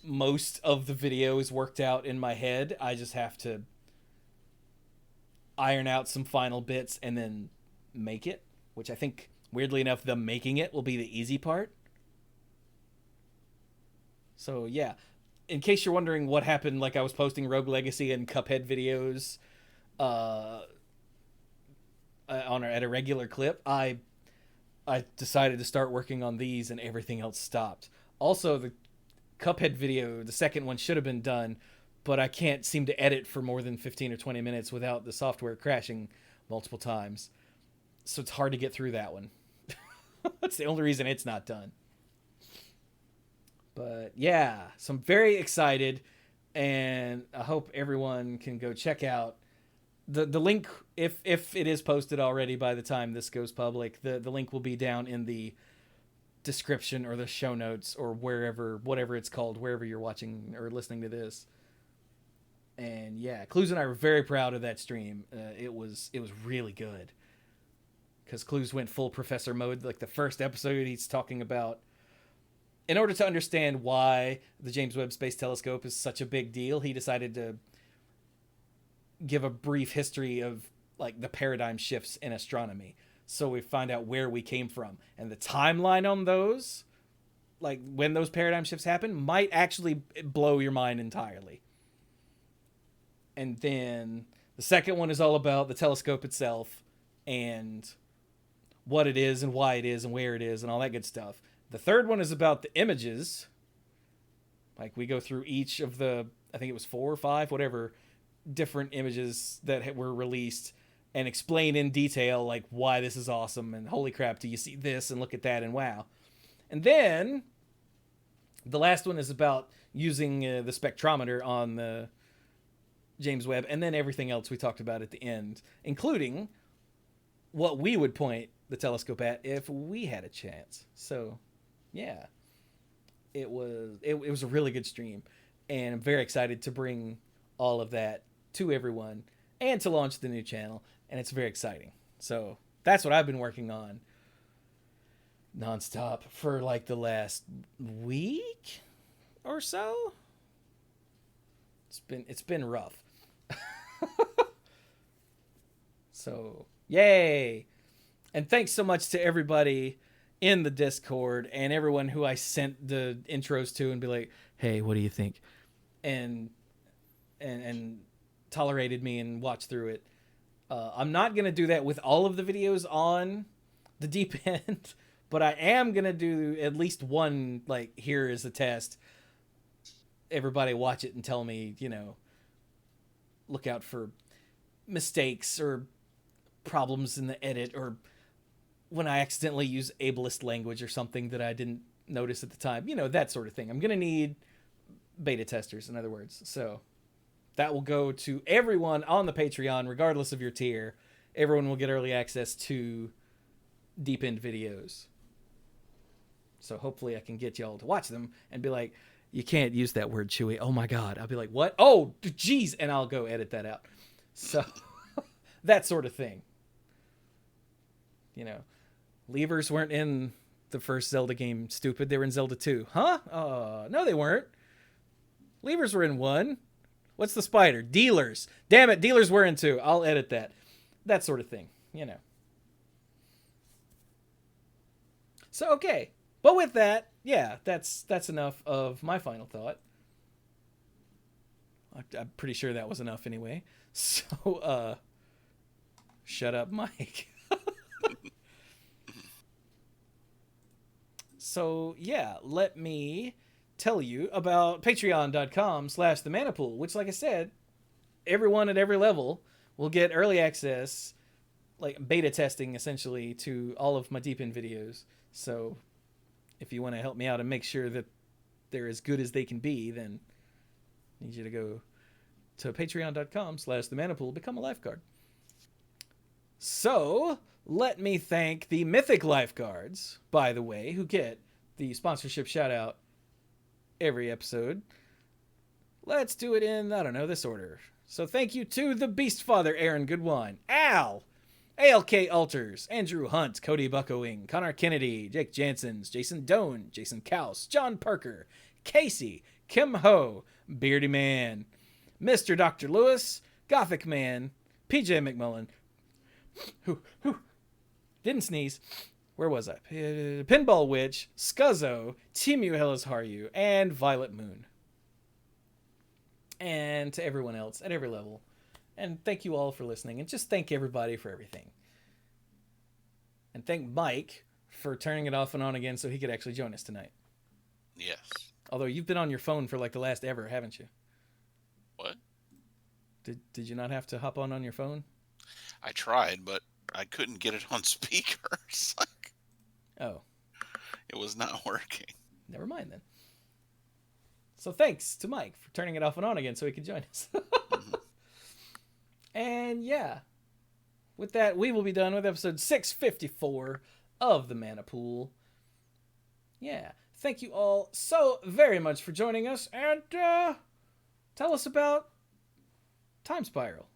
A: most of the video is worked out in my head. I just have to iron out some final bits and then make it, which I think, weirdly enough, the making it will be the easy part. So yeah, in case you're wondering what happened, like I was posting Rogue Legacy and Cuphead videos at a regular clip, I decided to start working on these, and everything else stopped. Also, the Cuphead video, the second one, should have been done, but I can't seem to edit for more than 15 or 20 minutes without the software crashing multiple times. So it's hard to get through that one. That's the only reason it's not done. But yeah, so I'm very excited, and I hope everyone can go check out the link. If it is posted already by the time this goes public, the link will be down in the description or the show notes or whatever it's called, wherever you're watching or listening to this. And yeah, Clues and I were very proud of that stream. It was really good, because Clues went full professor mode. Like the first episode, he's talking about, in order to understand why the James Webb Space Telescope is such a big deal, he decided to give a brief history of like the paradigm shifts in astronomy. So we find out where we came from, and the timeline on those, like when those paradigm shifts happen, might actually blow your mind entirely. And then the second one is all about the telescope itself and what it is and why it is and where it is and all that good stuff. The third one is about the images. Like we go through each of the, I think it was 4 or 5, whatever, different images that were released, and explain in detail like why this is awesome and holy crap, do you see this and look at that and wow. And then the last one is about using the spectrometer on the James Webb, and then everything else we talked about at the end, including what we would point the telescope at if we had a chance. So yeah, it was a really good stream, and I'm very excited to bring all of that to everyone and to launch the new channel, and it's very exciting. So that's what I've been working on nonstop for like the last week or so. It's been rough. So yay. And thanks so much to everybody in the Discord and everyone who I sent the intros to and be like, hey, what do you think? And tolerated me and watched through it. I'm not going to do that with all of the videos on the deep end, but I am going to do at least one, like, here is a test. Everybody watch it and tell me, look out for mistakes or problems in the edit, or when I accidentally use ableist language or something that I didn't notice at the time, that sort of thing. I'm going to need beta testers, in other words. So that will go to everyone on the Patreon, regardless of your tier. Everyone will get early access to deep end videos. So hopefully I can get y'all to watch them and be like, you can't use that word, Chewy. Oh my God. I'll be like, what? Oh, geez. And I'll go edit that out. So that sort of thing. Levers weren't in the first Zelda game, stupid. They were in Zelda 2. Huh? No, they weren't. Levers were in 1. What's the spider? Dealers. Damn it, dealers were in 2. I'll edit that. That sort of thing, So, okay. But with that, yeah, that's enough of my final thought. I'm pretty sure that was enough anyway. So, shut up, Mike. So, yeah, let me tell you about patreon.com/themanapool, which, like I said, everyone at every level will get early access, like beta testing, essentially, to all of my deep end videos. So if you want to help me out and make sure that they're as good as they can be, then I need you to go to patreon.com/themanapool, become a lifeguard. So let me thank the Mythic Lifeguards, by the way, who get the sponsorship shout out every episode. Let's do it in, I don't know, this order. So thank you to the Beast Father, Aaron Goodwine, Al, ALK Alters, Andrew Hunt, Cody Buckowing, Connor Kennedy, Jake Jansons, Jason Doan, Jason Kaus, John Parker, Casey, Kim Ho, Beardy Man, Mr. Dr. Lewis, Gothic Man, PJ McMullen, who didn't sneeze. Where was I? Pinball Witch, Scuzzo, Timu Hellas Haru, and Violet Moon. And to everyone else at every level. And thank you all for listening. And just thank everybody for everything. And thank Mike for turning it off and on again so he could actually join us tonight.
C: Yes.
A: Although you've been on your phone for like the last ever, haven't you?
C: What?
A: Did you not have to hop on your phone?
C: I tried, but I couldn't get it on speakers.
A: Oh.
C: It was not working.
A: Never mind then. So thanks to Mike for turning it off and on again so he could join us. And yeah, with that, we will be done with episode 654 of the Mana Pool. Yeah, thank you all so very much for joining us, and tell us about Time Spiral.